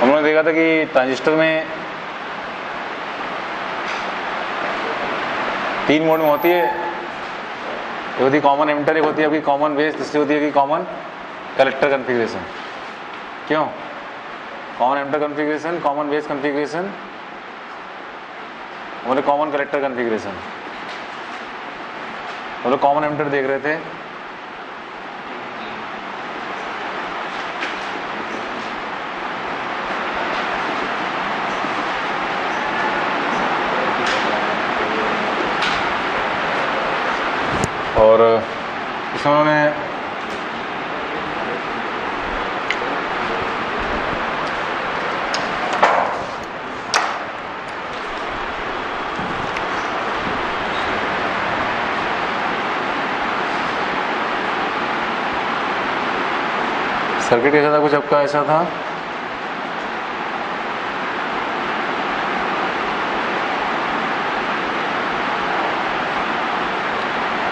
हम लोगों ने देखा था कि ट्रांजिस्टर में 3 मोड में होती है, एक होती है कॉमन एमिटर, एक होती है आपकी कॉमन बेस, तीसरी होती है कि कॉमन कलेक्टर कन्फिग्रेशन। क्यों? Common emitter configuration, common base configuration, हमारे कॉमन कलेक्टर कन्फिग्रेशन। हम लोग कॉमन एमिटर देख रहे थे। और इसमें उन्होंने सर्किट कैसा था, कुछ आपका ऐसा था।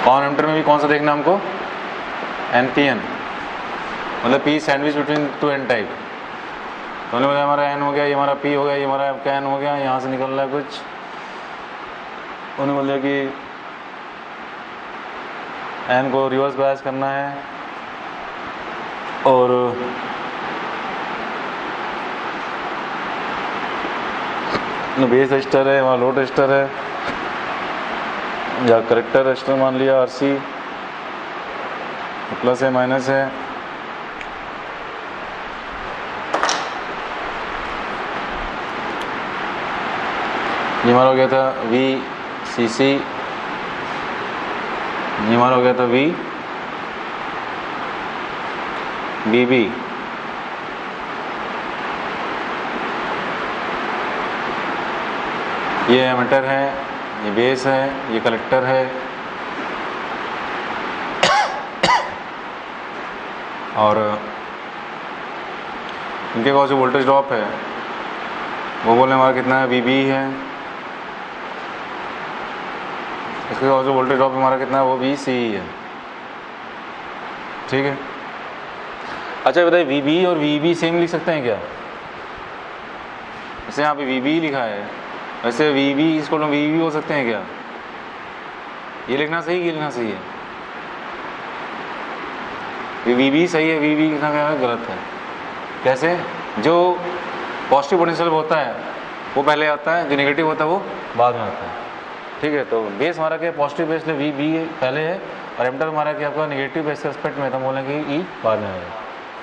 कॉमन एमिटर में भी कौन सा देखना हमको, NPN, मतलब P sandwich between 2 N type. तो हमने बोला हमारा N हो गया, ये हमारा P हो गया, ये हमारा आपका N हो गया, यहाँ से निकल रहा है कुछ। उन्होंने बोल दिया कि N को रिवर्स बायस करना है और बेस रजिस्टर है, वहाँ लोड रजिस्टर है या करेक्टर रजिस्टर मान लिया, RC प्लस है माइनस है। ये हमारा हो गया था VCC, ये हमारा हो गया था VBB। ये एमिटर है, ये बेस है, ये कलेक्टर है और इनके पास जो वोल्टेज ड्रॉप है वो बोले हमारा कितना है, VB है। इसके पास जो वोल्टेज ड्रॉप हमारा कितना है, वो VCE है। ठीक है। अच्छा बताइए, VB और VB सेम लिख सकते हैं क्या? जैसे यहाँ पे VB लिखा है, वैसे VB इसको VB हो सकते हैं क्या? ये लिखना सही, ये लिखना सही है? ये VB सही है, VB लिखना क्या है, गलत है। कैसे? जो पॉजिटिव पोटेंशियल होता है वो पहले आता है, जो नेगेटिव होता है वो बाद में आता है। ठीक है। तो बेस हमारा क्या, पॉजिटिव बेस ले VB पहले है और एमिटर हमारा क्या आपका नेगेटिव बेस के एस्पेक्ट में, तो हम बोलेंगे कि E बाद में आएगा।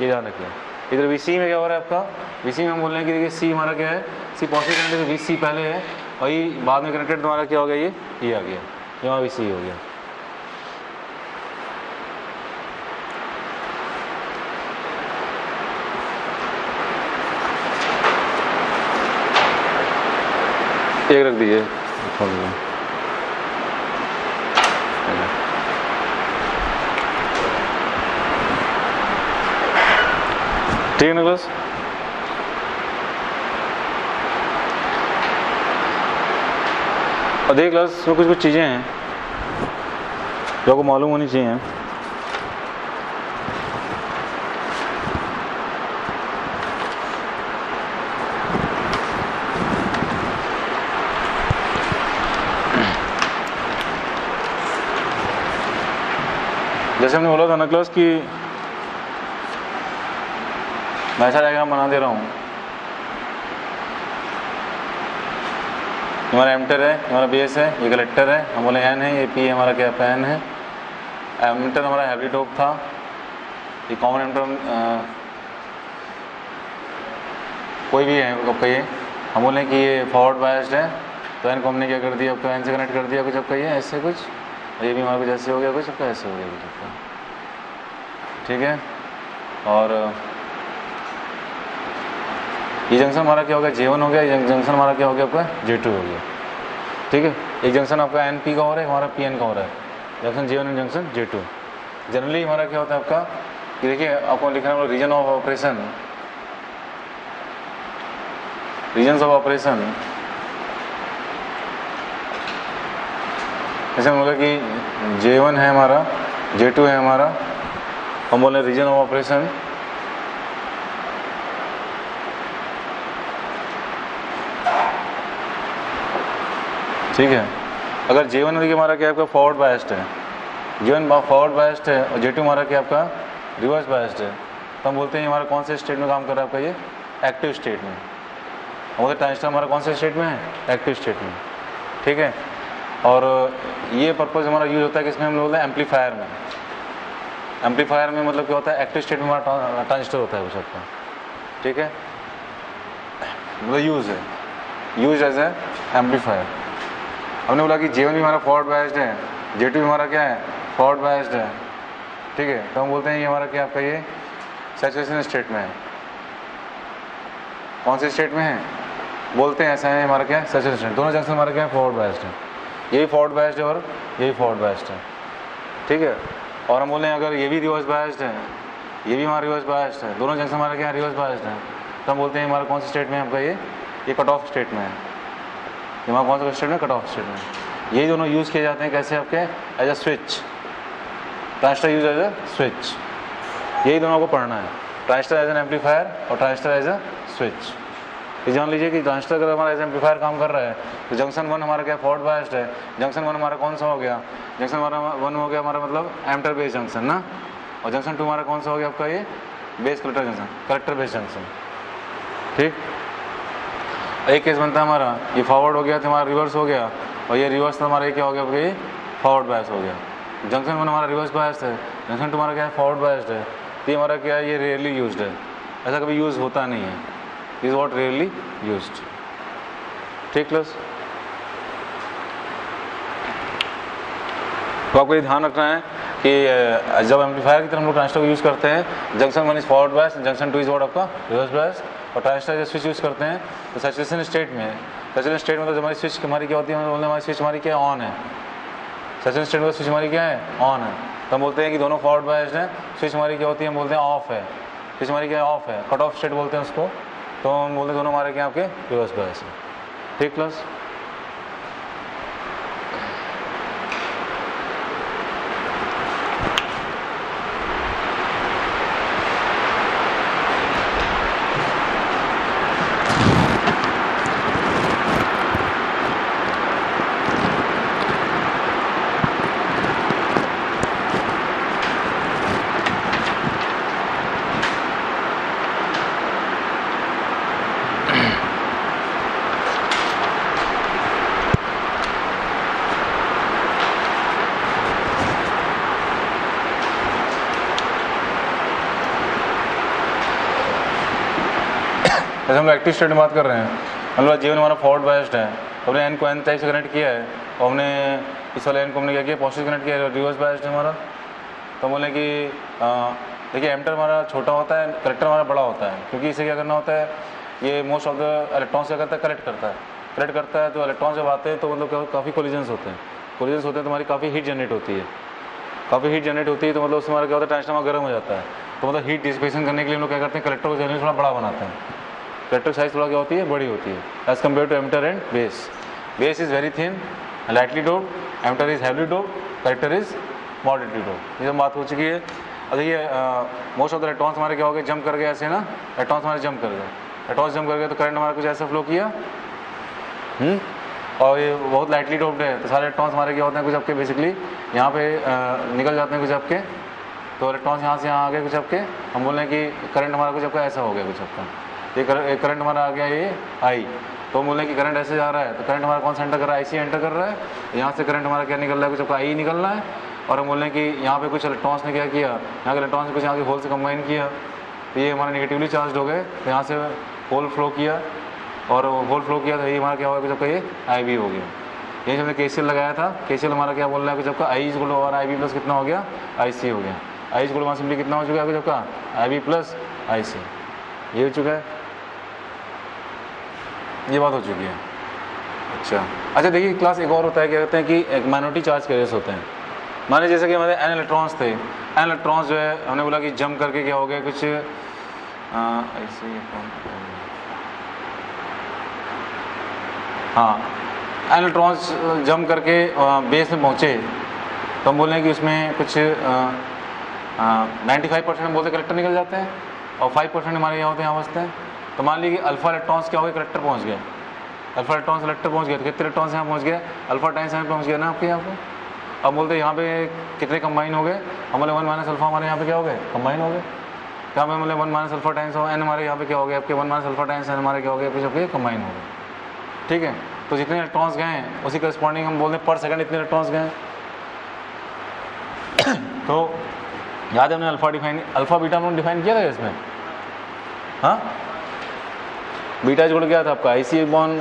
ये ध्यान रखिए। इधर VC में क्या हो रहा है आपका, VC में हम बोल रहे हैं कि देखिए C हमारा क्या है, C पॉजिटिव कनेक्टेड, तो VC पहले है और ये बाद में कनेक्टेड, तुम्हारा क्या हो गया, ये आ गया, ये हमारा VC हो गया। एक रख दीजिए, ठीक है ना क्लास? और देख क्लास में कुछ चीज़ें हैं जो आपको मालूम होनी चाहिए। जैसे हमने बोला था ना क्लास कि मैं ऐसा डायग्राम बना दे रहा हूँ। हमारा एमिटर है, हमारा बेस है, ये कलेक्टर है, हम बोले N है, ये P हमारा क्या N है। एमिटर हमारा हैवी टॉप था, ये कॉमन एमिटर कोई भी है आपका, ये हम बोले कि ये फॉरवर्ड बायस्ड है, तो N को हमने क्या कर दिया, आपका N से कनेक्ट कर दिया कुछ आपका, ये ऐसे कुछ, ये भी हमारा कुछ ऐसे हो गया, कुछ आपका ऐसे हो गया कुछ आपका। ठीक है। और ये जंक्शन हमारा क्या हो गया, J1 हो गया, ये जंक्शन हमारा क्या हो गया आपका, J2 हो गया। ठीक है। एक जंक्शन आपका NP का हो रहा है, हमारा PN का हो रहा है, junction J1 and junction J2। Generally हमारा क्या होता है आपका, कि देखिए आपको लिखना है region of operation, regions of operation. जैसे हम बोला कि J1 है हमारा, J2 है हमारा, हम बोले रीजन ऑफ ऑपरेशन ठीक है। अगर J1 देखिए हमारा क्या आपका फॉरवर्ड बायस्ड है, J1 फॉरवर्ड बायस्ड है और J2 हमारा क्या आपका रिवर्स बायस्ड है, तो हम बोलते हैं हमारा कौन से स्टेट में काम कर रहा है आपका ये एक्टिव स्टेट में। और ट्रांजिस्टर हमारा कौन से स्टेट में है एक्टिव स्टेट में, ठीक है। और ये पर्पज़ हमारा यूज़ होता है कि इसमें हम बोलते हैं एम्पलीफायर में। एम्पलीफायर में मतलब क्या होता है एक्टिव स्टेट में हमारा ट्रांजिस्टर होता है कुछ आपका, ठीक है, मतलब यूज़ है, यूज एज ए एम्पलीफायर। हमने बोला कि J1 भी हमारा फॉरवर्ड बायस्ड है, J2 भी हमारा क्या है फॉरवर्ड बायस्ड है, ठीक है। तो हम बोलते हैं ये हमारा क्या आपका ये सैचुरेशन स्टेट में है। कौन से स्टेट में है बोलते हैं ऐसा है हमारा क्या सैचुरेशन स्टेट। दोनों जंक्शन हमारा क्या है फॉरवर्ड बायस्ड है, ये भी फॉरवर्ड बायस्ड है और ये भी फॉरवर्ड बायस्ड है, ठीक है। और हम बोल रहे हैं अगर ये भी रिवर्स बायस्ड है, ये भी हमारा रिवर्स बायस्ड है, दोनों जंक्शन हमारा क्या है रिवर्स बायस्ड है, तो हम बोलते हैं हमारा कौन से स्टेट में है आपका ये कट ऑफ स्टेट में है। हमारा कौन सा स्टेट में कट ऑफ स्टेट में। यही दोनों यूज़ किए जाते हैं कैसे आपके as a switch, transistor use as a switch. यही दोनों को पढ़ना है, ट्रांजिस्टर एज एन एम्पलीफायर और ट्रांजिस्टर एज अ स्विच। ये जान लीजिए कि ट्रांजिस्टर अगर हमारा एज एम्पलीफायर काम कर रहा है तो जंक्शन 1 हमारा क्या फॉरवर्ड बायस्ड है। जंक्शन 1 हमारा कौन सा हो गया, जंक्शन हमारा 1 हो गया हमारा मतलब एमिटर बेस जंक्शन ना, और जंक्शन 2 हमारा कौन सा हो गया आपका ये base collector junction, collector base junction, ठीक। एक केस बनता है हमारा ये फॉरवर्ड हो गया तो हमारा रिवर्स हो गया, और ये रिवर्स तो हमारा ये क्या हो गया आपका ये फॉरवर्ड बायस हो गया। जंक्शन 1 हमारा रिवर्स बायस है, जंक्शन 2 हमारा क्या है फॉरवर्ड बायस्ड है, तो ये हमारा क्या है ये रेयरली यूज्ड है, ऐसा कभी यूज़ होता नहीं है, इज़ वॉट रेयरली यूज्ड, ठीक क्लोज। तो आपको ये ध्यान रखना है कि जब एम्पलीफायर की तरह हम लोग ट्रांजिस्टर को यूज़ करते हैं, junction 1 is forward bias, junction 2 is what आपका रिवर्स बायस, और ट्रांजिस्टर जब स्विच यूज़ करते हैं तो सैचुरेशन स्टेट में, सैचुरेशन स्टेट में तो हमारी स्विच हमारी क्या होती है, बोलते हैं हमारी स्विच हमारी क्या ऑन है, सैचुरेशन स्टेट में स्विच हमारी क्या है ऑन है, तो हम बोलते हैं कि दोनों फॉरवर्ड बायस्ड हैं, स्विच हमारी क्या होती है हम बोलते हैं ऑफ है, स्विच हमारी क्या ऑफ है, कट ऑफ स्टेट बोलते हैं उसको, तो हम बोलते हैं दोनों हमारे क्या आपके रिवर्स बायस है, ठीक प्लस। जैसे हम लोग एक्टिव स्टेट में बात कर रहे हैं, मतलब J1 हमारा फॉरवर्ड बायस्ड है, तो हमने N को N टाइप से कनेक्ट किया है, और हमने इस वाले N को हमने क्या किया पॉजिटिव कनेक्ट किया है, रिवर्स बायस्ड है हमारा। तो हम बोले कि देखिए एमिटर हमारा छोटा होता है, कलेक्टर हमारा बड़ा होता है, क्योंकि इसे क्या करना होता है ये मोस्ट ऑफ द इलेक्ट्रॉन्स क्या करता है कलेक्ट करता है, तो इलेक्ट्रॉन जब आते हैं तो मतलब काफ़ी कोलिजन्स होते हैं तो हमारी काफ़ी हीट जनरेट होती है, तो मतलब उससे हमारा क्या होता है ट्रांजिस्टर हमारा गर्म हो जाता है, तो मतलब हीट डिसिपेशन करने के लिए हम लोग क्या करते हैं कलेक्टर को जनरेट थोड़ा बड़ा बनाते हैं, कलेक्टर साइज थोड़ा क्या होती है बड़ी होती है as compare to emitter and base. Base is very thin lightly doped, emitter is heavily doped, collector is moderately doped. ये सब बात हो चुकी है। अब देखिए मोस्ट ऑफ द इलेक्ट्रॉन्स हमारे क्या हो गए जंप कर गए ऐसे ना, इलेक्ट्रॉन्स हमारे जंप कर गए तो करंट हमारा कुछ ऐसा फ्लो किया और ये बहुत लाइटली डोप्ड है, तो सारे इलेक्ट्रॉन्स हमारे क्या होते हैं कुछ आपके बेसिकली यहाँ पे निकल जाते हैं कुछ आपके, तो इलेक्ट्रॉन्स यहाँ से यहाँ आ गए कुछ आपके, हम बोल रहे हैं कि करंट हमारा कुछ आपका ऐसा हो गया कुछ आपका, ये करंट हमारा आ गया ये आई, तो हम बोल रहे हैं कि करंट ऐसे जा रहा है, तो करंट हमारा कौन सा एंटर कर रहा है IC एंटर कर रहा है, यहाँ से करंट हमारा क्या निकल रहा है कुछ आपका आई निकल रहा है, और हम बोल रहे हैं कि यहाँ पे कुछ इलेक्ट्रॉन्स ने क्या किया, यहाँ के इलेक्ट्रॉन्स ने कुछ यहाँ के होल से कंबाइन किया, तो ये हमारे नेगेटिवली चार्ज हो गए, तो यहाँ से होल फ्लो किया, और होल फ्लो किया तो ये हमारा क्या हो गया कुछ आपका ये IB हो गया। यही हमने KCL लगाया था, KCL हमारा क्या बोल रहा है कुछ आपका I इक्वल और IB प्लस कितना हो गया IC हो गया, I इक्वल वहाँ सिंपली कितना हो चुका है कुछ आपका IB प्लस IC, ये हो चुका है, ये बात हो चुकी है। अच्छा देखिए क्लास एक और होता है, क्या कहते हैं कि एक माइनॉरिटी चार्ज कैरियर्स होते हैं। माने जैसे कि हमारे N इलेक्ट्रॉन्स थे, N इलेक्ट्रॉन्स जो है हमने बोला कि जंप करके क्या हो गया कुछ ऐसे, हाँ N इलेक्ट्रॉन्स जंप करके बेस में पहुँचे, तो हम बोल रहे हैं कि उसमें कुछ 95% हम बोलते कलेक्टर निकल जाते हैं और 5% हमारे यहाँ होते हैं यहाँ बचते हैं। तो मान लीजिए कि अल्फा इलेक्ट्रॉन्स क्या हो गए कलेक्टर पहुँच गए, अल्फा इलेक्ट्रॉन सेलेक्टर पहुंच गया, तो कितने इलेक्ट्रॉन यहाँ पहुंच गए, अल्फा टाइम्स यहाँ पहुंच गया ना आपके यहाँ पे। अब बोलते हैं यहाँ पे कितने कंबाइन हो गए, हम बोले 1 माइनस अल्फा हमारे यहाँ पे क्या हो गए, कंबाइन हो गए। क्या मैं बोले 1 माइनस अल्फा टाइम्स हो एन हमारे यहाँ पे क्या हो गया आपके, 1 माइनस अल्फा टाइम्स एन हमारे क्या हो गया, आपके कंबाइन हो गए। ठीक है, तो जितने इलेक्ट्रॉन्स गए हैं उसी करस्पॉन्डिंग हम बोलते हैं पर सेकंड इतने इलेक्ट्रॉन्स गए। तो याद है हमने अल्फा बीटा हमने डिफाइन किया था इसमें, हाँ बीटा जोड़ क्या था आपका IC अपॉन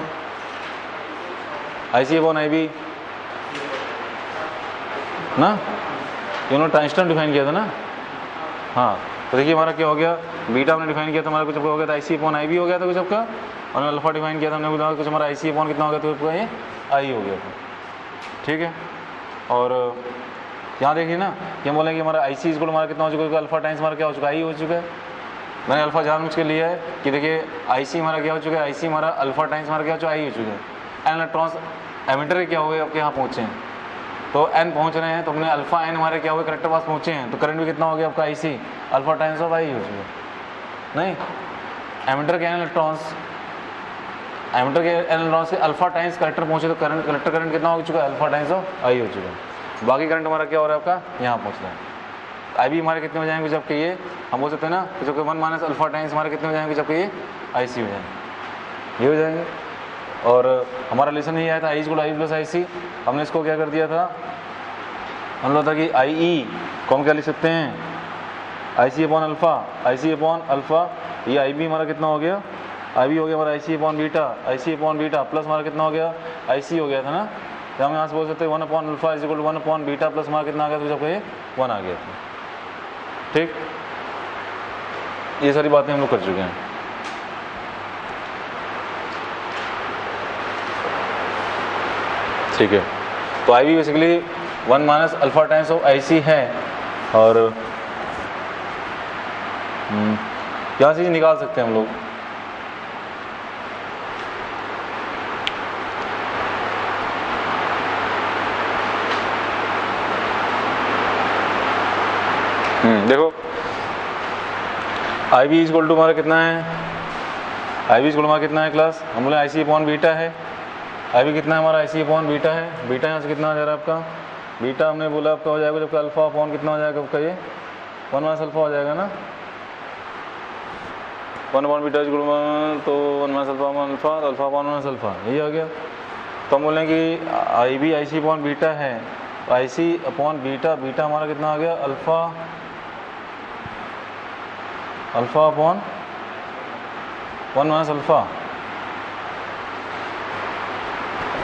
IB ना, ये ट्रांजिस्टर डिफाइन किया था ना। हाँ तो देखिए हमारा क्या हो गया, बीटा हमने डिफाइन किया था हमारा कुछ हो गया था IC अपॉन IB हो गया था कुछ आपका, और अल्फा डिफाइन किया था हमने कुछ हमारा IC अपॉन कितना हो गया, तो ये I हो गया था। ठीक है, और यहाँ देखिए ना कि हम बोलें कि हमारा IC इसको हमारा कितना हो चुका है, अल्फा टाइम्स हमारा क्या हो चुका है, I हो चुका है। मैंने अल्फा जानबूझ के लिया है कि देखिए IC हमारा क्या हो चुका है, IC हमारा अल्फा टाइम्स हमारा क्या हो चुका है, I हो चुका है। एन इलेक्ट्रॉन्स एमिटर क्या हुए आपके यहाँ पहुँचे हैं, तो n पहुँच रहे हैं, तो हमने अल्फा n हमारे क्या हुए करेक्टर पास पहुँचे हैं, तो करंट भी कितना हो गया आपका IC alpha times of I हो चुका है। नहीं, एमिटर के n इलेक्ट्रॉन्स से अल्फा टाइम्स कलेक्टर पहुँचे, तो करंट कलेक्टर करंट कितना हो चुका है, अल्फा टाइम्स ऑफ I हो चुका है। बाकी करंट हमारा क्या हो रहा है आपका, यहाँ पहुँच रहा है। IB हमारे कितने हो जाएंगे जबकि ये हम बोल सकते हैं ना, जबकि 1 माइनस अल्फा टाइम्स हमारे कितने हो जाएंगे जबकि ये IC हो जाएंगे, ये हो जाएंगे। और हमारा रिलेशन नहीं आया था I = I + IC, हमने इसको क्या कर दिया था, हम लोग था कि IE को हम क्या लिख सकते हैं, IC अपॉन अल्फा, ये IB हमारा कितना हो गया, IB हो गया हमारा IC अपॉन बीटा प्लस हमारा कितना हो गया, IC हो गया था ना, तो हम यहाँ से बोल सकते हैं 1 upon alpha = 1 upon beta plus हमारा कितना आ गया, तो जब ये 1 आ गया था। ठीक, ये सारी बातें हम लोग कर चुके हैं। ठीक है, तो IB basically 1 minus alpha times of IC है, और क्या चीज़ निकाल सकते हैं हम लोग, देखो IB = हमारा कितना है, IB = हमारा कितना है क्लास, हम बोले IC अपॉन बीटा है, IB कितना है हमारा, IC अपॉन बीटा है। बीटा यहाँ से कितना आ जा रहा है आपका, बीटा हमने बोला आपका हो जाएगा जबकि अल्फा अपॉन कितना हो जाएगा आपका, ये 1 माइनस अल्फा हो जाएगा ना, 1 अपॉन बीटा = 1, तो 1 माइनस अल्फा तो अल्फा अपॉन 1 माइनस अल्फा यही आ गया। तो हम बोलें कि IB IC अपॉन बीटा है, तो IC अपॉन बीटा हमारा कितना आ गया, अल्फा अपॉन 1 माइनस अल्फा।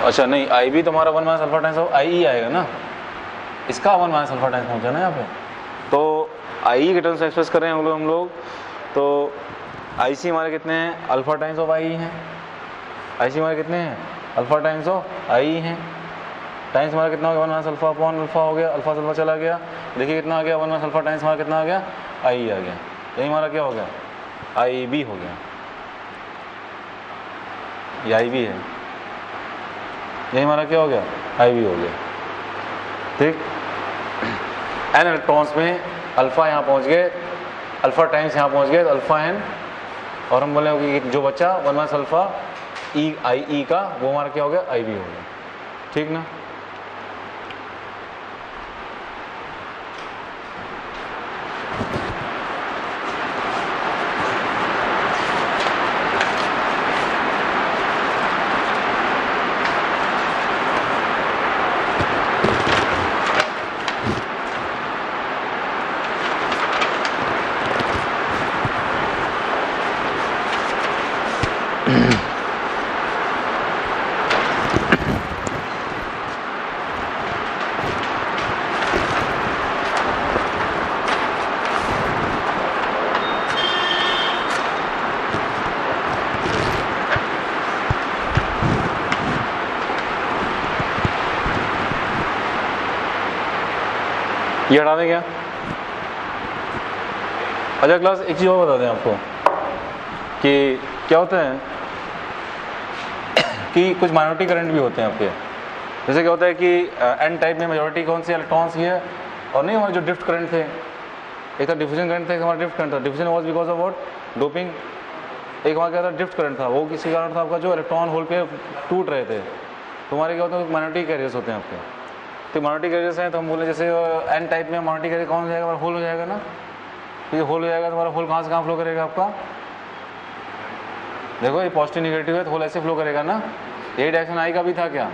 अच्छा नहीं, IB तो हमारा 1 minus alpha times of IE आएगा ना, इसका 1 माइनस अल्फा टाइम्स पहुंचा ना यहाँ पे, तो IE के टर्म्स एक्सप्रेस कर रहे हैं हम लोग, तो IC हमारे कितने हैं, अल्फा टाइम्स ऑफ IE हैं, IC हमारे कितने हैं, अल्फा टाइम्स ऑफ IE हैं, टाइम्स हमारा कितना हो गया, 1 माइनस अल्फा अपॉन अल्फा हो गया, अल्फा से अल्फा चला गया, देखिए कितना आ गया, 1 माइनस अल्फा टाइम्स हमारा कितना आ गया, IE आ गया, यही हमारा क्या हो गया, IB हो गया, ये IB है, यही हमारा क्या हो गया, IB हो गया। ठीक, n इलेक्ट्रॉन्स में अल्फा यहाँ पहुँच गए, अल्फा टाइम्स यहाँ पहुँच गए, तो अल्फा n, और हम बोले कि जो बचा 1 माइनस अल्फा IE का, वो हमारा क्या हो गया, IB हो गया। ठीक ना, ये हटा दें क्या। अच्छा क्लास, एक चीज़ और बता दें आपको कि क्या होता है कि कुछ माइनॉरिटी करंट भी होते हैं आपके। जैसे क्या होता है कि एन टाइप में मेजॉरिटी कौन सी इलेक्ट्रॉन्स की है, और नहीं हमारे जो ड्रिफ्ट करंट थे, एक तो डिफ्यूजन करंट थे, हमारा ड्रिफ्ट करंट था। Diffusion was because of what, doping, एक वहाँ क्या था, ड्रिफ्ट करंट था, वो किसी कारण था आपका जो इलेक्ट्रॉन होल पे टूट रहे थे, तो हमारे क्या होता है, मैग्नेटिक कैरियर्स होते हैं आपके। तो मैग्नेटिक कैरियर्स हैं, तो हम बोले जैसे एन टाइप में मैग्नेटिक कैरियर कौन हो जाएगा, हमारा होल हो जाएगा ना। तो ये होल हो जाएगा, तो हमारा होल कहाँ से कहाँ फ्लो करेगा आपका, देखो ये पॉजिटिव निगेटिव है तो होल ऐसे फ्लो करेगा ना। यही डायरेक्शन आई का भी था क्या,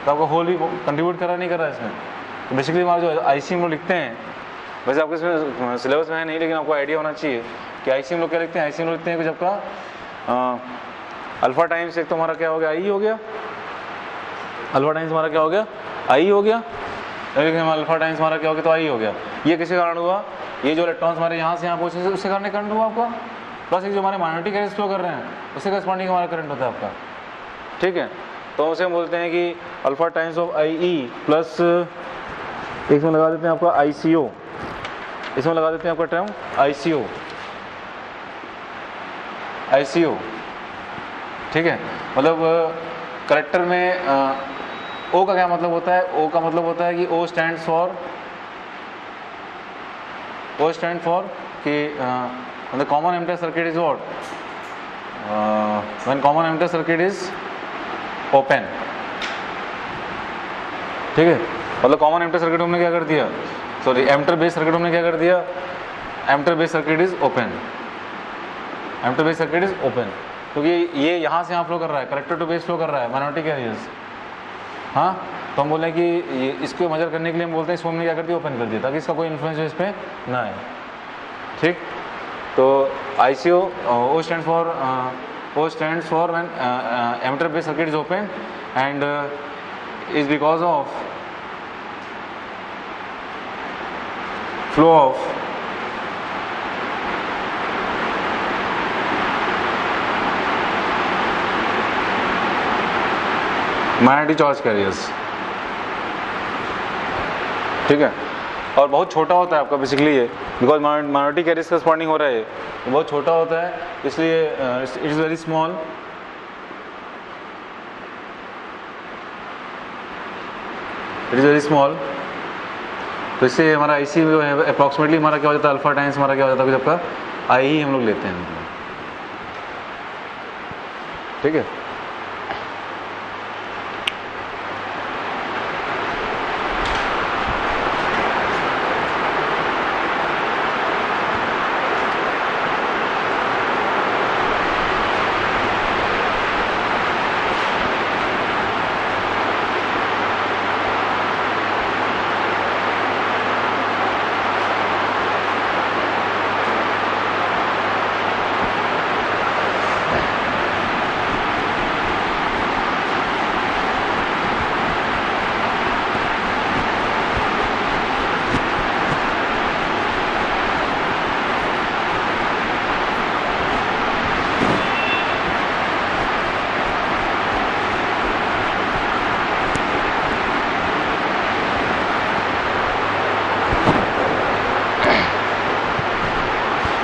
तो आपका होल भी कंट्रीब्यूट कर रहा नहीं कर रहा है इसमें। तो बेसिकली हमारा जो आईसी हम लोग लिखते हैं, वैसे आपके इसमें सिलेबस में है नहीं, लेकिन आपको आइडिया होना चाहिए कि आईसी हम लोग क्या लिखते हैं। आईसी हम लोग लिखते हैं कुछ आपका अल्फा टाइम्स, एक तो हमारा क्या हो गया, आई हो गया, अल्फा टाइम्स हमारा क्या हो गया, आई हो गया, लेकिन अल्फा टाइम्स हमारा क्या हो गया, तो आई हो गया। ये किसी कारण हुआ, ये जो इलेक्ट्रॉन्स हमारे यहाँ से यहाँ पहुँचे उसके कारण करंट हुआ आपका, प्लस ये जो हमारे मैग्नेटिक कैरियर्स फ्लो कर रहे हैं उससे करस्पॉन्डिंग हमारा करंट होता है आपका, ठीक है। तो उसे हम बोलते हैं कि alpha times of I E plus इसमें लगा देते हैं आपका आई सी ओ, इसमें लगा देते हैं आपका टर्म आई सी ओ, आई सी ओ, ठीक है। मतलब करेक्टर में ओ का क्या मतलब होता है, ओ का मतलब होता है कि ओ स्टैंड फॉर कि the common emitter circuit is what, when common emitter circuit is open, ठीक है। मतलब कॉमन एमिटर सर्किट हमने क्या कर दिया, सॉरी एमिटर बेस सर्किट हमने क्या कर दिया, emitter base circuit is open, emitter base circuit is open, क्योंकि ये यहाँ से यहाँ फ्लो कर रहा है, कलेक्टर टू बेस फ्लो कर रहा है, मैग्नेटिक कैरियर्स, हाँ। तो हम बोले कि ये इसको मेजर करने के लिए हम बोलते हैं इसको हमने क्या कर दिया, ओपन कर दिया, ताकि इसका कोई इन्फ्लुएंस इस पर ना आए, ठीक। तो ICO O stands for when emitter base circuit is open and is because of flow of magnetic charge carriers, ठीक है। और बहुत छोटा होता है आपका बेसिकली ये, बिकॉज मैग्नेटिक कैरियर्स का स्पॉन्डिंग हो रहा है, ये बहुत छोटा होता है, इसलिए it is very small, it is very small. तो इससे हमारा आईसी जो है अप्रॉक्सीमेटली हमारा क्या हो जाता है, अल्फा टाइम्स हमारा क्या हो जाता है, जब आपका आई ही हम लोग लेते हैं, ठीक है।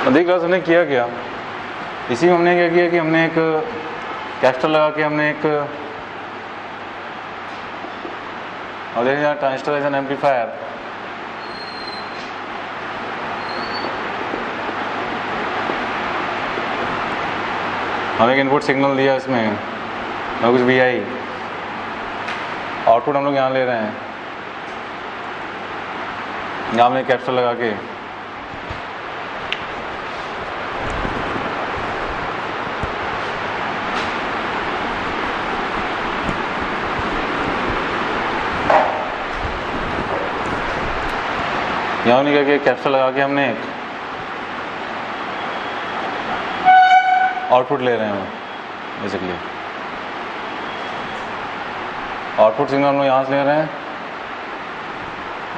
आधी क्लास हमने किया क्या, इसी में हमने क्या किया कि हमने एक कैपेसिटर लगा के हमने एक ट्रांजिस्टर एज एन एम्पलीफायर, हमें एक इनपुट सिग्नल दिया, इसमें और कुछ भी आई, आउटपुट हम लोग यहाँ ले रहे हैं, यहाँ हमने कैपेसिटर लगा के यहाँ नहीं क्या कैप्सूल लगा के हमने आउटपुट ले रहे हैं, बेसिकली आउटपुट सिग्नल हम लोग यहाँ से ले रहे हैं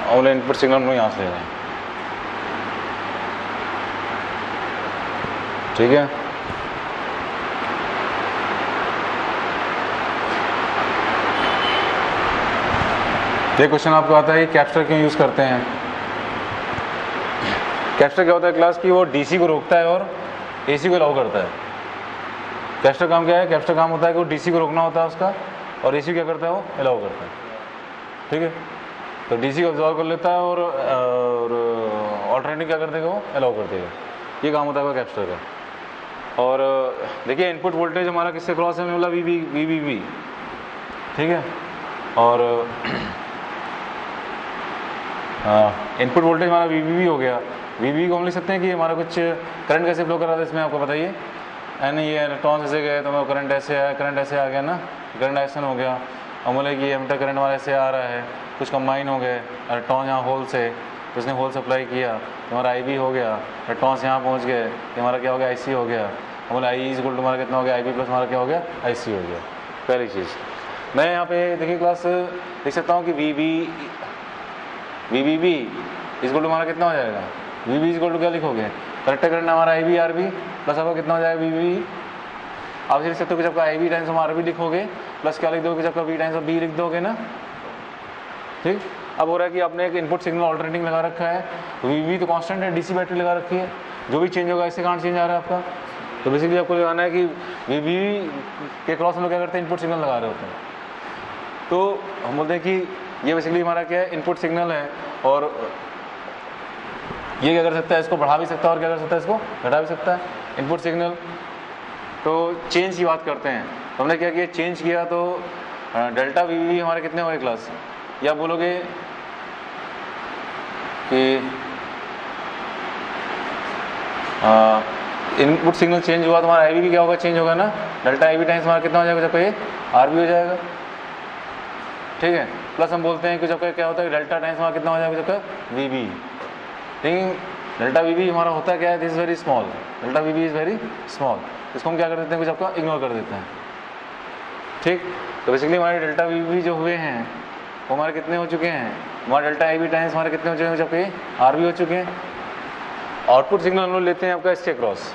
और इनपुट सिग्नल हम लोग यहाँ से ले रहे हैं, ठीक है। ये क्वेश्चन आपको आता है कि कैपेसिटर क्यों यूज़ करते हैं। कैपेसिटर क्या होता है क्लास की, वो डीसी को रोकता है और एसी को अलाउ करता है। कैपेसिटर काम क्या है, कैपेसिटर काम होता है कि वो डीसी को रोकना होता है उसका, और एसी क्या करता है, वो अलाउ करता है, ठीक है। तो डीसी को ऑब्जॉर्व कर लेता है और ऑल्टरनेटिव क्या कर देगा, वो अलाउ कर देगा। ये काम होता है कैपेसिटर का, और देखिए इनपुट वोल्टेज हमारा किससे क्रॉस है, बोला वी, ठीक है। और इनपुट वोल्टेज हमारा वी हो गया। वी को हम लिख सकते हैं कि हमारा कुछ करंट कैसे फ्लो कर रहा था इसमें, आपको बताइए। यानी ये इलेक्ट्रॉन ऐसे गए तो करंट ऐसे आया, करंट ऐसे आ गया ना, करंट एक्शन हो गया। और बोले कि एमीटर करंट हमारा ऐसे आ रहा है, कुछ कंबाइन हो गए इलेक्ट्रॉन यहाँ होल से, तो उसने होल सप्लाई किया तो हमारा IB हो गया, इलेक्ट्रॉन्स यहाँ पहुँच गए तो हमारा क्या हो गया, IC हो गया। बोले I इज इक्वल टू हमारा कितना हो गया, IB प्लस हमारा क्या हो गया, IC हो गया। पहली चीज़ मैं यहाँ पे देखिए क्लास लिख सकता हूँ कि VBB इक्वल टू हमारा कितना हो जाएगा, VB इक्वल टू क्या लिखोगे, करेक्टर करंट हमारा IB RB प्लस आपका कितना हो जाएगा VB। आप लिख सकते हो कि जब का IB टाइम्स हम RB लिखोगे प्लस क्या लिख दोगे, जब का B टाइम्स B लिख दोगे ना, ठीक। अब हो रहा है कि आपने एक इनपुट सिग्नल ऑल्टरनेटिंग लगा रखा है, VB तो कांस्टेंट है, DC बैटरी लगा रखी है, जो भी चेंज होगा इससे कहाँ चेंज आ रहा है आपका। तो बेसिकली आपको लगाना है कि VB के क्रॉस हम लोग क्या करते हैं, इनपुट सिग्नल लगा रहे होते हैं। तो हम बोलते हैं कि ये बेसिकली हमारा क्या है, इनपुट सिग्नल है, और ये क्या कर सकता है, इसको बढ़ा भी सकता है और क्या कर सकता है, इसको घटा भी सकता है इनपुट सिग्नल। तो चेंज की बात करते हैं, तो हमने क्या किया, चेंज किया तो डेल्टा VB हमारे कितने हुए क्लास, या बोलोगे कि इनपुट सिग्नल चेंज हुआ तो हमारा IB भी क्या होगा, चेंज होगा ना, डेल्टा IB टाइम्स हमारा कितना हो जाएगा, जब ये RB हो जाएगा, ठीक है। प्लस हम बोलते हैं कि जब क्या होता है, डेल्टा टाइम्स हमारा कितना हो जाएगा, जब VB, ठीक। डेल्टा VB हमारा होता है क्या है, this is very small, delta VB is very small, इसको हम क्या कर देते हैं, कुछ आपका इग्नोर कर देते हैं, ठीक। तो बेसिकली हमारे डेल्टा VB जो हुए हैं वो हमारे कितने हो चुके हैं, हमारे डेल्टा IB टाइम्स हमारे कितने हो चुके हैं, जबकि RB हो चुके हैं। आउटपुट सिग्नल हम लोग लेते हैं आपका इसके क्रॉस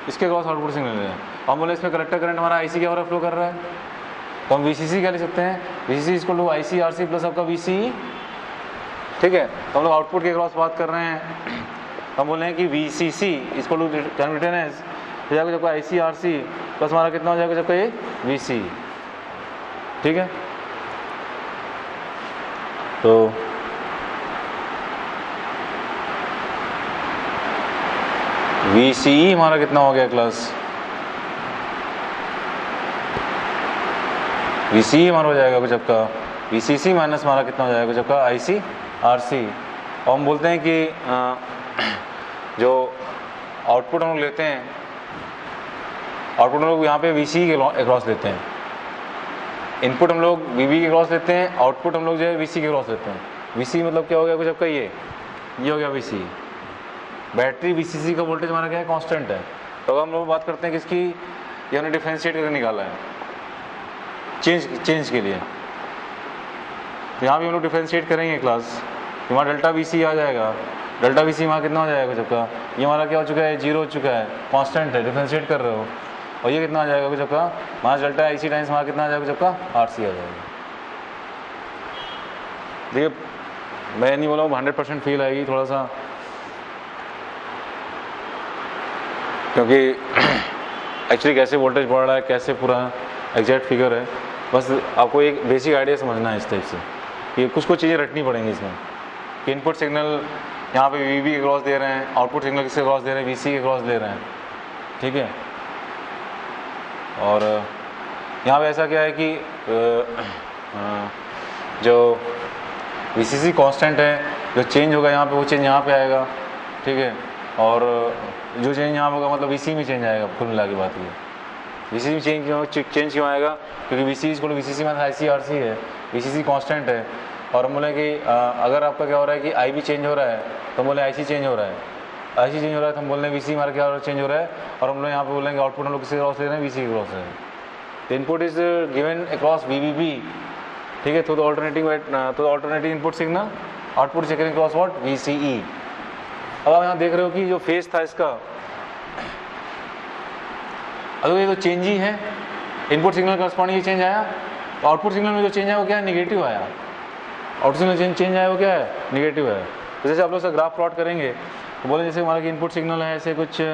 आउटपुट सिग्नल ले रहे हैं, हम बोले इसमें कलेक्टर करंट हमारा IC क्या हो रहा है, फ्लो कर रहा है, तो हम VCC क्या ले सकते हैं, VCC equal to IC RC plus आपका VCE, ठीक है। तो हम लोग आउटपुट के क्रॉस बात कर रहे हैं, हम बोल रहे हैं कि VCC equal to can written as हो जाएगा जबकि IC RC प्लस हमारा कितना हो जाएगा, जबकि ये VCE, ठीक है। तो VCE हमारा कितना हो गया क्लास, VCE हमारा हो जाएगा कुछ आपका VCC माइनस हमारा कितना हो जाएगा, कुछ आपका IC RC। और हम बोलते हैं कि जो आउटपुट हम लोग लेते हैं, आउटपुट हम लोग यहाँ पे VCE के क्रॉस लेते हैं, इनपुट हम लोग VB के क्रॉस लेते हैं, आउटपुट हम लोग जो है VC के क्रॉस लेते हैं। VC मतलब क्या हो गया, कुछ आपका ये हो गया VC। बैटरी VCC का वोल्टेज हमारा क्या है, कांस्टेंट है। तो अब हम लोग बात करते हैं कि इसकी ये हमने डिफरेंशिएट करके निकाला है चेंज के लिए, तो यहाँ भी हम लोग डिफरेंशिएट करेंगे क्लास, हमारा डेल्टा VC आ जाएगा, डेल्टा VC हमारा कितना हो जाएगा, जब का ये हमारा क्या हो चुका है, 0 हो चुका है, कांस्टेंट है, डिफरेंशिएट कर रहे हो, और ये कितना आ जाएगा, जब का हमारा डेल्टा IC टाइम्स हमारा कितना आ जाएगा, जब का RC आ जाएगा। देखिए मैं नहीं बोला हूँ 100% फील आएगी, थोड़ा सा, क्योंकि एक्चुअली कैसे वोल्टेज बढ़ रहा है, कैसे पूरा एग्जैक्ट फिगर है, बस आपको एक बेसिक आइडिया समझना है इस टाइप से कि कुछ चीज़ें रटनी पड़ेंगी इसमें, कि इनपुट सिग्नल यहाँ पे VB के क्रॉस दे रहे हैं, आउटपुट सिग्नल किसके क्रॉस दे रहे हैं, VC के क्रॉस दे रहे हैं, ठीक है। और यहाँ पे ऐसा क्या है कि जो VCC कांस्टेंट है, जो चेंज होगा यहाँ पे वो चेंज यहाँ पे आएगा, ठीक है। और जो चेंज यहाँ होगा मतलब VC में चेंज आएगा, कुल मिला के बात ये VC में चेंज क्यों आएगा, क्योंकि VCC में IC RC है, VCC कांस्टेंट है। और हम बोले कि अगर आपका क्या हो रहा है कि IB चेंज हो रहा है तो हम बोले IC चेंज हो रहा है, IC चेंज हो रहा है तो हम बोल रहे हैं VC हमारा क्या हो रहा है, चेंज हो रहा है। और हम लोग यहाँ पे बोलेंगे आउटपुट हम लोग किसके क्रॉस ले रहे हैं, VC के क्रॉस ले रहे हैं। The input is given across VBB, ठीक है, through the alternating input signal, output checking across what, VCE। अब आप यहाँ देख रहे हो कि जो फेस था इसका, अगर ये तो चेंज ही है, इनपुट सिग्नल करस्पॉन्डिंग चेंज आया, तो आउटपुट सिग्नल में जो चेंज आया वो क्या है, निगेटिव आया। आउटपुट सिग्नल चेंज आया वो क्या है, निगेटिव है। तो जैसे आप लोग ग्राफ प्लॉट करेंगे तो बोले जैसे हमारा इनपुट सिग्नल है, ऐसे कुछ ये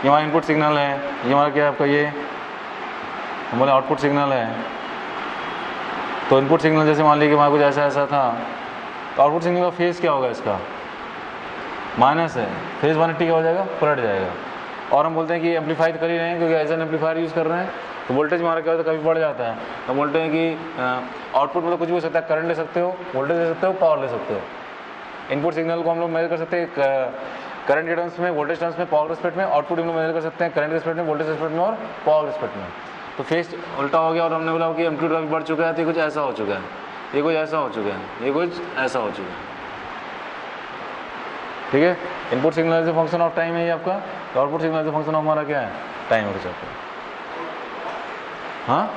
हमारा इनपुट सिग्नल है, ये हमारा क्या है आपका, ये हम बोले आउटपुट सिग्नल है। तो इनपुट सिग्नल जैसे मान लीजिए कि हमारा कुछ ऐसा था, तो आउटपुट सिग्नल का फेस क्या होगा इसका, माइनस है, फेज 180 क्या हो जाएगा, पलट जाएगा। और हम बोलते हैं कि एम्पलीफाई कर ही रहे हैं क्योंकि एज एन एम्पलीफायर यूज़ कर रहे हैं, तो वोल्टेज हमारा क्या होता है, कभी बढ़ जाता है। तो बोलते हैं कि आउटपुट मतलब कुछ भी हो सकता है, करंट ले सकते हो, वोल्टेज ले सकते हो, पावर ले सकते हो। इनपुट सिग्नल को हम लोग मेजर कर सकते हैं करंट के टर्म्स में, वोल्टेज टर्म्स में, पावर रिस्पेक्ट में। आउटपुट हम लोग मेजर कर सकते हैं करंट रिस्पेक्ट में, वोल्टेज रिस्पेक्ट में और पावर रिस्पेक्ट में। तो फेज उल्टा हो गया और हमने बोला कि एम्पलीट्यूड काफी बढ़ चुका है, तो ये कुछ ऐसा हो चुका है, ये कुछ ऐसा हो चुका है, ये कुछ ऐसा हो चुका है। ठीक है, input signal as a function of time है ये आपका, तो output signal as a function of हमारा क्या है, टाइम हो जाता है। हाँ,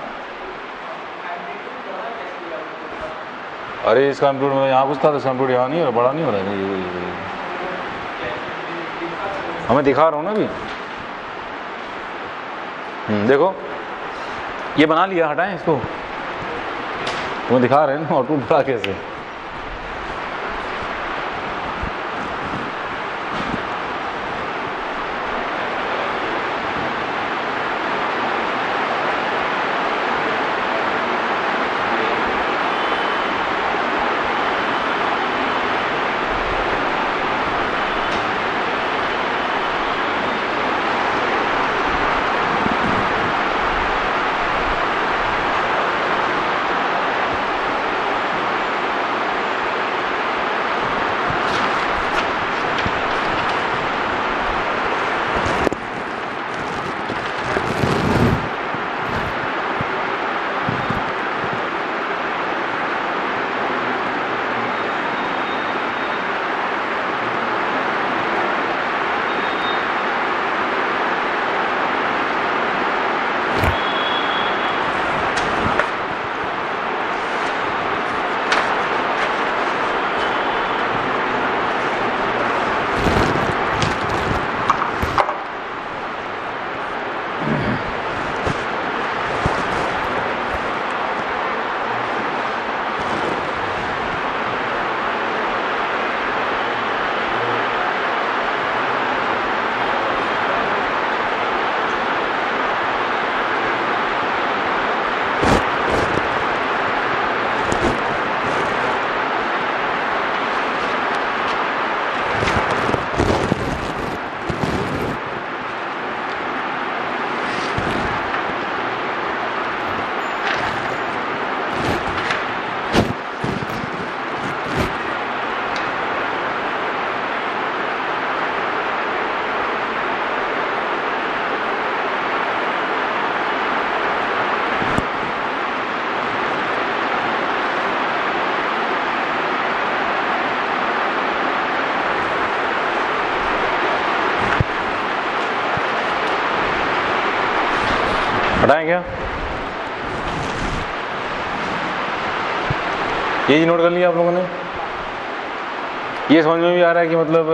अरे इसका एम्पलीट्यूड में यहाँ कुछ था, तो इसका एम्पलीट्यूड यहाँ नहीं हो रहा, बड़ा नहीं हो रहा है, ये हमें दिखा रहा हूँ ना अभी। देखो ये बना लिया, हटाएं इसको, तुम्हें दिखा रहे हैं ना आउटपुट बड़ा कैसे। हटाएं क्या, ये नोट कर लिया आप लोगों ने। ये समझ में भी आ रहा है कि मतलब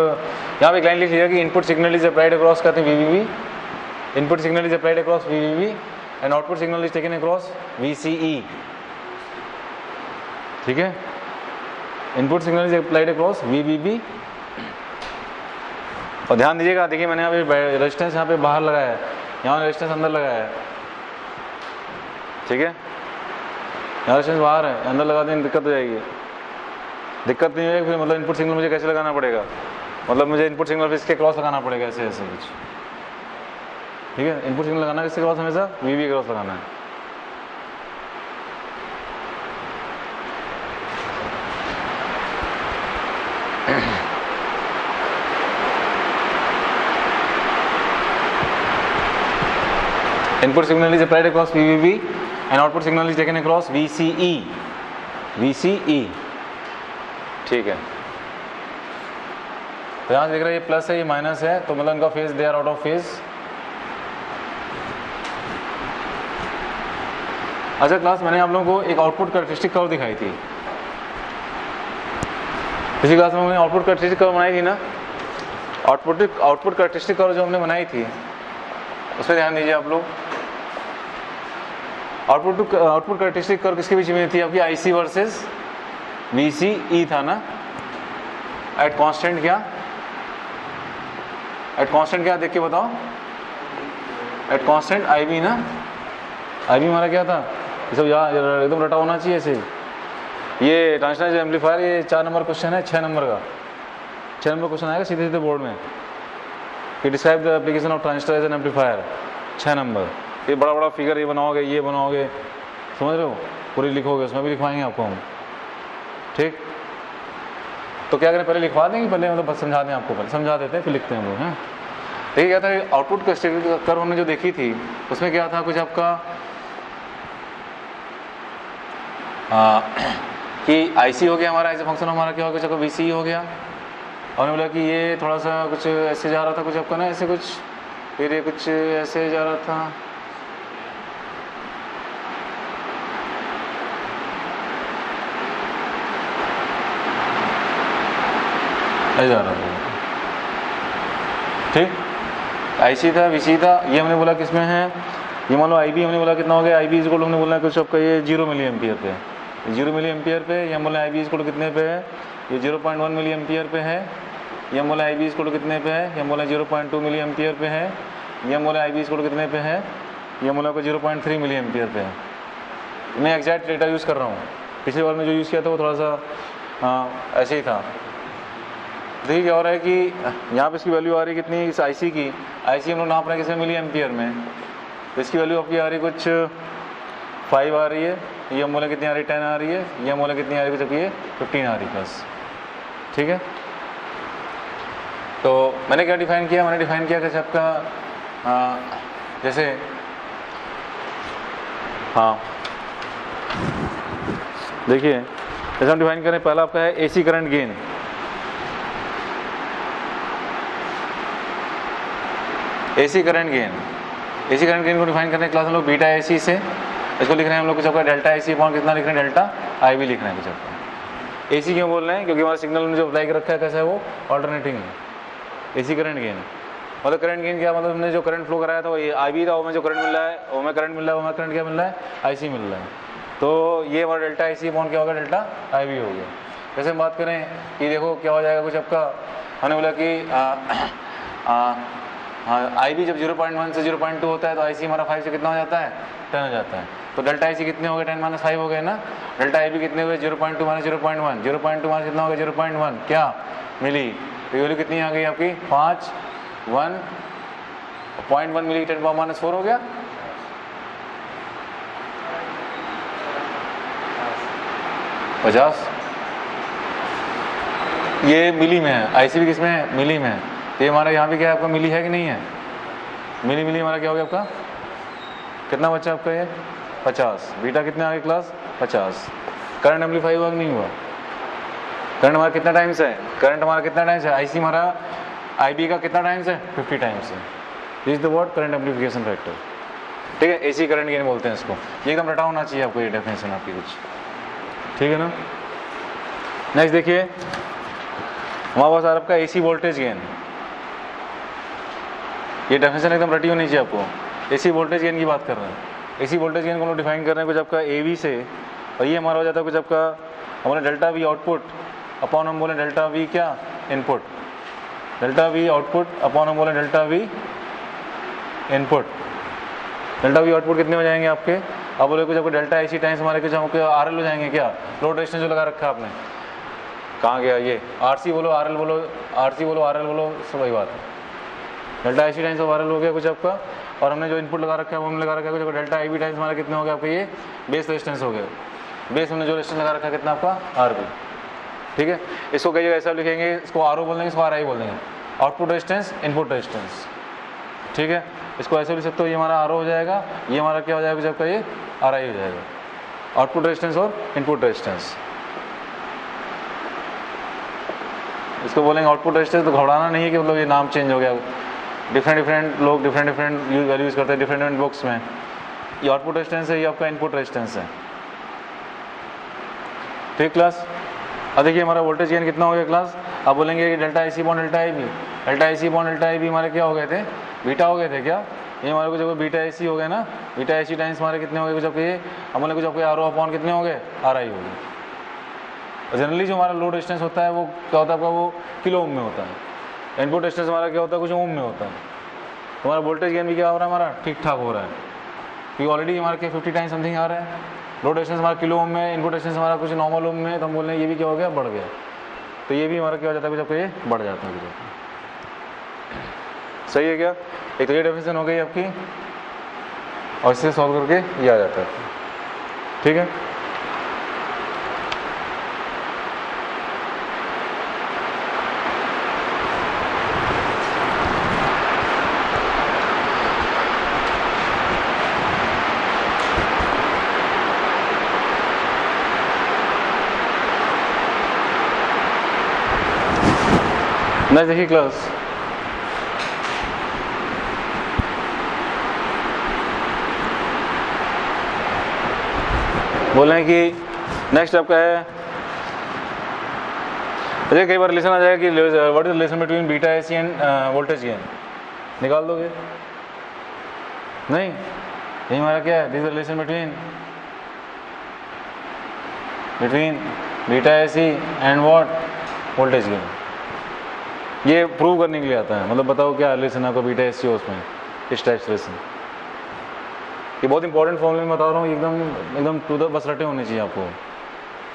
यहाँ पे एक लाइन लिख लिया कि input signal is applied across कहते हैं VBB, input signal is applied across VBB and output signal is taken across VCE. ठीक है, input signal is applied across VBB. और ध्यान दीजिएगा, देखिए मैंने यहाँ पे रेजिस्टेंस यहाँ पे बाहर लगाया है, यहाँ रेजिस्टेंस अंदर लगाया है। ठीक है, यहाँ रेजिस्टेंस बाहर है, अंदर लगा दें दिक्कत हो जाएगी। दिक्कत नहीं होगी फिर मतलब इनपुट सिग्नल मुझे कैसे लगाना पड़ेगा, मतलब मुझे इनपुट सिग्नल इसके क्रॉस लगाना पड़ेगा, ऐसे ऐसे कुछ। ठीक है, इनपुट सिग्नल लगाना किसके क्रॉस, हमेशा वीवी क्रॉस लगाना है। Input signal is applied across VVV and output signal is taken across VCE, VCE। ठीक है, तो यहाँ देख रहे हैं ये प्लस है, ये माइनस है, तो मतलब इनका phase, they are out of phase. अच्छा क्लास, मैंने आप लोगों को एक आउटपुट कैरेक्टरिस्टिक कर्व दिखाई थी पिछली क्लास में। हमने आउटपुट कैरेक्टरिस्टिक कर्व बनाई थी ना, आउटपुट कैरेक्टरिस्टिक कर्व जो हमने बनाई थी उस पर ध्यान दीजिए आप लोग। आउटपुट कैरेक्टरिस्टिक कर्व किसके बीच में थी आपकी, IC वर्सेस VCE था ना। एट कांस्टेंट क्या, एट कांस्टेंट क्या देख के बताओ, एट कांस्टेंट IB ना। IB हमारा क्या था, ये सब यहाँ एकदम रटा होना चाहिए ऐसे। ये ट्रांजिस्टर एम्पलीफायर, ये 4 नंबर क्वेश्चन है 6 नंबर का। 6 नंबर क्वेश्चन आएगा सीधे सीधे बोर्ड में कि describe the application of transistor as an amplifier. 6 नंबर, ये बड़ा बड़ा फिगर ये बनाओगे, समझ रहे हो, पूरी लिखोगे, उसमें भी लिखवाएंगे आपको हम। ठीक, तो क्या करें, पहले लिखवा देंगे, पहले मतलब बस समझा दें आपको, पहले समझा देते हैं फिर लिखते हैं हम लोग। हैं, देखिए क्या था, आउटपुट कर्व हमने जो देखी थी उसमें क्या था कुछ आपका कि आईसी हो गया हमारा, ऐसे फंक्शन हमारा क्या हो गया, कुछ वीसी हो गया, और बोला कि ये थोड़ा सा कुछ ऐसे जा रहा था कुछ आपका ना, ऐसे कुछ, फिर ये कुछ ऐसे जा रहा था, ऐसे जा रहा था। ठीक, आईसी था, वीसी था, ये हमने बोला किसमें है, ये मान लो आईबी हमने बोला कितना हो गया, आईबी इज इक्वल हमने बोला कुछ आपका ये 0 मिली एम्पियर पे, 0 मिली एम्पियर पे, ये हम बोले आईबी इज इक्वल कितने पे है, ये 0.1 मिली एम्पियर पे है, ये हम बोले आईबी इज इक्वल कितने पे है, ये हम बोले 0.2 मिली एम्पियर पे है, ये हम बोले आईबी इज इक्वल कितने पे है, ये हम बोला को 0.3 मिली एम्पियर पे है। मैं एग्जैक्ट डेटा यूज़ कर रहा हूँ, पिछली बार में जो यूज़ किया था वो थोड़ा सा ऐसे ही था। देखिए क्या हो रहा है कि यहाँ पे इसकी वैल्यू आ रही है कितनी, इस आईसी की, आईसी हम लोग नाप रहे हैं किसमें, मिली एम्पियर में, तो इसकी वैल्यू आपकी आ रही है कुछ 5 आ रही है, ये हम बोले कितनी आ रही है 10 आ रही है, ये हम बोले कितनी आ रही है जबकि ये 15 आ रही है प्लस। ठीक है, तो मैंने क्या डिफाइन किया, मैंने डिफाइन किया जैसे आपका जैसे हाँ देखिए जैसे हम डिफाइन करें, पहला आपका है AC current gain, AC current gain को डिफाइन करने क्लास हम लोग बीटा एसी से, इसको लिख रहे हैं हम लोग कुछ आपका डेल्टा एसी अपॉन कितना लिख रहे हैं, डेल्टा आई भी लिख रहे हैं कुछ आपका। एसी क्यों बोल रहे हैं, क्योंकि हमारा सिग्नल में जो अप्लाई कर रखा है कैसा है वो ऑल्टरनेटिंग है। एसी करंट गेन मतलब करंट गेन क्या मतलब, हमने जो करंट फ्लो कराया था वो आई बी था, वो में जो करंट मिल रहा है वो में करंट मिल रहा है, वो में करंट क्या मिल रहा है, आईसी मिल रहा है, तो ये हमारा डेल्टा आईसी अपॉन क्या होगा, डेल्टा आई बी हो गया। जैसे हम बात करें कि देखो क्या हो जाएगा कुछ आपका, हमने बोला कि हाँ आई बी जब 0.1 से 0.2 होता है तो आई सी हमारा 5 से कितना हो जाता है, 10 हो जाता है, तो डेल्टा आई सी कितने हो गए, 10 - 5 हो गए ना, डेल्टा आई बी कितने हुए 0.2 - 0.1, 0.2 माइनस कितना हो गया 0.1 क्या मिली, तो वैल्यू कितनी आ गई आपकी 5, 1.1 मिली 10⁻⁻⁴ हो गया, ये मिली में है, आईसी भी किसमें है, मिली में है, तो ये हमारा यहाँ पे क्या है आपका मिली है कि नहीं है, मिली हमारा क्या हो गया आपका, कितना बचा आपका ये 50, बीटा कितने आ गए क्लास 50। करंट एम्पलीफाई हुआ कि नहीं हुआ, करंट हमारा कितना टाइम्स है, करंट हमारा कितना टाइम्स है, आईसी हमारा आईबी का कितना टाइम्स है 50 टाइम्स है, this is the word current amplification factor. ठीक है, एसी करंट गेन बोलते हैं इसको, ये एकदम रटा होना चाहिए आपको ये डेफिनेशन आपकी कुछ, ठीक है ना। नेक्स्ट देखिए हमारे पास आपका एसी वोल्टेज गेन, ये डेफिनेशन एकदम रटी होनी चाहिए आपको। एसी वोल्टेज गेन की बात कर रहे हैं, एसी वोल्टेज गेन को हम लोग डिफाइन कर रहे हैं कुछ आपका एवी से, और ये हमारा हो जाता है कुछ आपका हमारा डेल्टा वी आउटपुट अपॉन हम बोले डेल्टा वी क्या input, delta we output upon हम बोले delta we input. Delta we output कितने हो जाएंगे आपके, अब बोले कुछ आपको डेल्टा एसी टाइम्स हमारे कुछ हमको आर एल हो जाएंगे, क्या लोड रेजिस्टेंस जो लगा रखा है आपने, कहाँ गया ये आरसी बोलो आर एल बोलो, आरसी बोलो आर एल बोलो सब वही बात है, delta I C times of R L हो गया कुछ आपका, और हमने जो इनपुट लगा रखा है वो हमने लगा रखा है कुछ डेल्टा आई बी टाइम्स हमारा कितने हो गया आपका, ये बेस रेजिस्टेंस हो गया, बेस हमने जो रेजिस्टेंस लगा रखा है कितना आपका आर बी। ठीक है, इसको कई जगह ऐसा लिखेंगे, इसको आर ओ बोल देंगे, इसको आर आई बोल देंगे, आउटपुट रेजिस्टेंस इनपुट रेजिस्टेंस। ठीक है, इसको ऐसे लिख सकते हो, ये हमारा आर ओ हो जाएगा, ये हमारा क्या हो जाएगा कुछ आपका ये आर आई हो जाएगा, आउटपुट रेजिस्टेंस और इनपुट रेजिस्टेंस। इसको बोलेंगे आउटपुट रेजिस्टेंस, तो घबराना नहीं है कि मतलब ये नाम चेंज हो गया, डिफरेंट लोग डिफरेंट वैल्यू यूज़ करते हैं डिफरेंट बुक्स में। ये आउटपुट रेजिस्टेंस है, ये आपका इनपुट रेजिस्टेंस है। ठीक क्लास, अब देखिए हमारा वोल्टेज गेन कितना हो गया क्लास, आप बोलेंगे कि delta I C upon delta I B, delta I C upon delta I B हमारे क्या हो गए थे, बीटा हो गए थे क्या, ये हमारे को जब बीटा आई सी हो गया ना, बीटा आई सी टाइम्स हमारे कितने हो गए कुछ आपके, हम बोले कुछ आपके आर ओ अपॉन कितने हो गए आर आई हो गए। जनरली जो हमारा लोड रेजिस्टेंस होता है वो क्या होता है आपका, वो किलो ओम में होता है, इनपुट रेजिस्टेंस हमारा क्या होता है कुछ ओम में होता है, तो हमारा वोल्टेज गेन भी क्या हो रहा है हमारा ठीक ठाक हो रहा है, क्योंकि ऑलरेडी हमारे के 50 टाइम समथिंग आ रहा है, लोड रेजिस्टेंस हमारा किलो ओम में, इनपुट रेजिस्टेंस हमारा कुछ नॉर्मल ओम में, तो हम बोल रहे हैं ये भी क्या हो गया बढ़ गया। तो ये भी हमारा क्या हो जाता है, जब ये बढ़ जाता है। सही है क्या? एक तो ये डेफिनेशन हो गई आपकी, और इससे सॉल्व करके ये आ जाता है। ठीक है, नेक्स्ट देखिए क्लास, बोल रहे हैं कि नेक्स्ट आपका है, अरे कई बार रिलेशन आ जाएगा कि what is relation between beta AC end voltage gain, निकाल दोगे? नहीं, यही हमारा क्या है, this relation between beta AC and what voltage gain. ये प्रूव करने के लिए आता है, मतलब बताओ क्या रिलेशन है आपको बीटा एसी उसमें, इस टाइप से रिलेशन। ये बहुत इंपॉर्टेंट फॉर्मूले में बता रहा हूँ, एकदम टू द बस रटे होने चाहिए आपको।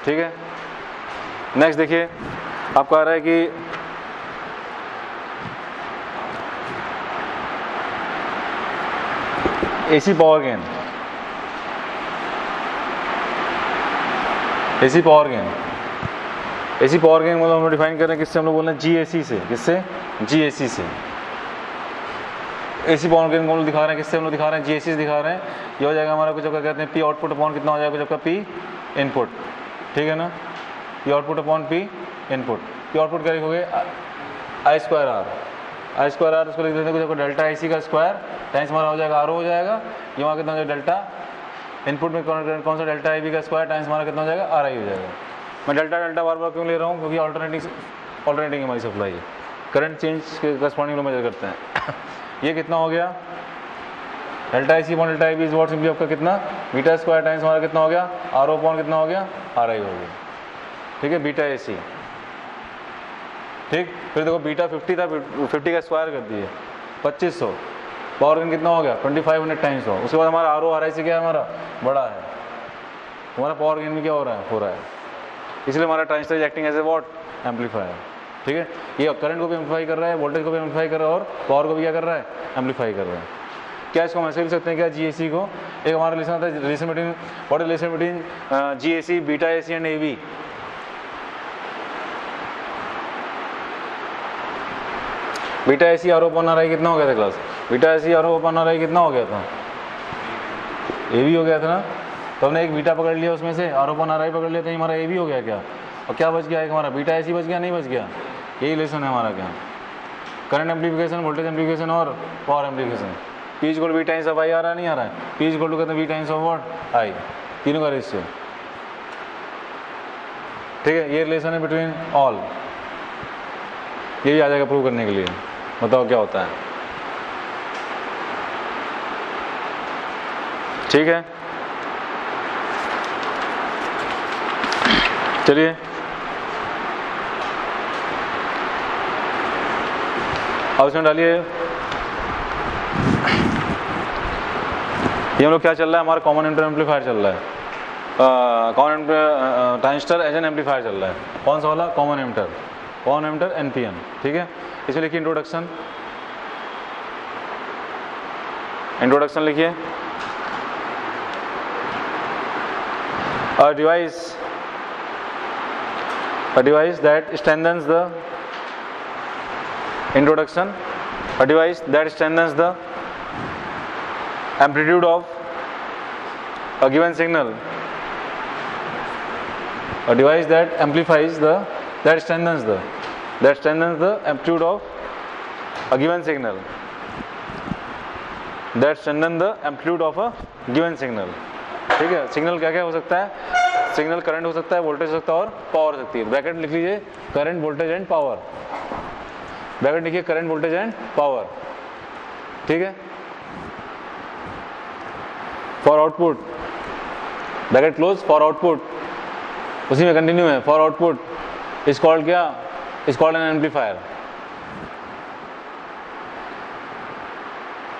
ठीक है, नेक्स्ट देखिए आपको आ रहा है कि AC power gain, AC power gain, AC power gain मतलब हम लोग डिफाइन कर रहे हैं किससे, हम लोग बोल रहे हैं जीएसी से। किससे? जीएसी से। एसी पावर गेन को हम लोग दिखा रहे हैं किससे, हम लोग दिखा रहे हैं जीएसी से दिखा रहे हैं। ये हो जाएगा हमारा कुछ क्या कहते हैं, पी आउटपुट अपॉन कितना हो जाएगा, कुछ आपका पी इनपुट। ठीक है ना, P output upon P input. P output क्या लिखोगे, I square R, I square R उसको लिख देते हैं कुछ आपको डेल्टा आई सी का स्क्वायर टाइम्स हमारा हो जाएगा आर हो जाएगा। ये वहाँ कितना हो जाएगा डेल्टा इनपुट में कौन सा डेल्टा आई बी का स्क्वायर टाइम्स हमारा कितना हो जाएगा आर आई हो जाएगा। मैं डेल्टा डेल्टा बार बार क्यों ले रहा हूँ, क्योंकि ऑल्टरनेटिंग हमारी सप्लाई है, करंट चेंज के करस्पॉन्डिंग लोग मेजर करते हैं। ये कितना हो गया, delta I C upon delta I B is what simply आपका कितना बीटा स्क्वायर टाइम्स हमारा कितना हो गया आर ओ अपॉन कितना हो गया आर आई हो गया। ठीक है, बीटा ए सी। ठीक, फिर देखो बीटा 50 था, 50 का स्क्वायर कर दिए 2500, पावर गेन कितना हो गया 2500 टाइम्स हो। उसके बाद हमारा आर ओ आर आई से क्या है, हमारा बड़ा है, हमारा पावर गेन में क्या हो रहा है, इसलिए हमारा transistor is acting as a what amplifier. ठीक है, ये करंट को भी एम्पलीफाई कर रहा है, वोल्टेज को भी एम्पलीफाई कर रहा है, और पावर को भी क्या कर रहा है, एम्पलीफाई कर रहा है। क्या इसको हम ऐसे लिख सकते हैं क्या, जीएसी को एक हमारा रिलेशन आता है, relation between what is relation between G AC beta AC and AV. Beta AC R O upon R I कितना हो गया था class, beta AC R O upon R I कितना हो गया था, ए भी हो गया था ना। तो हमने एक बीटा पकड़ लिया, उसमें से R O upon R I पकड़ लिया, तो हमारा ए भी हो गया क्या, और क्या बच गया, एक हमारा बीटा एसी बच गया, नहीं बच गया। यही रिलेशन है हमारा क्या, करंट एम्प्लीफिकेशन, वोल्टेज एम्प्लीफिकेशन और power amplification. P is equal to V times of I आ रहा नहीं आ रहा है, पी इज इक्वल टू कहते हैं V times of what I, तीनों का रेशियो। ठीक है, ये रिलेशन है बिटवीन ऑल, ये भी आ जाएगा प्रूव करने के लिए। बताओ क्या होता है। ठीक है, चलिए अब इसमें डालिए, ये हम लोग क्या चल रहा है, हमारा कॉमन एमिटर एम्पलीफायर चल रहा है, common transistor as an amplifier चल रहा है। कौन सा वाला, कॉमन एमिटर एनपीएन। ठीक है, इसमें लिखिए इंट्रोडक्शन, लिखिए a device that strengthens the introduction, a device that strengthens the amplitude of a given signal, a device that amplifies that strengthens the amplitude of a given signal, that strengthens the amplitude of a given signal। ठीक है, signal क्या क्या हो सकता है, signal current हो सकता है, वोल्टेज हो सकता है, और पावर हो सकती है। ब्रैकेट लिख लीजिए, current voltage and power, bracket लिखिए करंट वोल्टेज एंड पावर। ठीक है, for output, bracket close, for output उसी में कंटिन्यू है, फॉर आउटपुट इज कॉल्ड क्या, is called an amplifier.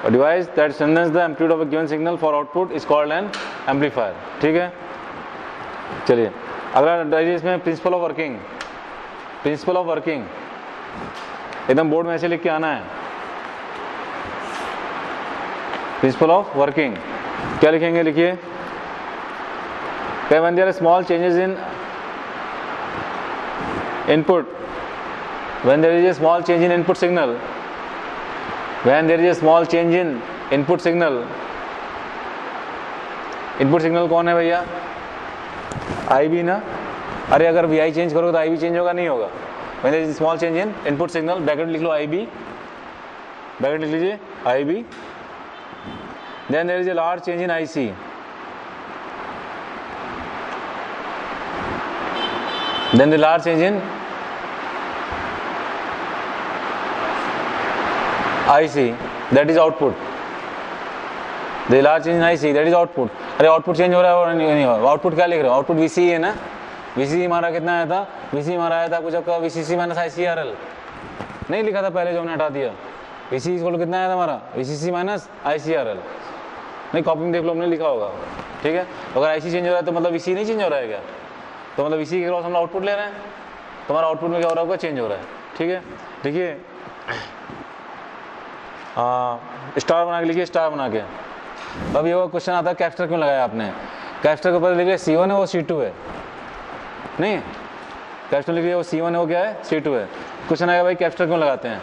A device that strengthens the amplitude of a given signal for output is called an amplifier। ठीक है, चलिए अगला डालिए इसमें principle of working. Principle of working एकदम board में ऐसे लिख के आना है। प्रिंसिपल ऑफ वर्किंग क्या लिखेंगे, लिखिए when there are small changes in input, when there is a small change in input signal, when there is a small change in input signal, input signal कौन है भैया, IB ना। अरे अगर VI change करोगे तो IB चेंज होगा, नहीं होगा। when there is a small change in input signal, bracket लिख लो IB, ब्रैकेट लिख लीजिए IB, then there is a large change in IC, then the large change in IC, that is output, the large change in IC, that is output। अरे output change हो रहा है और नहीं हो रहा, आउटपुट क्या लिख रहे हो, आउटपुट VCE है ना। VCE हमारा कितना आया था, VCE हमारा आया था कुछ आपका VCC माइनस ICRL, नहीं लिखा था पहले जो हमने हटा दिया। VCE इक्वल कितना आया था हमारा, VCC माइनस ICRL, नहीं कॉपी में देख लो हमने लिखा होगा, ठीक है। अगर IC चेंज हो रहा है तो मतलब VCE नहीं चेंज हो रहा है क्या, तो मतलब VCE के क्रॉस हम आउटपुट ले रहे हैं, तो हमारा आउटपुट में क्या हो रहा होगा, चेंज हो रहा है, ठीक है। देखिए स्टार बना के लिखिए, स्टार बना के। अब ये वो क्वेश्चन आता है कैप्स्टर क्यों लगाया आपने, कैप्स्टर के ऊपर लिखिए C1 है वो C2 है, नहीं कैप्स्टर लिखिए वो C1 है वो क्या है, C2 है। क्वेश्चन आएगा भाई कैप्स्टर क्यों लगाते हैं,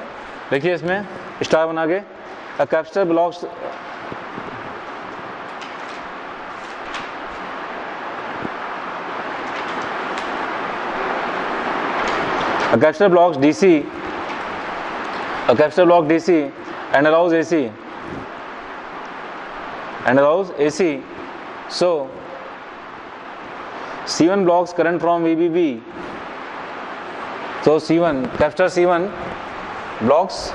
देखिए इसमें स्टार बना के, कैप्स्टर blocks a capacitor blocks DC, a capacitor block DC and allows AC, and allows AC. So C1 blocks current from VBB. So C1 capacitor C1 blocks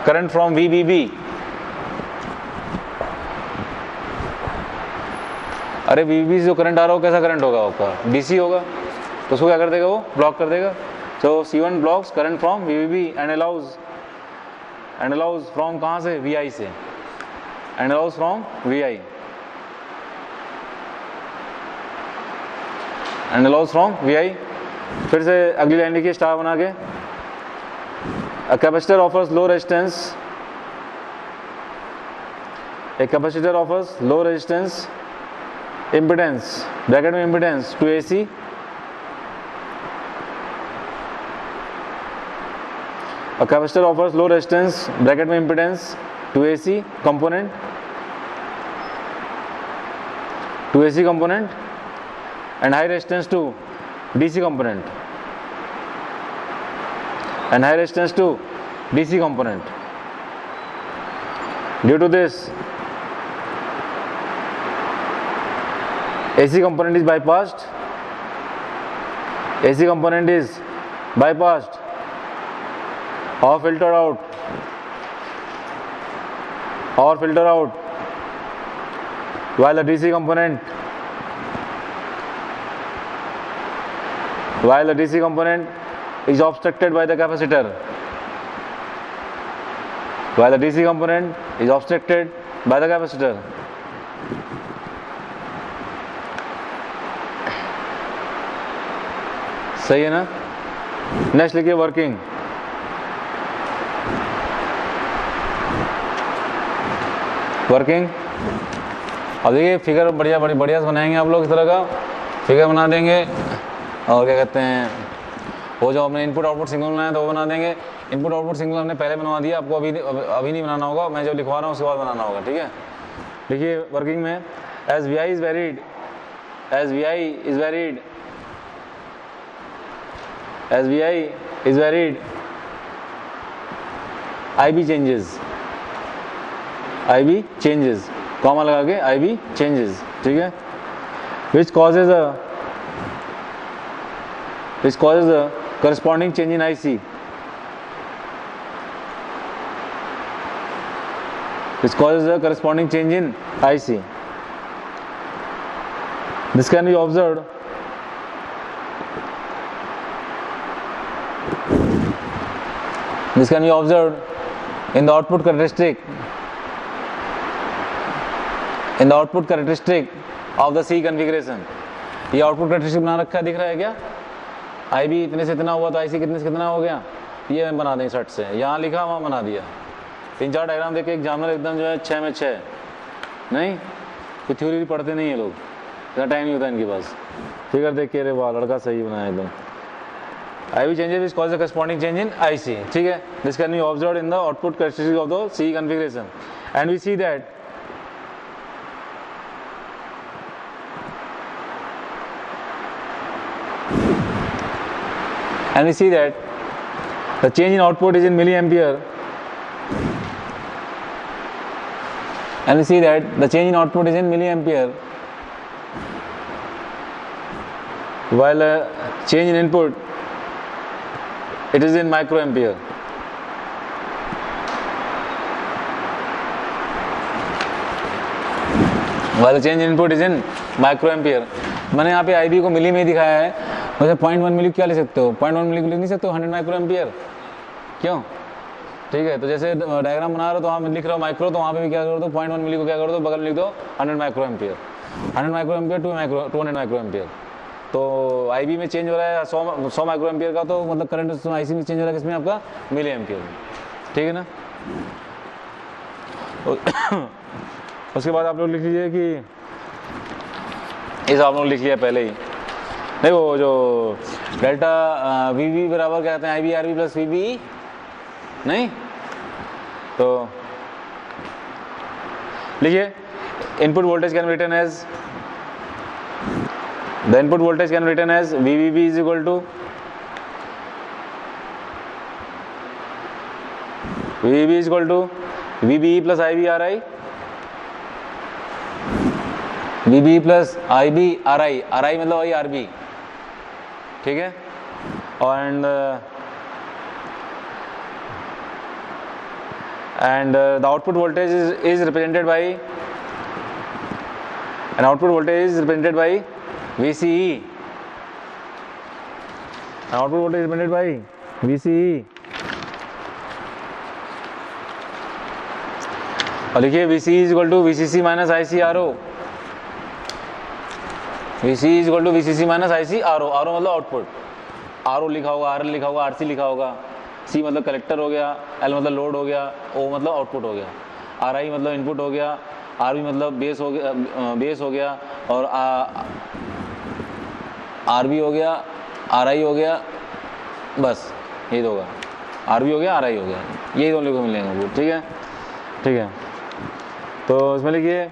current from VBB. अरे VBB से जो current आ रहा हो कैसा current होगा आपका, DC होगा, तो उसको क्या कर देगा, वो ब्लॉक कर देगा। So C1 blocks current from VBB and allows from कहाँ से, VI से, and allows from VI, and allows from VI। फिर से अगली लाइन लिखिए स्टार बना के, a capacitor offers low resistance, a capacitor offers low resistance impedance, bracket में impedance to AC, a capacitor offers low resistance bracket में impedance to AC component, and high resistance to DC component, and high resistance to DC component. Due to this, AC component is bypassed, AC component is bypassed or filtered out, while the DC component is obstructed by the capacitor, सही है ना। Next लिखिए working, अब देखिए figure बढ़िया से बनाएंगे आप लोग, इस तरह का फिगर बना देंगे, और क्या कहते हैं वो जो हमने इनपुट आउटपुट सिग्नल बनाया था वो बना देंगे। इनपुट आउटपुट सिग्नल हमने पहले बनवा दिया, आपको अभी नहीं बनाना होगा, मैं जब लिखवा रहा हूँ उसके बाद बनाना होगा, ठीक है। देखिए वर्किंग में as Vi is varied, IB changes, comma लगा के IB changes, ठीक है, which causes a corresponding change in IC, This can be observed in the output characteristic of the C configuration। ये आउटपुट कैरेक्टरिस्टिक बना रखा है, दिख रहा है क्या, आई बी इतने से इतना हुआ तो आई सी कितने से कितना हो गया, ये बना दें शर्ट से, यहाँ लिखा वहाँ बना दिया। 3-4 डायग्राम देख के एग्जामिनर एकदम जो है 6 में 6 नहीं, कोई थ्योरी पढ़ते नहीं है लोग, इतना टाइम नहीं होता इनके पास। फिगर देख के अरे वाह लड़का सही बनाया एकदम। I B changes which cause the corresponding change in I C, ठीक है, this can be observed in the output characteristic of the C configuration and we see that the change in output is in milliampere, and we see that the change in output is in milliampere, while change in input it is in microampere. While change in input is in microampere. मैंने यहाँ पे IB को मिली में ही दिखाया है, वैसे 0.1 मिली क्या ले सकते हो, 0.1 मिली लिख नहीं सकते हो, 100 माइक्रोएम्पियर, क्यों, ठीक है। तो जैसे डायग्राम बना रहे हो तो वहाँ लिख रहे हो माइक्रो, तो वहाँ पे भी क्या कर दो 0.1 मिली को क्या कर दो बगल में लिख दो 100 माइक्रोएम्पियर, 100 माइक्रोएम्पियर 200 माइक्रोएम्पियर। तो IB में चेंज हो रहा है 100 माइक्रोएम्पियर का, तो मतलब करंट IC में चेंज हो रहा है किसमें आपका मिली एम्पियर में, ठीक है ना। उसके बाद आप लोग लिख लीजिए कि इस आप लोग लिख लिया पहले ही, नहीं वो जो डेल्टा VB बराबर क्या कहते हैं IB RB प्लस VB, नहीं तो लिखिए input voltage can written as the input voltage can written as VBB is equal to VBB is equal to VBE plus IB RI, VB plus IB RI, RI मतलब वही RB, ठीक है। and the output voltage is represented by VCE, output voltage is represented by VCE, और लिखिए VCE is equal to VCC minus ICRO, VCE is equal to VCC minus ICRO, RO मतलब output, RO लिखा होगा, RL लिखा होगा, RC लिखा होगा, C मतलब कलेक्टर हो गया, L मतलब लोड हो गया, O मतलब आउटपुट हो गया, RI मतलब इनपुट हो गया, RB मतलब बेस हो गया और RB हो गया, RI हो गया, बस यही तो होगा, RB हो गया, RI हो गया, यही दोनों को मिलेंगे वो, ठीक है, ठीक है। तो इसमें लिखिए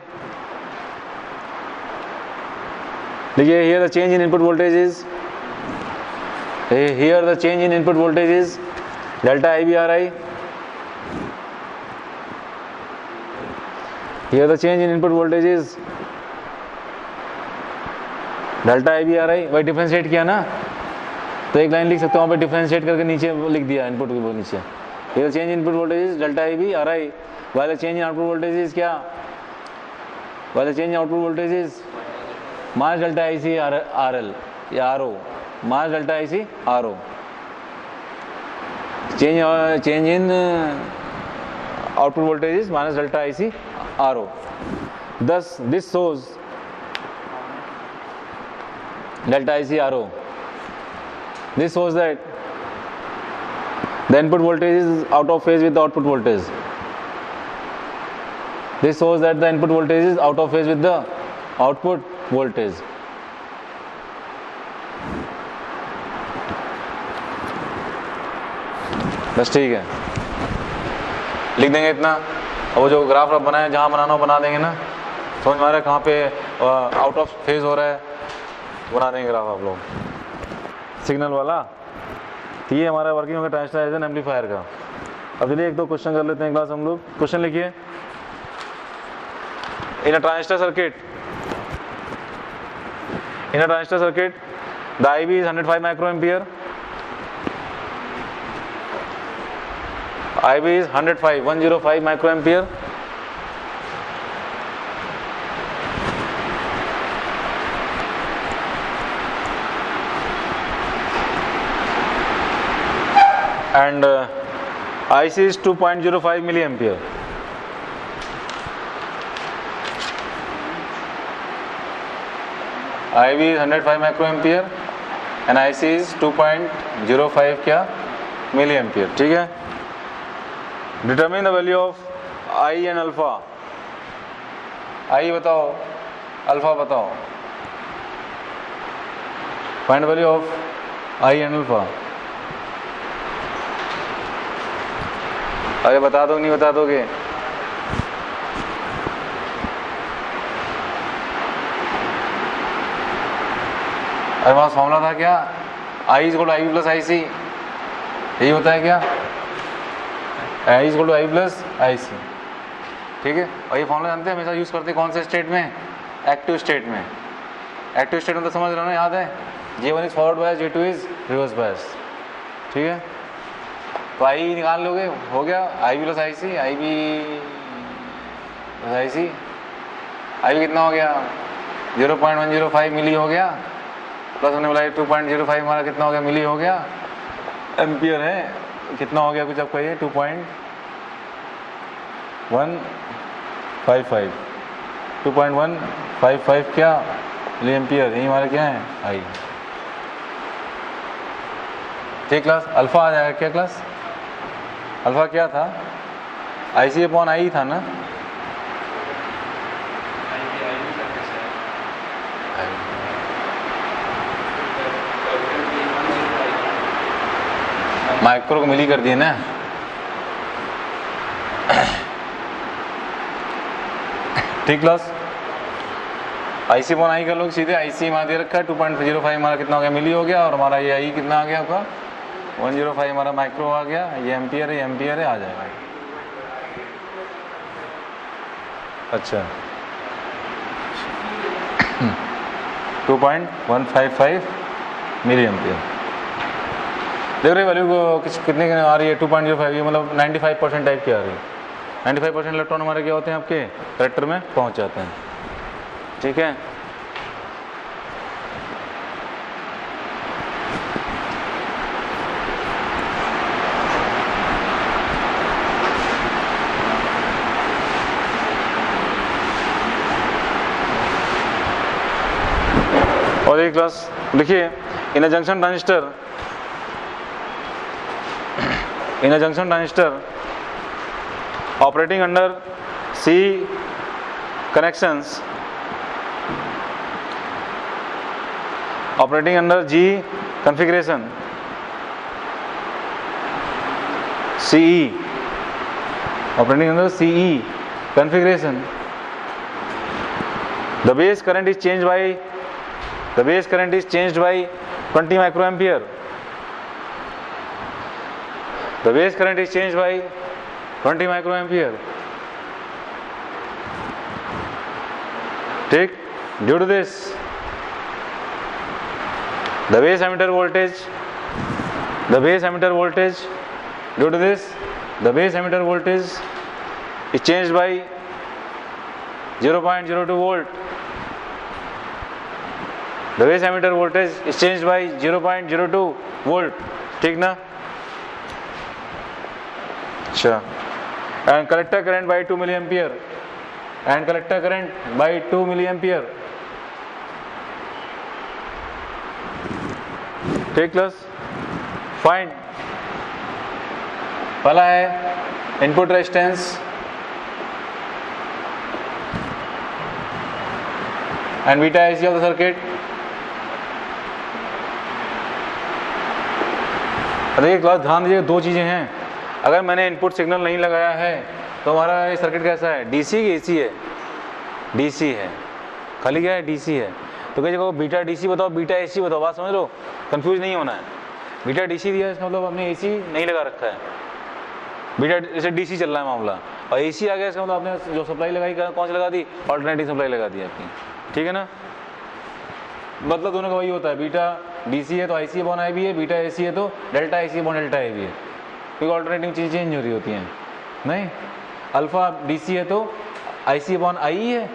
here the change in input voltage is delta IB RI, here the change in input voltage is delta IB RI, वही डिफरेंशिएट किया ना, तो एक लाइन लिख सकते हो वहाँ पे डिफरेंशिएट करके नीचे लिख दिया इनपुट के नीचे, here the change in input voltage is delta IB RI, while the change in output voltage is क्या, while the change in output voltage is minus delta IC RL या RO, minus delta IC RO, change in output voltage is minus delta IC RO. Thus this shows delta IC RO, this shows that the input voltage is out of phase with the output voltage, this shows that the input voltage is out of phase with the output voltage. बस ठीक है, लिख देंगे इतना, और वो जो graph आप बनाए जहाँ बनाना हो बना देंगे ना, समझ में आ रहा है कहाँ पे आउट ऑफ फेज हो रहा है, बना देंगे ग्राफ आप लोग सिग्नल वाला। तो ये हमारा वर्किंग होगा ट्रांजिस्टर एम्पलीफायर का। अब चलिए एक दो क्वेश्चन कर लेते हैं क्लास हम लोग। क्वेश्चन लिखिए, in a transistor circuit the IB is 105 microampere, IB is 105 microampere, and IC is 2.05 milliampere. IB is 105 microampere, and I C is 2.05 क्या मिली एम्पियर। ठीक है, determine the value of I and alpha. I बताओ, alpha बताओ, find value of I and alpha. अरे बता दो, नहीं बता दोगे? अरे वहाँ फॉर्मूला था क्या, I is equal to I plus I C, यही होता है क्या, I is equal to I plus I C. ठीक है, और ये फॉर्मूला जानते हैं, हमेशा यूज करते हैं कौन से स्टेट में, एक्टिव स्टेट में। एक्टिव स्टेट में तो समझ रहे हो ना, याद है, J1 is forward bias, J2 is reverse bias. ठीक है, तो आई निकाल लोगे, हो गया आई plus I C, I B plus I सी। आई कितना हो गया 0.105 मिली हो गया, प्लस हमने बोला 2.05 हमारा कितना हो गया मिली हो गया, एम्पियर है, कितना हो गया कुछ आपका ये 2.155 2.155 क्या मिली एम्पियर, यही हमारा क्या है आई। ठीक क्लास, अल्फा आ जाएगा क्या क्लास, अल्फा क्या था, आई सी अपॉन आई था ना, माइक्रो को मिली कर दिए ना। ठीक class, I C upon I कर लो सीधे, आई सी हमारा दे रखा है 2.05 हमारा कितना हो गया मिली हो गया, और हमारा ये आई कितना आ गया आपका 105 हमारा माइक्रो आ गया, ये एम्पियर है, एम्पियर है, आ जाएगा। अच्छा 2.155 मिली एम्पियर। देख रहे वैल्यू को कितने आ रही है 2.05, ये मतलब 95% टाइप की आ रही है। 95% इलेक्ट्रॉन हमारे क्या होते हैं आपके कलेक्टर में पहुंच जाते हैं। ठीक है, और एक क्लास देखिए, in a junction transistor, in a junction transistor operating under C connections, operating under G configuration, CE, operating under CE configuration, the base current is changed by 20 microampere. The base current is changed by 20 microampere. Take due to this, the base emitter voltage, due to this, the base emitter voltage is changed by 0.02 volt. The base emitter voltage is changed by 0.02 volt. ठीक ना? अच्छा, and collector current by 2 milliampere, and collector current by 2 milliampere. ठीक class, find पहला है input resistance, and beta IC of the circuit. देखिए class ध्यान दीजिए, दो चीजें हैं। अगर मैंने इनपुट सिग्नल नहीं लगाया है तो हमारा ये सर्किट कैसा है, डीसी की एसी है, डीसी है, खाली क्या है डीसी है। तो कई जगह बीटा डीसी बताओ, बीटा एसी बताओ, बात समझ लो, कंफ्यूज नहीं होना है। बीटा डीसी दिया है इसका मतलब आपने एसी नहीं लगा रखा है, बीटा जैसे डीसी चल रहा है मामला, और एसी आ गया इसका मतलब आपने जो सप्लाई लगाई कौन सी लगा दी, ऑल्टरनेटिंग सप्लाई लगा दी आपकी। ठीक है ना, मतलब दोनों का वही होता है, बीटा डीसी है तो आईसी अपॉन आई भी है, बीटा एसी है तो डेल्टा आईसी अपॉन डेल्टा आई भी है, क्योंकि ऑल्टरनेटिंग चीज़ चेंज हो रही होती हैं। नहीं, अल्फा डीसी है तो आईसी अपॉन आई है,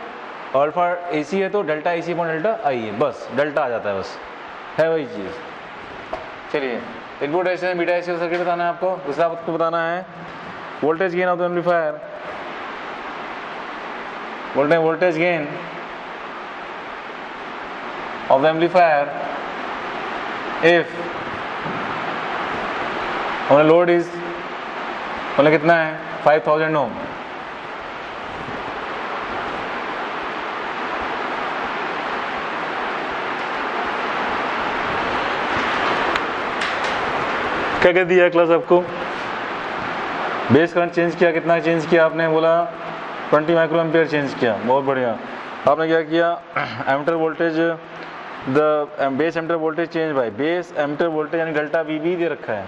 और अल्फा एसी है तो डेल्टा आईसी अपॉन डेल्टा आई है, बस डेल्टा आ जाता है, बस है वही चीज़। चलिए, input resistance beta AC circuit बताना है आपको। दूसरा आपको बताना है voltage gain of the amplifier, voltage gain of the amplifier if हमारा लोड इज मतलब कितना है 5000 ओम, क्या कह दिया क्लास आपको? बेस करंट चेंज किया, कितना चेंज किया आपने? बोला 20 माइक्रो एम्पियर चेंज किया, बहुत बढ़िया। आपने क्या किया? Ammeter voltage, the base emitter voltage change by base emitter voltage यानी डेल्टा वीबी दे रखा है।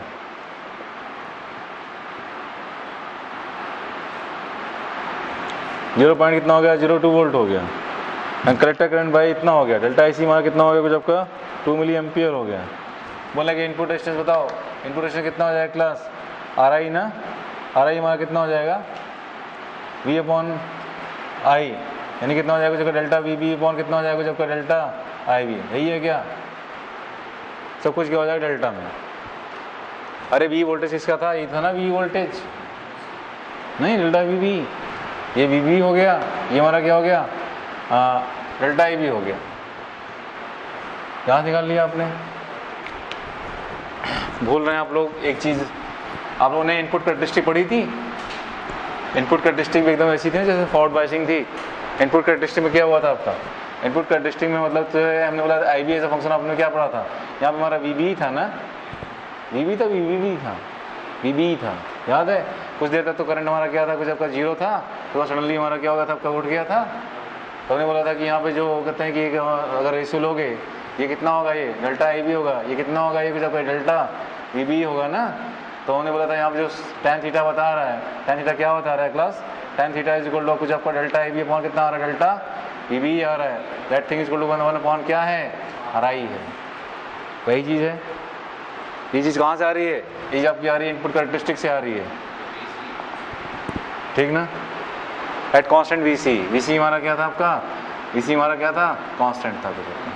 जीरो पॉइंट कितना हो गया? 02 वोल्ट हो गया। कलेक्टर करंट भाई इतना हो गया, डेल्टा आईसी हमारा कितना हो गया कुछ आपका? 2 मिली एम्पियर हो गया। बोला कि इनपुट रेजिस्टेंस बताओ, इनपुट रेजिस्टेंस कितना हो जाएगा क्लास? आर आई ना, आर आई हमारा कितना हो जाएगा? वी अपॉन आई, यानी कितना हो जाएगा कुछ आपका? डेल्टा वी बी अपॉन कितना हो जाएगा कुछ आपका? Delta I V. यही है क्या? सब कुछ क्या हो जाएगा डेल्टा में? अरे वी वोल्टेज किसका था? ये था ना वी वोल्टेज, नहीं डेल्टा वी बी, ये वी बी हो गया, ये हमारा क्या हो गया? डेल्टा आई वी हो गया। यहाँ निकाल लिया आपने। भूल रहे हैं आप लोग एक चीज़, आप लोगों ने इनपुट कैरेक्टरिस्टिक पढ़ी थी। इनपुट कैरेक्टरिस्टिक भी एकदम ऐसी थी जैसे फॉरवर्ड बायसिंग थी। इनपुट कैरेक्टरिस्टिक में क्या हुआ था आपका? इनपुट कैरेक्टरिस्टिक में मतलब तो हमने बोला आई बी एज अ फंक्शन, आपने क्या पढ़ा था? यहाँ पे हमारा वी बी था ना, वी बी था, वी बी भी था, वी बी था, याद है? कुछ देर तक तो करंट हमारा क्या था? कुछ आपका जीरो था, तो सडनली हमारा क्या हो गया था? आपका उठ गया था। तो हमने बोला था कि यहाँ पे जो कहते हैं कि अगर रेशियो लोगे, ये कितना होगा? ये डेल्टा आई बी होगा, ये कितना होगा? ये कुछ आपका डेल्टा वी बी होगा ना। तो हमने बोला था यहाँ पे जो tan थीटा बता रहा है, tan थीटा क्या बता रहा है class? tan theta is equal to कुछ आपका डेल्टा आई बी अपॉन कितना आ रहा है? डेल्टा वी बी आ रहा है। That thing is equal to 1 upon क्या है? आर आई है। वही चीज़ है। ये चीज़ कहाँ से आ रही है? ये आपकी आ रही है इनपुट कैरेक्टरिस्टिक से आ रही है, ठीक ना? At constant V C, V C हमारा क्या था आपका? वी सी हमारा क्या था? कांस्टेंट था कुछ आपका,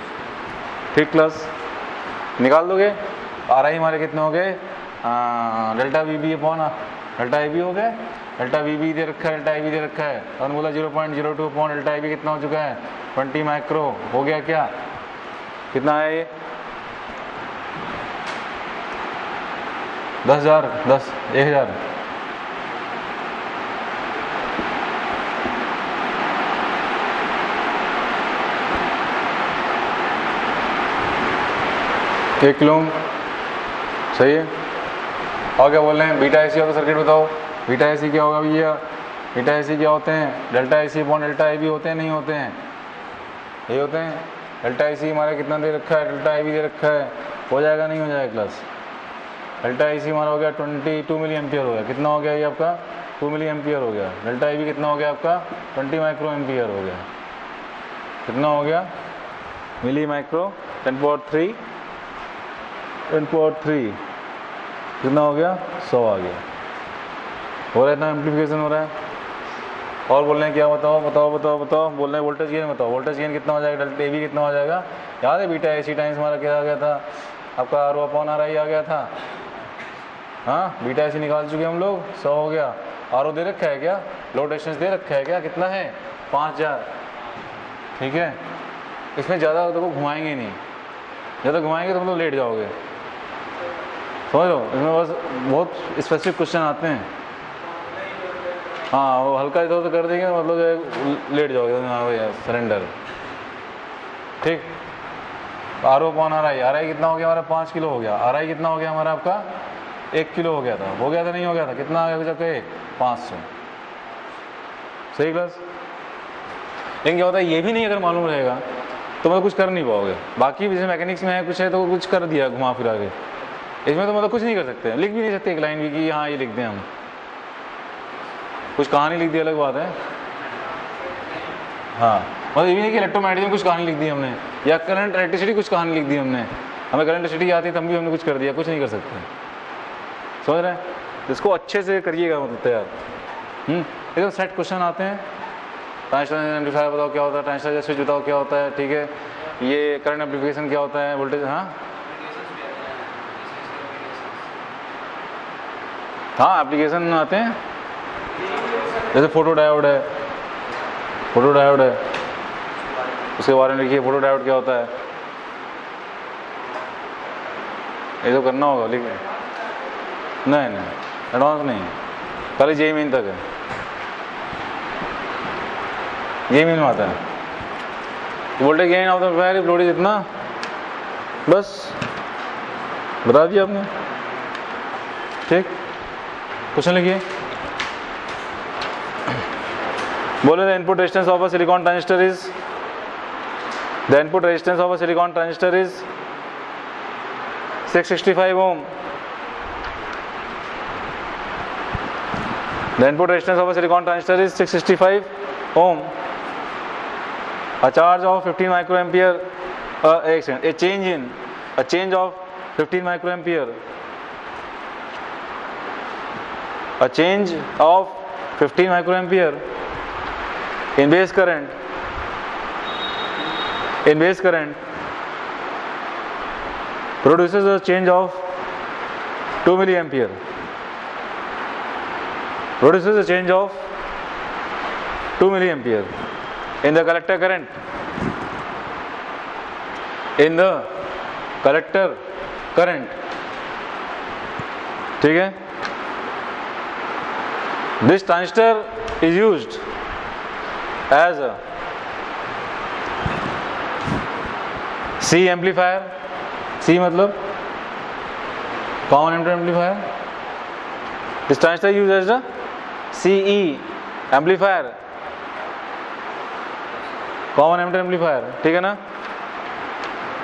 ठीक क्लास? निकाल दोगे? आर आई हमारे कितने हो गए? Delta V B upon delta I B हो गए। डेल्टा वी बी दे रखा है, डेल्टा आई बी दे रखा है, और बोला 0.02 अपॉन डेल्टा आई बी कितना हो चुका है? 20 माइक्रो हो गया। क्या कितना है ये? 10,000 10,000 1 किलो ओम, सही है। और क्या बोल रहे हैं? बीटा एसी होगा सर्किट बताओ। बीटा एसी क्या होगा भैया? बीटा एसी क्या होते हैं? Delta AC upon delta I B होते हैं, नहीं होते हैं? ये होते हैं। डेल्टा एसी हमारा कितना दे रखा है? डेल्टा आई बी दे रखा है, हो जाएगा नहीं हो जाएगा क्लास? डेल्टा आई सी हमारा हो गया 22 मिली एम्पियर हो गया। कितना हो गया ये आपका? 2 मिली एम्पियर हो गया। डेल्टा आई बी कितना हो गया आपका? 20 माइक्रो एम्पियर हो गया। कितना हो गया? मिली माइक्रो 10⁻³ कितना हो गया? 100 आ गया। हो रहा है इतना एम्प्लीफिकेशन हो रहा है। और बोल रहे हैं क्या? बताओ बताओ बताओ बताओ। बोल रहे हैं वोल्टेज गेन बताओ। वोल्टेज गेन कितना हो जाएगा? डेल्टा ए बी कितना हो जाएगा? याद है बीटा एसी टाइम्स हमारा क्या आ गया था? आपका R O upon R I आ गया था। हाँ, बीटा एसी निकाल चुके हम लोग, 100 हो गया। आर ओ दे रखा है क्या? लोड रेजिस्टेंस दे रखा है क्या? कितना है? 5000, ठीक है। इसमें ज़्यादा देखो घुमाएंगे नहीं, ज़्यादा घुमाएंगे तो मतलब लेट जाओगे, समझ लो। इसमें बस बहुत स्पेसिफिक क्वेश्चन आते हैं। हाँ, वो हल्का इधर उधर कर देंगे मतलब लेट जाओगे। हाँ भैया सरेंडर, ठीक। R O upon R I कितना हो गया हमारा? 5 किलो हो गया। आर आई कितना हो गया हमारा? आपका 1 किलो हो गया था। हो गया था नहीं हो गया था? कितना आ गया कुछ आपके? 500, सही क्लास। लेकिन क्या होता है, ये भी नहीं अगर मालूम रहेगा तो मतलब कुछ कर नहीं पाओगे। बाकी जैसे मैकेनिक्स में है कुछ है तो कुछ कर दिया घुमा फिरा के, इसमें तो मतलब कुछ नहीं कर सकते, लिख भी नहीं सकते एक लाइन भी कि हाँ ये लिख दें हम। कुछ कहानी लिख दी अलग बात है। हाँ, मतलब ये भी नहीं कि इलेक्ट्रोमैग्नेटिज्म में कुछ कहानी लिख दी हमने, या करंट इलेक्ट्रिसिटी कुछ कहानी लिख दी हमने। हमें करंट इलेक्ट्रिसिटी आती है तब भी हमने कुछ कर दिया, कुछ नहीं कर सकते, समझ रहे हैं? इसको अच्छे से करिएगा मतलब तैयार। एकदम सेट क्वेश्चन आते हैं। ट्रांजिस्टर एम्पलीफायर बताओ क्या होता है, ट्रांजिस्टर स्विच बताओ क्या होता है, ठीक है। ये करंट एम्पलीफिकेशन क्या होता है, वोल्टेज, हाँ एप्लीकेशन आते हैं। जैसे फोटो डायोड है, फोटो डायोड है, उसके बारे में लिखिए। फोटो डायोड क्या होता है? ये तो करना होगा लेकिन नहीं नहीं एडवांस नहीं है, खाली जेई मेन तक है, जेई मेन में आता है। Voltage gain of the amplifier load इतना, बस बता दिया आपने। ठीक, क्वेश्चन लिखिए। बोले the input resistance of a silicon transistor is, the input resistance of a silicon transistor is 665 ohm. The input resistance of a silicon transistor is 665 ohm. A charge of 15 microampere, a change of 15 microampere, a change of 15 microampere in base current, produces a change of 2 milliampere, produces a change of 2 milliampere in the collector current, in the collector current. ठीक है, this transistor is used as a C amplifier. C मतलब common emitter amplifier. This transistor use as the CE amplifier, common emitter amplifier, ठीक है ना।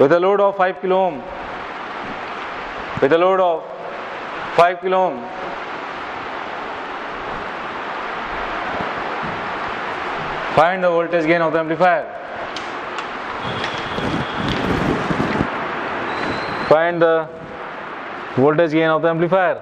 With a load of 5 kilo ohm, with a load of 5 kilo ohm, find the voltage gain of the amplifier, find the voltage gain of the amplifier.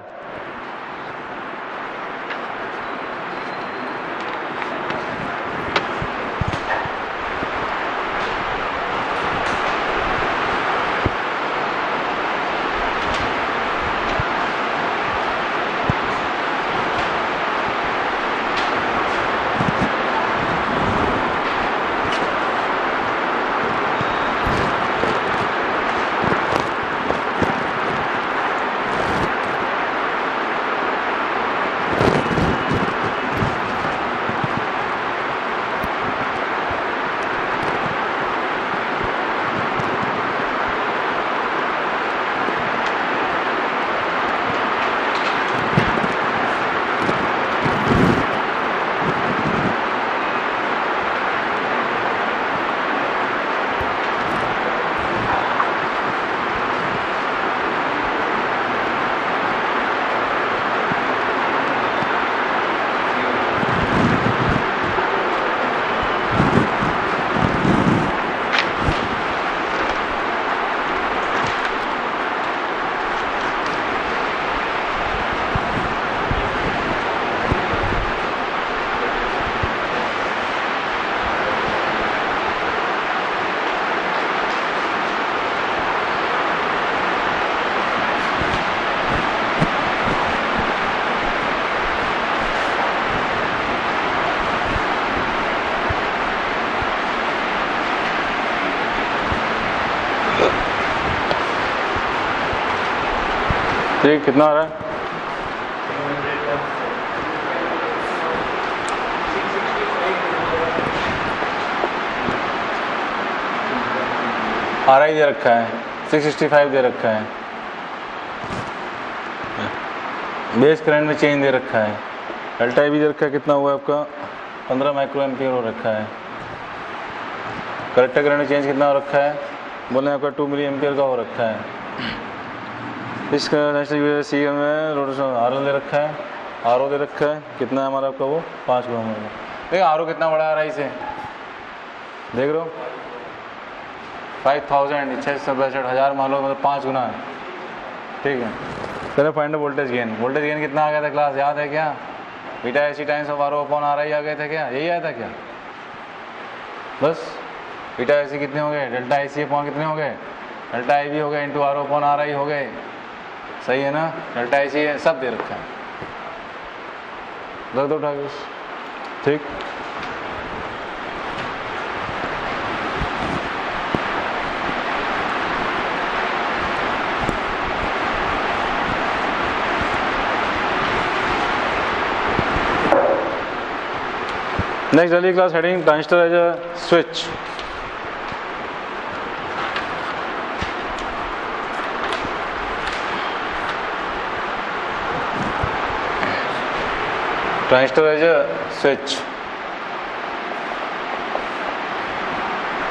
ठीक, कितना आ रहा है? RI दे रखा है, 665 दे रखा है, बेस करंट में चेंज दे रखा है, डेल्टा भी दे रखा है, कितना हुआ आपका 15 माइक्रो एम्पियर हो रखा है, कलेक्टर करंट में चेंज कितना हो रखा है, बोले आपका 2 मिली एम्पियर का हो रखा है। इसका नेशनल सी में रोटेशन RL दे रखा है, RO दे रखा है, कितना है हमारा आपका वो 5 गुना होगा। देखिए RO कितना बड़ा आ रहा है, इसे देख रहे हो 5000 662,000 मान लो, मतलब 5 गुना है, ठीक है। चलो find voltage gain, voltage gain कितना आ गया था क्लास याद है क्या? Beta AC times of RO upon RI आ गए थे क्या, यही आया था क्या? बस बीटा AC कितने हो गए, डेल्टा AC अपॉन कितने हो गए, डेल्टा IB हो गए इंटू RO अपॉन RI हो गए, सही है ना। डेल्टा AC है, सब दे रखा है, रख दो उठा के, ठीक। Next daily class heading transistor as a switch. Transistor as a switch.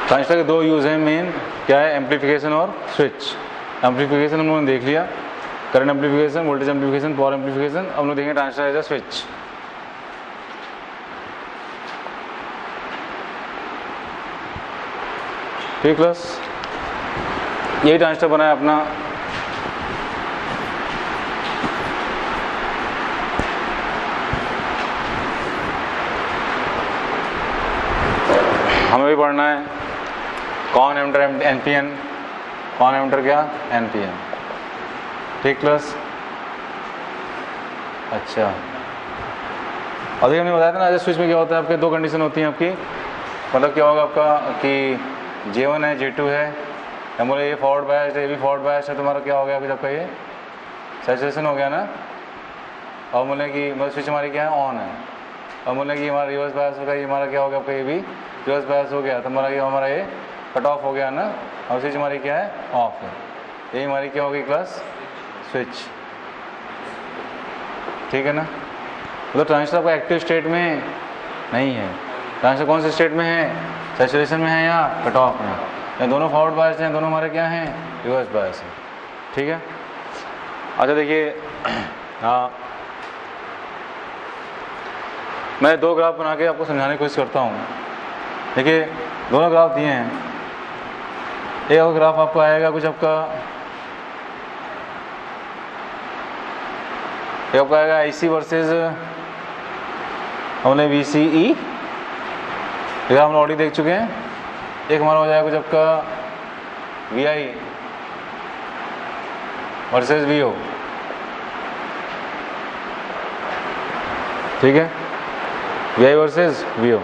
Transistor के दो यूज हैं मेन, क्या है, एम्पलीफिकेशन और स्विच। एम्पलीफिकेशन हम लोगों ने देख लिया, current amplification, voltage amplification, power amplification. अब लोग देखेंगे ट्रांजिस्टर एज अ स्विच। ठीक क्लास, यही ट्रांजिस्टर बना है अपना। हमें भी पढ़ना है कौन एमीटर एनपीएन, कौन एमीटर क्या एनपीएन। ठीक क्लास, अच्छा। और देखिए हमने बताया था ना एज स्विच में क्या होता है, आपके दो कंडीशन होती हैं आपकी, मतलब क्या होगा आपका कि J1 है J2 है, हम बोले ये फॉरवर्ड बायस है, ये भी फॉरवर्ड बायस है, तुम्हारा क्या हो गया अभी आपका ये सैचुरेशन हो गया ना। और बोले कि मतलब स्विच हमारी क्या है ऑन है, और बोले कि हमारा रिवर्स बायस होगा, ये हमारा क्या हो गया आपका ये भी रिवर्स बायस हो गया, तो हमारा ये कट ऑफ हो गया ना, और स्विच हमारी क्या है ऑफ है। यही हमारी क्या होगी क्लास स्विच। ठीक है ना, मतलब ट्रांजिस्टर आपका एक्टिव स्टेट में नहीं है। ट्रांजिस्टर कौन से स्टेट में है, सैचुरेशन में है या कट ऑफ में, या दोनों फॉरवर्ड बायस हैं, दोनों हमारे क्या हैं रिवर्स बायस हैं। ठीक है, अच्छा देखिए, हाँ मैं दो ग्राफ बना के आपको समझाने की कोशिश करता हूँ। देखिए दोनों ग्राफ दिए हैं, एक और ग्राफ आपको आएगा कुछ आपका, एक आपका आएगा IC वर्सेस हमने VCE, ग्राफ हम ऑलरेडी देख चुके हैं। एक हमारा हो जाएगा कुछ आपका VI वर्सेस VO। ठीक है, VI वर्सेस VO।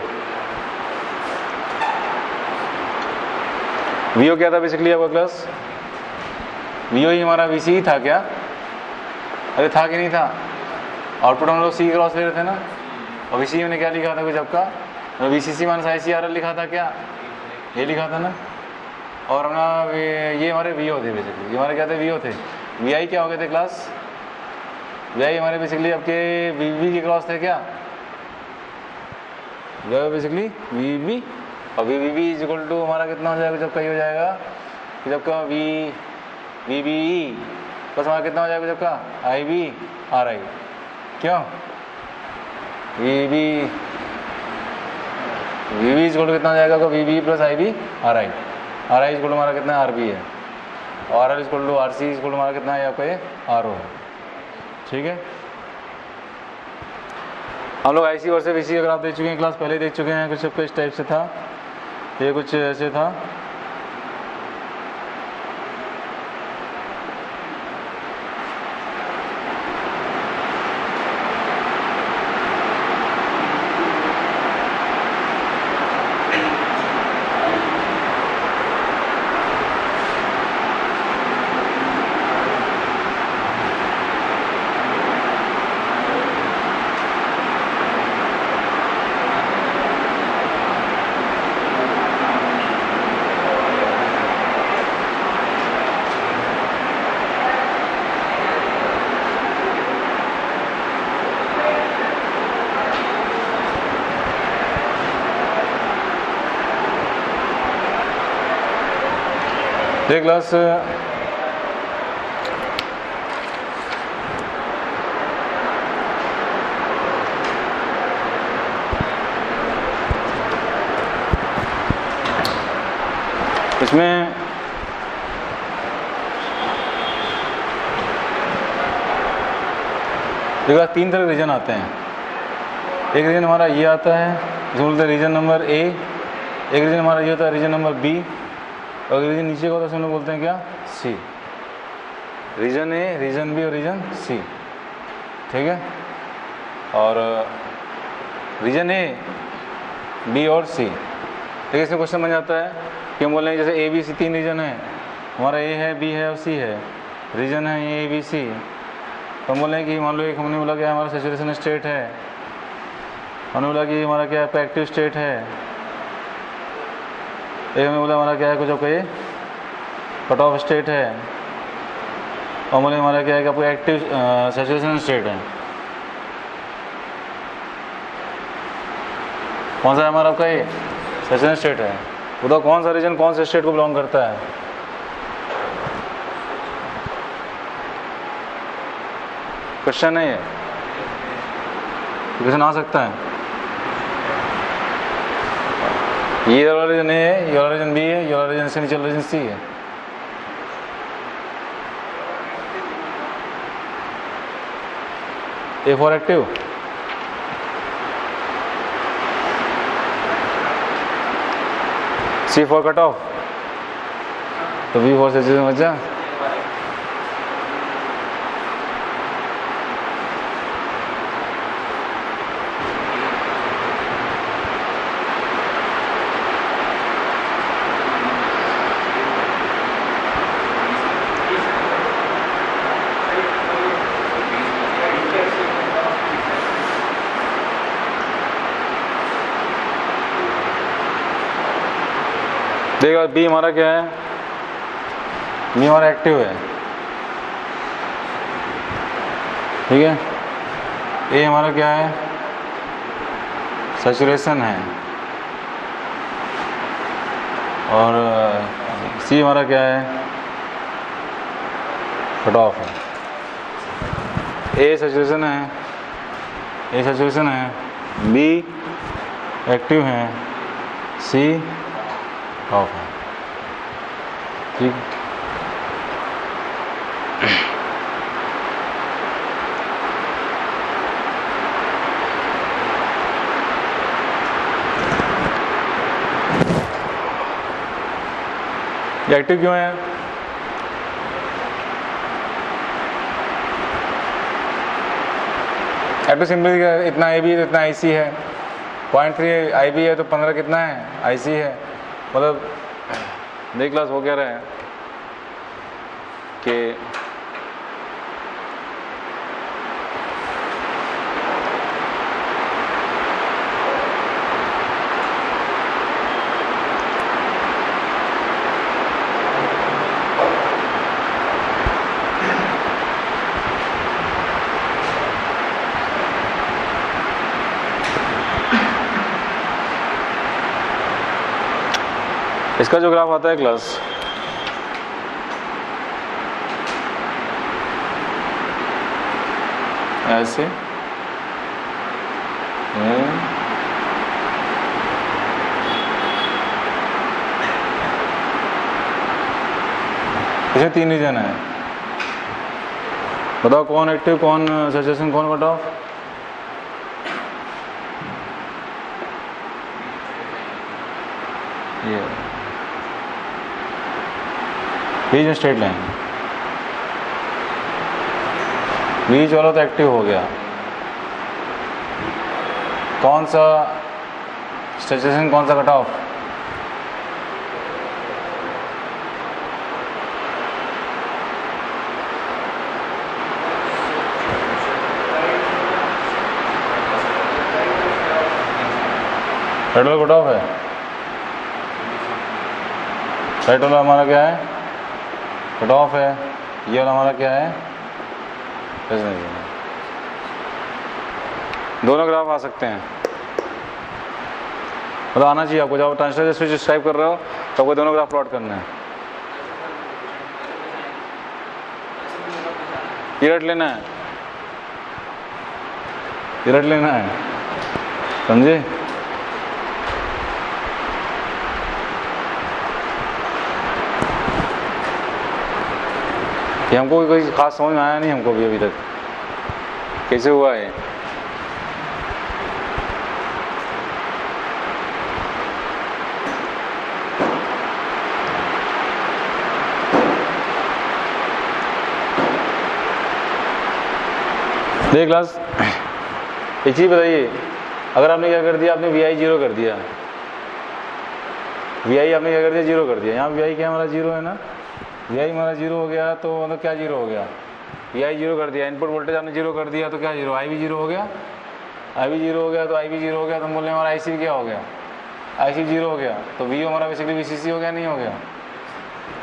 VO क्या था बेसिकली आपका क्लास, VO ही हमारा VCE था क्या, अरे था कि नहीं था, आउटपुट हम लोग C क्रॉस ले रहे थे ना, और VCE ने क्या लिखा था कुछ आपका VCC माइनस ICRL लिखा था क्या, ये लिखा था ना। और अपना ये हमारे VO थे बेसिकली, ये हमारे क्या थे VO थे। VI क्या हो गए थे क्लास, VI हमारे बेसिकली आपके VB के क्रॉस थे क्या, बेसिकली VB, और VB इज इक्वल टू हमारा कितना हो जाएगा जब का ये हो जाएगा कि जब का VBE बस हमारा कितना हो जाएगा जब का IB RI, क्यों VB इज इक्वल टू कितना हो जाएगा आपका VB plus IB RI, RI is equal to हमारा कितना है RB है, और RL is equal to RC is equal to हमारा कितना है आपका ये RO है। ठीक है, हम लोग IC वर्सेस VC अगर आप देख चुके हैं क्लास पहले देख चुके हैं, कुछ आपका इस टाइप से था, ये कुछ ऐसे था। ये क्लास इसमें देखो तीन तरह के रीजन आते हैं। एक रीजन हमारा ये आता है जिसको बोलते हैं रीजन नंबर A, एक रीजन हमारा ये होता है रीजन नंबर B, और रीजन नीचे का होता है हम लोग बोलते हैं क्या C। Region A, region B और रीजन C। ठीक है, और रीजन A, B और C। देखिए इसमें क्वेश्चन बन जाता है कि हम बोल रहे हैं जैसे A B C तीन रीजन है, हमारा A है B है और C है, रीजन है ये A B C। तो हम बोल रहे हैं कि मान लो एक हमने बोला कि हमारा सैचुरेशन स्टेट है हमने बोला कि हमारा क्या है, एक्टिव स्टेट है। एक हमने बोला हमारा क्या है, कुछ आपका ये कट ऑफ स्टेट है। और बोले हमारा क्या है कि आपको एक्टिव सैचुरेशन स्टेट है। कौन सा है हमारा आपका ये सैचुरेशन स्टेट है। बताओ कौन सा रीजन कौन से स्टेट को बिलोंग करता है। क्वेश्चन है ये, क्वेश्चन आ सकता है। ये वाला रीजन ए है, ये वाला रीजन बी है, ये वाला रीजन से नीचे वाला रीजन सी है। A for active, C for cut off, तो बी फॉर सैचुरेशन बचा। देखो बी हमारा क्या है, बी हमारा एक्टिव है, ठीक है। ए हमारा क्या है, सैचुरेशन है। और सी हमारा क्या है, कट ऑफ है। ए सैचुरेशन है, ए सैचुरेशन है, बी एक्टिव है, सी ऑफ है, ठीक। ये एक्टिव क्यों है, एक्टिव सिंपल इतना आई बी है तो इतना आई सी है। 0.3 आई बी है तो 15 कितना है, आई सी है। मतलब नई क्लास हो क्या रहा है कि इसका जो ग्राफ आता है क्लास, ऐसे इसमें 3 रीजन है। बताओ कौन एक्टिव, कौन सैचुरेशन, कौन कट ऑफ। ये बीच स्ट्रेट लाइन, बीच वाला तो एक्टिव हो गया। कौन सा सैचुरेशन, कौन सा कट ऑफ। राइट वाला कट ऑफ है, राइट वाला हमारा क्या है, कट ऑफ है। ये वाला हमारा क्या है, दोनों ग्राफ आ सकते हैं। मतलब आना चाहिए आपको, जब ट्रांसलेटर स्विच टाइप कर रहे हो तो आपको दोनों ग्राफ प्लॉट करना है। ये रट लेना है, ये रट लेना है, समझे। ये हमको कोई खास समझ में आया नहीं हमको भी अभी तक, कैसे हुआ है। देख क्लास, एक चीज बताइए, अगर आपने क्या कर दिया, आपने वी आई 0 कर दिया, वी आई आपने क्या कर दिया, 0 कर दिया। यहाँ वी आई क्या हमारा 0 है ना, वी आई हमारा 0 हो गया तो मतलब क्या 0 हो गया, वी आई 0 कर दिया। इनपुट वोल्टेज आपने 0 कर दिया तो क्या 0, आई भी 0 हो गया। IB 0 हो गया तो IB 0 हो गया, तो हम बोल रहे हैं हमारा IC क्या हो गया, IC 0 हो गया, तो VO हमारा बेसिकली VCC हो गया, नहीं हो गया,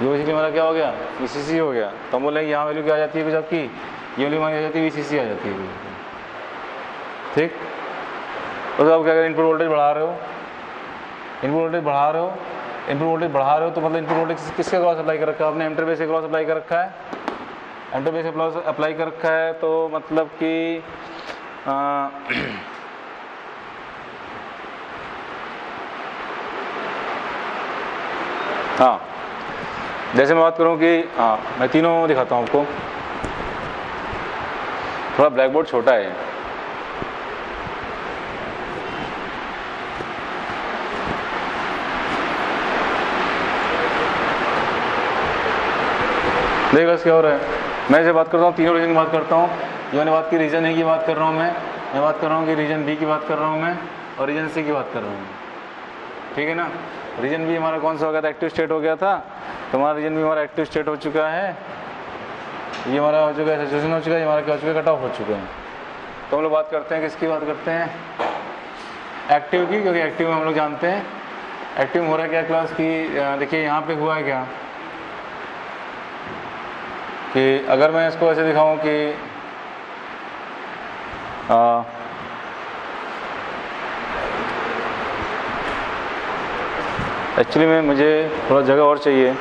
ये बेसिकली हमारा क्या हो गया, VCC हो गया। तो हम बोल रहे हैं यहाँ वैल्यू क्या आ जाती है कुछ आपकी, ये वैल्यू हमारी आ जाती है VCC आ जाती है, ठीक। तो आप क्या करें, इनपुट वोल्टेज बढ़ा रहे हो, इनपुट वोल्टेज बढ़ा रहे हो, इनपुट वोल्टेज बढ़ा रहे हो, तो मतलब इनपुट वोल्टेज किसके क्रॉस अप्लाई कर रखा है आपने, एमीटर बेस के क्रॉस अप्लाई कर रखा है, एमीटर बेस के अप्लाई कर रखा है, तो मतलब कि हाँ, जैसे मैं बात करूँ कि हाँ मैं तीनों दिखाता हूँ आपको, थोड़ा ब्लैक बोर्ड छोटा है, देखो क्या हो रहा है। मैं जैसे बात करता हूँ तीनों रीजन की बात करता हूँ, ये मैंने बात की रीजन ए की बात कर रहा हूँ मैं बात कर रहा हूँ कि रीजन बी की बात कर रहा हूँ मैं, और रीजन सी की बात कर रहा हूँ, ठीक है ना। रीजन बी हमारा कौन सा हो गया था, एक्टिव स्टेट हो गया था, तो हमारा रीजन बी हमारा एक्टिव स्टेट हो चुका है, ये हमारा हो चुका है सैचुरेशन हो चुका है, ये हमारा क्या हो चुका है, कट ऑफ हो चुका है। तो हम लोग बात करते हैं किसकी बात करते हैं, एक्टिव की, क्योंकि एक्टिव में हम लोग जानते हैं एक्टिव में हो रहा है क्या क्लास की, देखिए यहाँ पे हुआ है क्या कि अगर मैं इसको ऐसे दिखाऊं कि एक्चुअली में मुझे थोड़ा जगह और चाहिए,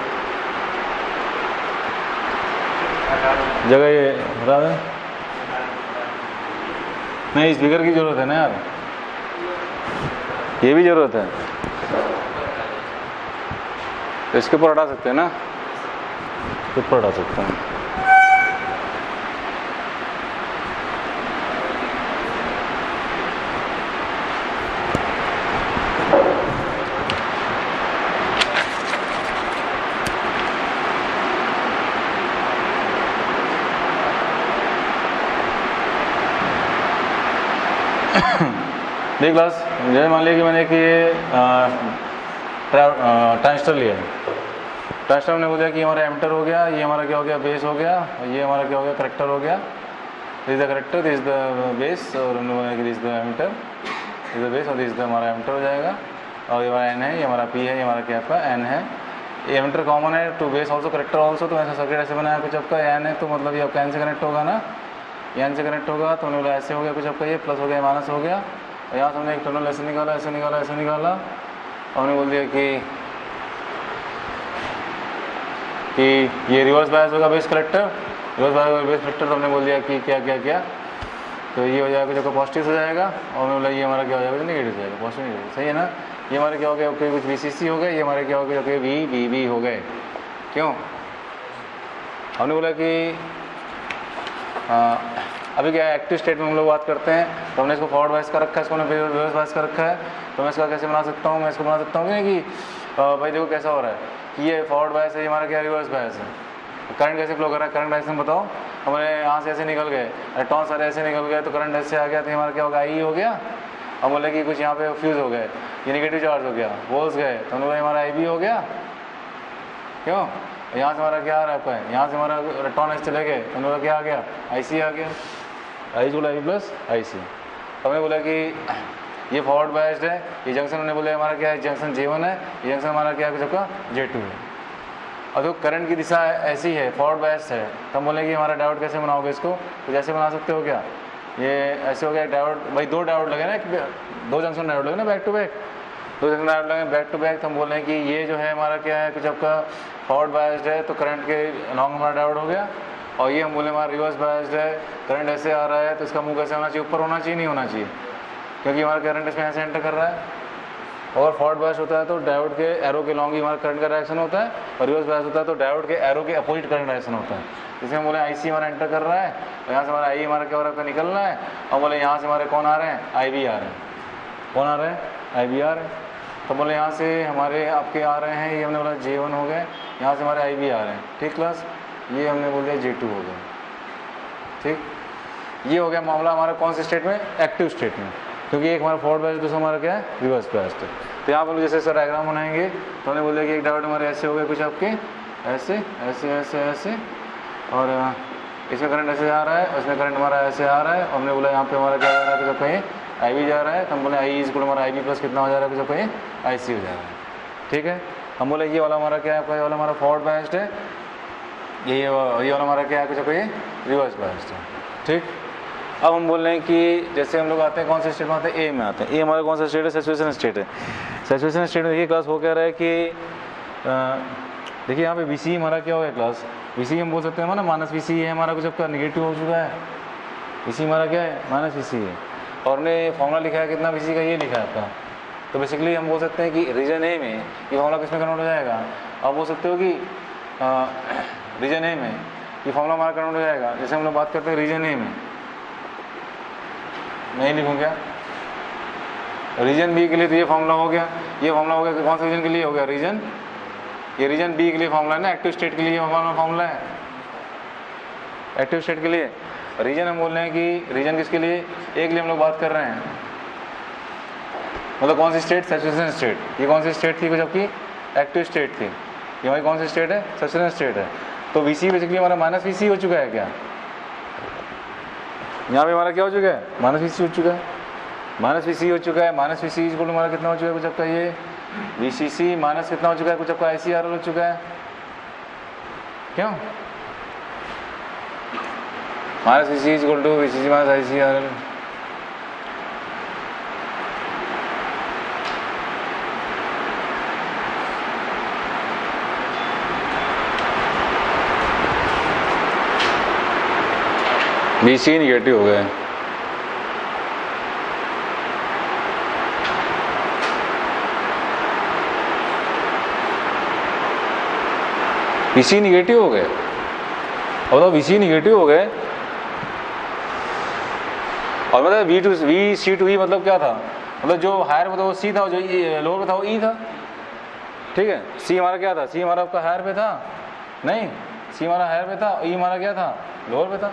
जगह ये बता दें, नहीं स्पीकर की ज़रूरत है ना यार, ये भी ज़रूरत है, तो इसके ऊपर हटा सकते हैं ना, इसके ऊपर हटा सकते हैं। देख क्लास, जैसे मान लिया कि मैंने कि ये ट्रांजिस्टर लिया, ट्रांजिस्टर हमने बोला कि हमारा एमीटर हो गया, ये हमारा क्या हो गया, बेस हो गया, और ये हमारा क्या हो गया, करेक्टर हो गया, this is the collector, this is the base, और this is the emitter, this is the base और दिस इज द हमारा एमीटर हो जाएगा, और ये हमारा एन है, ये हमारा पी है, ये हमारा क्या आपका एन है, ये एमीटर कॉमन है to base also collector also, तो ऐसा सर्किट ऐसे बनाया कुछ आपका एन है, तो मतलब ये आपका एन से कनेक्ट होगा ना, एन से कनेक्ट होगा, तो हमने बोला ऐसे हो गया कुछ आपका, ये प्लस हो गया माइनस हो गया, और यहाँ से हमने एक टर्मिनल ऐसे निकाला, ऐसे निकाला, ऐसे निकाला, और हमने बोल दिया कि ये रिवर्स बायस होगा बेस कलेक्टर, रिवर्स बायस होगा बेस कलेक्टर, तो हमने बोल दिया कि क्या क्या क्या, तो ये हो जाएगा जो पॉजिटिव हो जाएगा, और हमने बोला ये हमारा क्या हो जाएगा, नेगेटिव हो जाएगा, पॉजिटिव नेगेटिव, सही है ना। ये हमारे क्या हो गया, ओके कुछ VCC हो गए, ये हमारे क्या हो गया, ओके VBB हो गए, क्यों, हमने बोला कि अभी क्या है, एक्टिव स्टेट में हम लोग बात करते हैं, तो हमने इसको फॉरवर्ड बायस कर रखा है, इसको हमने रिवर्स बायस कर रखा है, तो मैं इसका कैसे बना सकता हूँ, मैं इसको बना सकता हूँ कि भाई देखो कैसा हो रहा है कि ये फॉरवर्ड बायस है, ये हमारा क्या रिवर्स बायस है, करंट कैसे फ्लो कर रहा है, करंट डायरेक्शन बताओ, हमारे यहाँ से ऐसे निकल गए, इलेक्ट्रॉन सारे ऐसे निकल गए, तो करंट ऐसे आ गया, तो हमारा क्या होगा, आई हो गया, हम बोले कि कुछ यहाँ पे फ्यूज़ हो गए, ये नेगेटिव चार्ज हो गया, वोल्स गए, तो हम बोले हमारा IB हो गया, क्यों, यहाँ से हमारा क्या आ रहा है आपका, यहाँ से हमारा इलेक्ट्रॉन ऐसे चले गए, तो हमने क्या आ गया, IC आ गया, आई बोला I प्लस IC, तो हमने बोला कि ये फॉरवर्ड बायस्ड है, ये जंक्शन हमने बोला हमारा क्या है, जंक्शन J1 है, ये जंक्शन हमारा क्या है सबका J2 है, और जो करंट की दिशा ऐसी है फॉरवर्ड बायस्ड है, तो हम बोले कि हमारा डायोड कैसे बनाओगे इसको, तो जैसे बना सकते हो क्या, ये ऐसे हो गया डायोड, भाई दो डायोड लगे ना, दो जंक्शन डायोड लगे ना बैक टू बैक, दो जंक्शन डायोड लगे बैक टू बैक, तो हम बोल रहे हैं कि ये जो है हमारा क्या है कुछ आपका फॉरवर्ड बायस्ड है, तो करंट के लॉन्ग हमारा डायोड हो गया, और ये हम बोले हमारा रिवर्स बायस्ड है, करंट ऐसे आ रहा है, तो इसका मुंह कैसे होना चाहिए, ऊपर होना चाहिए, नहीं होना चाहिए, क्योंकि हमारा करंट इसमें ऐसे एंटर कर रहा है, और फॉरवर्ड बायस होता है तो डायोड के एरो के लॉन्ग ही हमारा करंट का डायरेक्शन होता है, और रिवर्स बायस होता है तो डायोड के एरो के अपोजिट करंट डायरेक्शन होता है, जिसमें हम बोले IC हमारा एंटर कर रहा है, और यहाँ से हमारा I हमारा क्या हो रहा है निकल रहा है, और बोले यहाँ से हमारे कौन आ रहे हैं, IB आ रहे हैं, कौन आ रहे हैं, IB आ रहे हैं, तो बोले यहाँ से हमारे आपके आ रहे हैं, ये हमने बोला J1 हो गए, यहाँ से हमारे IB आ रहे हैं, ठीक क्लास, ये हमने बोल दिया J2 हो गया, ठीक, ये हो गया मामला हमारा कौन से स्टेट में, एक्टिव स्टेट में, क्योंकि एक हमारा फॉरवर्ड बायस दूसरा हमारा क्या है रिवर्स बायस। तो यहाँ पर जैसे सर डायग्राम बनाएंगे, तो हमने बोले कि एक डायोड हमारे ऐसे हो गए कुछ आपके ऐसे ऐसे ऐसे ऐसे, और इसमें करंट ऐसे आ रहा है, उसमें करंट हमारा ऐसे आ रहा है, हमने बोला यहाँ पे हमारा क्या आ रहा है, तो कहीं आई वी जा रहा है, तो हम बोले आई इज इक्वल हमारा आई वी प्लस कितना हो जा रहा है, कुछ कहीं आई सी हो जा रहा है। ठीक है, हम बोले ये वाला हमारा क्या है, ये वाला हमारा फॉरवर्ड बायस्ड है, ये वाला हमारा क्या है, कुछ कहीं रिवर्स बायस्ड है। ठीक, अब हम बोल रहे हैं कि जैसे हम लोग आते हैं कौन से स्टेट में आते हैं, ए में आते हैं। ए हमारा कौन सा स्टेट है, सैचुरेशन स्टेट है। सैचुरेशन स्टेट में देखिए क्लास हो क्या रहा है कि देखिए यहाँ पे वी सी हमारा क्या हो गया क्लास, वी सी हम बोल सकते हैं हमारा माइनस वी सी है हमारा, कुछ आपका निगेटिव हो चुका है, वी सी हमारा क्या है माइनस वी सी है, और हमने फॉर्मूला लिखा है कितना वी सी का, ये लिखा है आपका। तो बेसिकली हम बोल सकते हैं कि रीजन ए में ये फॉर्मूला किस में कन्वर्ट हो जाएगा, आप बोल सकते हो कि रीजन ए में ये फॉर्मूला हमारा कन्वर्ट हो जाएगा। जैसे हम लोग बात करते हैं रीजन ए में, मैं ही लिखूँ क्या, रीजन बी के लिए तो ये फॉर्मूला हो गया, ये फॉर्मूला हो गया कौन से रीजन के लिए हो गया, रीजन, ये रीजन बी के लिए फॉर्मूला है ना, एक्टिव स्टेट के लिए फॉर्मूला है, एक्टिव स्टेट के लिए। रीजन हम बोल रहे हैं कि रीजन किसके लिए, एक लिए हम लोग बात कर रहे हैं, मतलब कौन सी स्टेट, सैचुरेशन स्टेट। ये कौन सी स्टेट थी, कुछ आपकी एक्टिव स्टेट थी, ये हमारी कौन सी स्टेट है, सैचुरेशन स्टेट है। तो वी सी बेसिकली हमारा माइनस वी सी हो चुका है क्या, यहाँ पे हमारा क्या हो चुका है, माइनस वी सी हो चुका है, माइनस वी सी हो चुका है। माइनस वी सी इक्वल हमारा कितना हो चुका है, कुछ आपका ये वी सी सी माइनस कितना हो चुका है, कुछ आपका आई सी आर हो चुका है, क्यों, minus V C equal to V C C minus I C R L. V C negative हो गया, वीसी निगेटिव हो गए, और बताओ वीसी निगेटिव हो गए, और मतलब V to V C to E मतलब क्या था, मतलब जो हायर में था वो सी था, जो लोअर में था वो ई था। ठीक है, सी हमारा क्या था, सी हमारा आपका हायर पे था, नहीं सी हमारा हायर पे था, ई हमारा क्या था, लोअर पे था,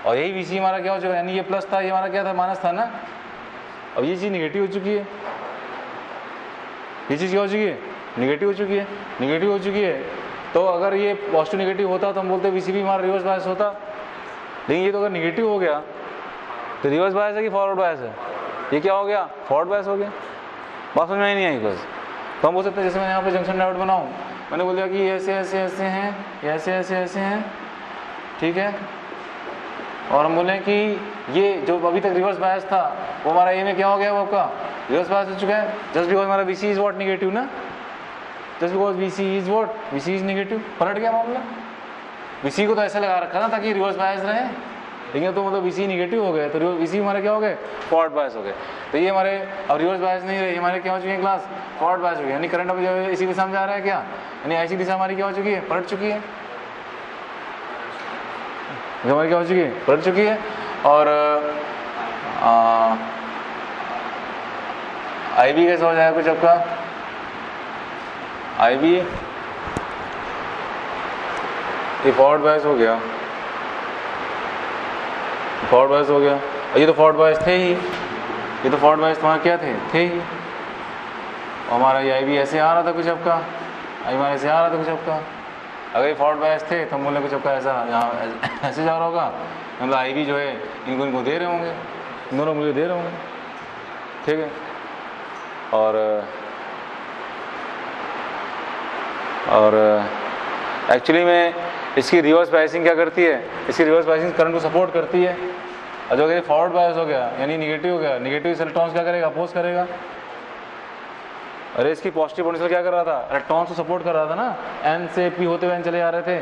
और यही वी सी हमारा क्या हो चुका है, यानी ये प्लस था, ये हमारा क्या था, माइनस था ना। अब ये चीज़ निगेटिव हो चुकी है, ये चीज़ क्या हो चुकी है, निगेटिव हो चुकी है, निगेटिव हो चुकी है। तो अगर ये पॉजिटिव निगेटिव होता तो हम बोलते वी सी भी हमारा रिवर्स बायस होता, लेकिन ये तो अगर निगेटिव हो गया तो रिवर्स बायस है कि फॉरवर्ड बायस है, ये क्या हो गया, फॉरवर्ड बायस हो गया। बात समझ में ही नहीं आई बस। तो हम बोल सकते हैं जैसे मैं यहाँ पे जंक्शन डायोड बनाऊँ, मैंने बोल दिया कि ऐसे ऐसे ऐसे हैं, ऐसे ऐसे ऐसे हैं, ठीक है, और हम बोले कि ये जो अभी तक रिवर्स बायस था वो हमारा ए में क्या हो गया, वो आपका रिवर्स बायस हो चुका है, जस्ट बिकॉज हमारा V C is what negative ना, just because V C is what, V C is negative, पलट गया मामला। वी सी को तो ऐसा लगा रखा ना ताकि रिवर्स बायस रहे, लेकिन तो मतलब वी सी निगेटिव हो गए, तो वी सी हमारे क्या हो गए, फॉरवर्ड बायस हो गए। तो ये हमारे अब रिवर्स बायस नहीं रहे, हमारे क्या हो चुके हैं क्लास, फॉरवर्ड बायस हो गए, यानी करंट अभी जो है इसी दिशा में जा रहा है क्या, यानी ऐसी दिशा हमारी क्या हो चुकी है, पलट चुकी है, जो हमारी क्या हो चुकी है, पलट चुकी है। और आई बी कैसा हो जाएगा कुछ आपका, आई बी ये फॉरवर्ड बायस हो गया, फॉरवर्ड बायस हो गया, और ये तो फॉरवर्ड बायस थे ही, ये तो फॉरवर्ड बायस तुम्हारा क्या थे ही, और हमारा ये आई बी ऐसे आ रहा था कुछ आपका, आई हमारा ऐसे आ रहा था कुछ आपका। अगर ये फॉरवर्ड बायस थे तो हम बोले कुछ आपका ऐसा यहाँ ऐसे जा रहा होगा, मतलब आई बी जो है इनको दे रहे होंगे, इन दोनों मुझे दे रहे होंगे, ठीक है। और एक्चुअली में इसकी रिवर्स बायसिंग क्या करती है, इसकी रिवर्स बायसिंग करंट को सपोर्ट करती है, और जो कि फॉरवर्ड बायस हो गया यानी निगेटिव हो गया, निगेटिव इलेक्ट्रॉन्स क्या करेगा, अपोज करेगा। अरे इसकी पॉजिटिव पोटेंशियल क्या कर रहा था, इलेक्ट्रॉन्स को सपोर्ट कर रहा था ना, एन से पी होते हुए एन चले जा रहे थे,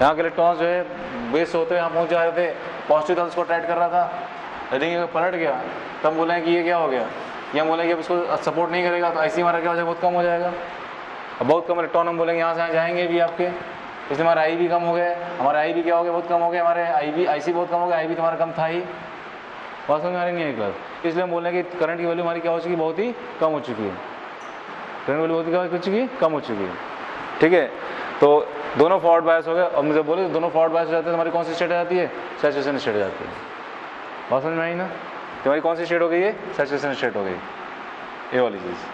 यहाँ के इलेक्ट्रॉन्स जो है बेस होते हुए यहाँ पहुँच जा रहे थे, पॉजिटिव था उसको अट्रैक्ट कर रहा था, लेकिन अगर पलट गया तब बोले कि ये क्या हो गया, ये हम बोलेंगे कि अब इसको सपोर्ट नहीं करेगा, तो ऐसे हमारा क्या हो जाएगा, बहुत कम हो जाएगा, अब बहुत कम इलेक्ट्रॉन हम बोलेंगे यहाँ से यहाँ जाएंगे भी आपके, इसलिए हमारा आई भी कम हो गया, हमारा आई भी क्या हो गया, बहुत कम हो गया, हमारे आई भी आई सी बहुत कम हो गया, आई भी तुम्हारा कम था ही, बात समझ में आ रही नहीं है क्लास। इसलिए हम बोल रहे हैं कि करंट की वैल्यू हमारी क्या हो चुकी है, बहुत ही कम हो चुकी है, करंट वैल्यू बहुत ही क्या हो चुकी है, कम हो चुकी है, ठीक है। तो दोनों फॉरवर्ड बायस हो गए, और मुझे बोले दोनों फॉरवर्ड बायस हो जाते हैं, हमारी कौन सी स्टेट आ जाती है, सैचुरेशन स्टेट आ जाती है, बात समझ में आई ना, तो हमारी कौन सी स्टेट हो गई है, सैचुरेशन स्टेट हो गई, ये वाली चीज़।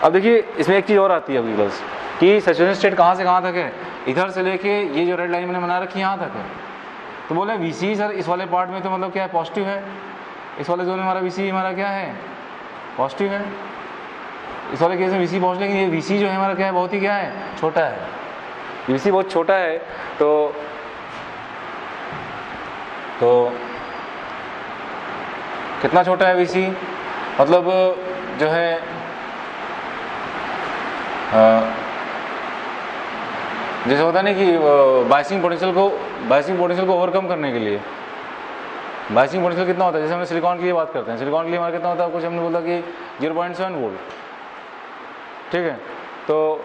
अब देखिए इसमें एक चीज़ और आती है अभी बस, कि सैचुरेशन स्टेट कहाँ से कहाँ तक है, इधर से लेके ये जो रेड लाइन मैंने बना रखी है यहाँ तक है, तो बोले वी सी सर इस वाले पार्ट में तो मतलब क्या है, पॉजिटिव है, इस वाले जोन में हमारा VC हमारा क्या है, पॉजिटिव है। इस वाले केस में VC पॉजिटिव, लेकिन ये VC जो है हमारा क्या है, बहुत ही क्या है, छोटा है। VC बहुत छोटा है, तो कितना छोटा है VC, मतलब जो है जैसे होता है ना कि बायसिंग पोटेंशियल को ओवरकम करने के लिए बायसिंग पोटेंशियल कितना होता है, जैसे हमने सिलिकॉन के लिए बात करते हैं, सिलिकॉन के लिए हमारा कितना होता है, कुछ हमने बोला कि 0.7 वोल्ट, ठीक है। तो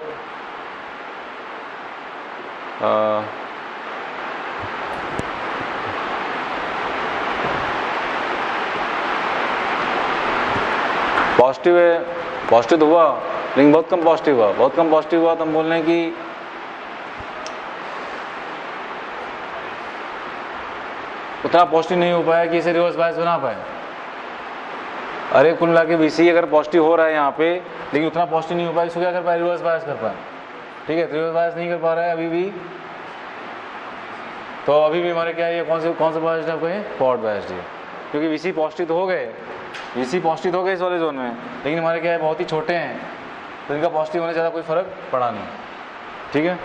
पॉजिटिव है, पॉजिटिव तो हुआ लेकिन बहुत कम पॉजिटिव हुआ, बहुत कम पॉजिटिव हुआ, तो हम बोल रहे हैं कि उतना पॉजिटिव नहीं हो पाया कि इसे रिवर्स बायस बना पाए। अरे कुल मिला के VC अगर पॉजिटिव हो रहा है यहाँ पे, लेकिन उतना पॉजिटिव नहीं हो पाया, इसको क्या कर पाए, रिवर्स बायस कर पाए, ठीक है। रिवर्स बायस नहीं कर पा रहा है अभी भी, तो अभी भी हमारे क्या है, कौन सा बायस है आपको, फॉरवर्ड बायस है, क्योंकि VC पॉजिटिव तो हो गए, VC पॉजिटिव हो गए इस वाले जोन में, लेकिन हमारे क्या है, बहुत ही छोटे हैं, तो इनका पॉजिटिव होने ज़्यादा कोई फर्क पड़ा नहीं, ठीक है।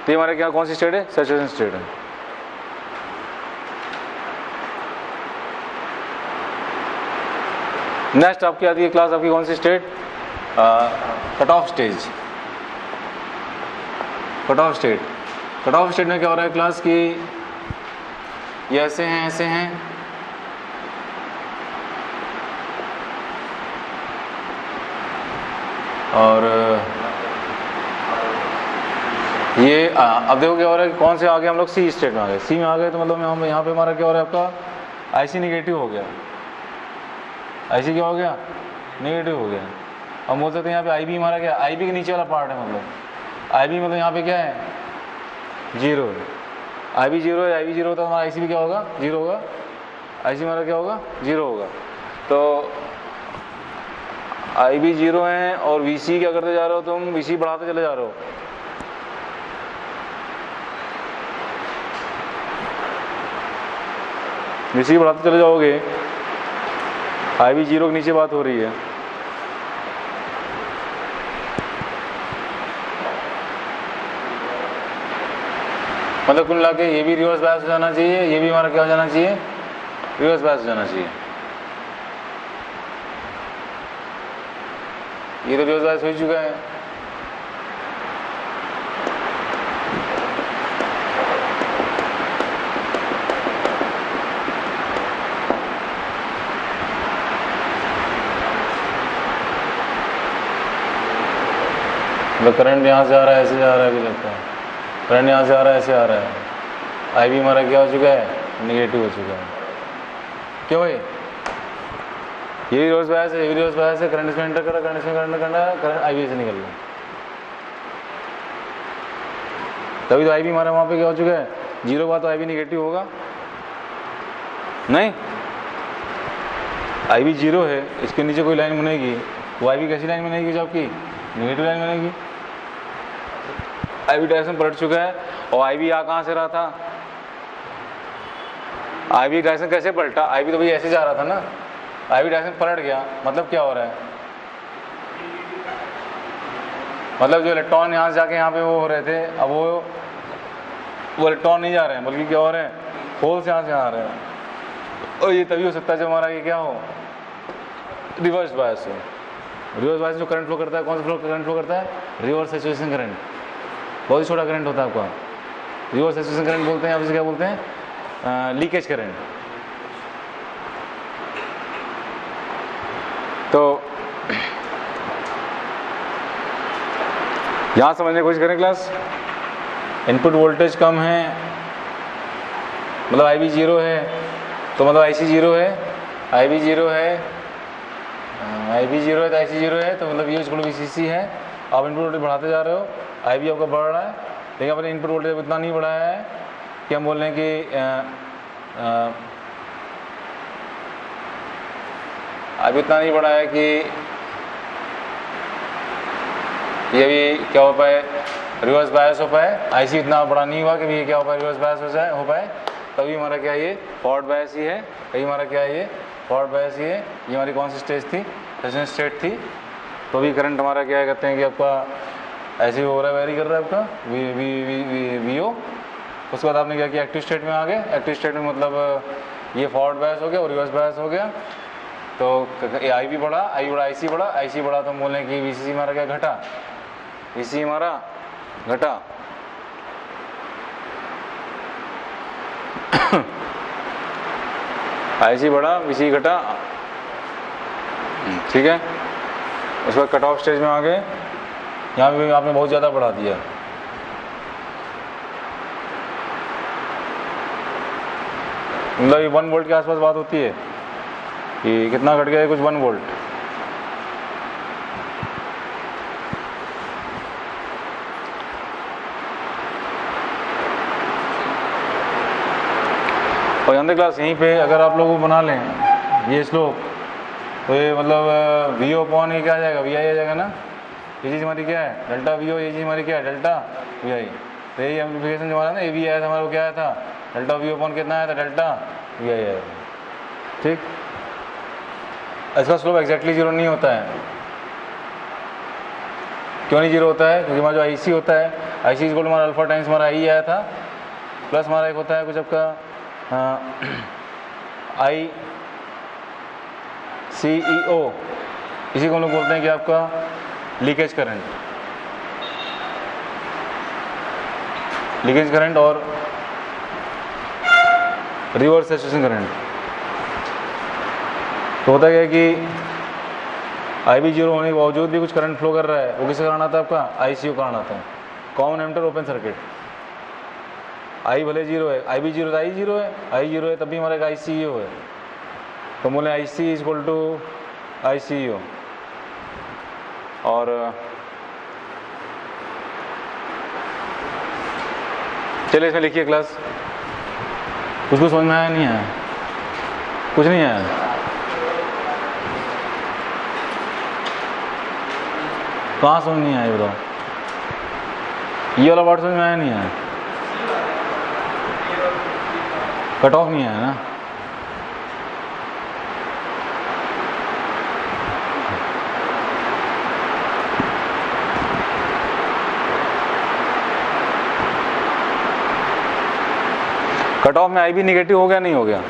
तो हमारे क्या, कौन सी स्टेट है, सैचुरेशन स्टेट है। नेक्स्ट आपकी आती है क्लास, आपकी कौन सी state, cut off stage. Cut off state, cut off state में क्या हो रहा है क्लास की, ये ऐसे हैं, ऐसे हैं, और ये अब देखो क्या हो रहा है, कौन से आ गए हम लोग, C स्टेट में आ गए। C में आ गए तो मतलब यहाँ पे हमारा क्या हो रहा है, आपका IC निगेटिव हो गया, IC क्या हो गया, नेगेटिव हो गया। हम बोल सकते हैं यहाँ पे IB हमारा क्या, IB के नीचे वाला पार्ट है, मतलब IB मतलब यहाँ पे क्या है, 0 है, IB 0 है, IB 0 होता है, हमारा IC भी क्या होगा, 0 होगा, IC हमारा क्या होगा, 0 होगा। तो IB 0 है और VC क्या करते जा रहे हो तुम, VC बढ़ाते चले जा रहे हो, VC बढ़ाते चले जाओगे, IB 0 के नीचे बात हो रही है। मतलब कुल मिला के ये भी रिवर्स बायस हो जाना चाहिए, ये भी हमारा क्या हो जाना चाहिए, रिवर्स बायस हो जाना चाहिए। ये तो रिवर्स बायस हो चुका है, मतलब करंट यहाँ से आ रहा है, ऐसे जा रहा है, अभी लगता है करंट यहाँ से आ रहा है, ऐसे आ रहा है, IB हमारा क्या हो चुका है, निगेटिव हो चुका है। क्यों भाई, ये रिवर्स बायस है, ये रिवर्स बायस है, करंट इसमें एंटर कर रहा है, करंट इसमें एंटर करना है, करंट IB से निकल रहा है, तभी तो IB हमारा वहाँ पे क्या हो चुका है, 0 हुआ तो IB निगेटिव होगा, नहीं IB 0 है, इसके नीचे कोई लाइन बनेगी, वो IB कैसी लाइन बनेगी, जो आपकी नेगेटिव लाइन बनेगी। IB डायरेक्शन पलट चुका है, और IB आ कहाँ से रहा था, IB डायरेक्शन कैसे पलटा, IB तो भाई ऐसे जा रहा था ना, IB डायरेक्शन पलट गया, मतलब क्या हो रहा है, मतलब जो इलेक्ट्रॉन यहाँ से जाके यहाँ पे वो हो रहे थे, अब वो इलेक्ट्रॉन नहीं जा रहे हैं, बल्कि क्या हो रहे हैं, होल से यहाँ से आ रहे हैं, और ये तभी हो सकता है जब हमारा ये क्या हो, रिवर्स बायस हो। रिवर्स बायस जो करंट फ्लो करता है, कौन सा करंट फ्लो करता है, रिवर्स सैचुरेशन करंट, बहुत ही छोटा करंट होता है आपका, रिवर्स सैचुरेशन करंट बोलते हैं, आप इसे क्या बोलते हैं, लीकेज करंट। तो यहाँ समझने की कोशिश करें क्लास, इनपुट वोल्टेज कम है, मतलब IB 0 है, तो मतलब IC 0 है, IB 0 है, IB 0 है तो IC 0 है, तो मतलब ये VCC है। आप इनपुट वोल्टेज बढ़ाते जा रहे हो, IB आपका बढ़ रहा है, लेकिन अपने इनपुट वोल्टेज इतना नहीं बढ़ाया है कि हम बोल रहे हैं कि IB इतना नहीं बढ़ा है कि ये भी क्या हो पाए, रिवर्स बायस हो पाए। IC इतना बड़ा नहीं हुआ कि भी क्या हो पाए, रिवर्स बायस हो पाए। तभी हमारा क्या है, ये फॉरवर्ड बायस ही है, तभी हमारा क्या है, ये फॉरवर्ड बायस ही है। ये हमारी कौन सी स्टेज थी, सेचुरेशन स्टेट थी। तो अभी करंट हमारा क्या कहते हैं कि आपका ऐसे ही हो रहा है, वेरी कर रहा है आपका वी ओ। उसके बाद आपने क्या किया, एक्टिव स्टेट में आ गए। एक्टिव स्टेट में मतलब ये फॉरवर्ड बायस हो गया और रिवर्स बायस हो गया। तो आई भी बढ़ा, आई बढ़ा, आई बढ़ा, आई बढ़ा, तो हम बोलें कि वी सी हमारा क्या घटा, वी सी हमारा घटा। आई बढ़ा, वी सी घटा, ठीक है। उसके बाद कट ऑफ स्टेज में आ गए, यहाँ पे आपने बहुत ज़्यादा बढ़ा दिया। मतलब ये 1 वोल्ट के आसपास बात होती है कि कितना घट गया है, कुछ 1 वोल्ट। और अंदर क्लास यहीं पे अगर आप लोग बना लें ये स्लोप, तो ये मतलब वी ओ अपॉन ये क्या आ जाएगा, वी आई आ जाएगा ना। ये चीज़ हमारी क्या है, डेल्टा वी ओ, ये चीज़ हमारी क्या है, डेल्टा वी आई। तो यही एम्प्लीफिकेशन जो हमारा ना, ए वी आया था हमारा, वो क्या आया था, डेल्टा वी ओ अपॉन कितना आया था, डेल्टा वी आई आया था, ठीक। इसका स्लोप एग्जैक्टली 0 नहीं होता है। क्यों नहीं 0 होता है, क्योंकि हमारा जो आई सी होता है, आई सी इक्वल हमारा अल्फा टाइम्स हमारा आई आया था, प्लस हमारा एक होता है कुछ आपका आई सी ई ओ, इसी को हम लोग बोलते हैं कि आपका लीकेज करंट, लीकेज करंट और रिवर्स सैचुरेशन करंट। तो होता क्या है कि आई भी 0 होने के बावजूद भी कुछ करंट फ्लो कर रहा है, वो किसे कराना था, आपका आई सी ओ कराना था, कॉमन एमिटर ओपन सर्किट। आई भले 0 है, आई भी 0 है, आई 0 है, आई 0 है, तब भी हमारा आई सी ओ है। तो बोले आई सी इज इक्वल टू आई सी ओ। और चलिए इसमें लिखिए क्लास, कुछ समझ में आया नहीं आया, कुछ नहीं आया, कहाँ समझ नहीं आया बताओ, ये वाला वर्ड समझ में आया नहीं आया, कट ऑफ नहीं आया ना। कट ऑफ में आई भी निगेटिव हो गया, नहीं हो गया,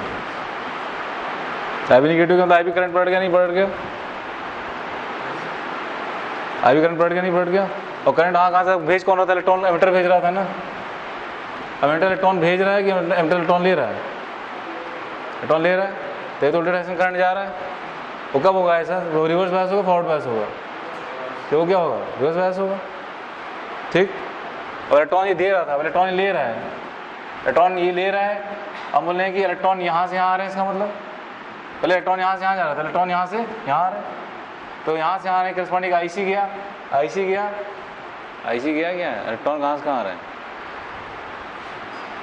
आई भी निगेटिव हो गया तो आई भी करंट बढ़ गया, नहीं बढ़ गया, आई भी करंट बढ़ गया, नहीं बढ़ गया। और करंट कहाँ से भेज कौन रहा था, इलेक्ट्रॉन, एमिटर भेज रहा था ना। एमिटर इलेक्ट्रॉन भेज रहा है कि एमिटर इलेक्ट्रॉन ले रहा है, इलेक्ट्रॉन ले रहा है, तो ये तो उल्टे डायरेक्शन करंट जा रहा है। वो कब होगा ऐसा, वो रिवर्स बायस होगा, फॉरवर्ड बायस होगा, तो वो क्या होगा, रिवर्स बायस होगा, ठीक। और इलेक्ट्रॉन ये दे रहा था, इलेक्ट्रॉन ले रहा है, इलेक्ट्रॉन ये ले रहा है। अब बोल रहे हैं कि इलेक्ट्रॉन यहाँ से यहाँ आ रहे हैं, इसका मतलब पहले इलेक्ट्रॉन यहाँ से यहाँ जा रहा था, इलेक्ट्रॉन यहाँ से यहाँ आ रहे हैं, तो यहाँ से यहाँ आने करस्पॉन्डिंग आई सी गया, आई सी गया, आई सी गया, क्या इलेक्ट्रॉन कहाँ से कहाँ आ रहे हैं,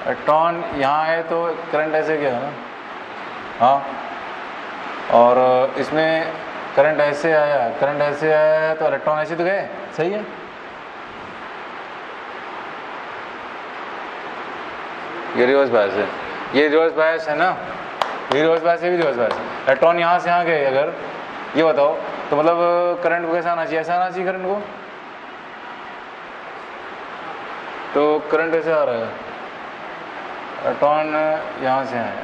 इलेक्ट्रॉन यहाँ है तो करंट ऐसे गया ना, हाँ। और इसमें करंट ऐसे आया, करंट ऐसे आया तो इलेक्ट्रॉन ऐसे तो गए, सही है। ये रिवर्स बायस है, ये रिवर्स बायस है ना, ये रिवर्स बायस है, भी रिवर्स बायस है। इलेक्ट्रॉन यहाँ से यहाँ गए, अगर ये बताओ तो मतलब करंट को कैसा आना चाहिए, ऐसा आना चाहिए करंट को, तो करंट ऐसे आ रहा है, इलेक्ट्रॉन यहाँ से आया,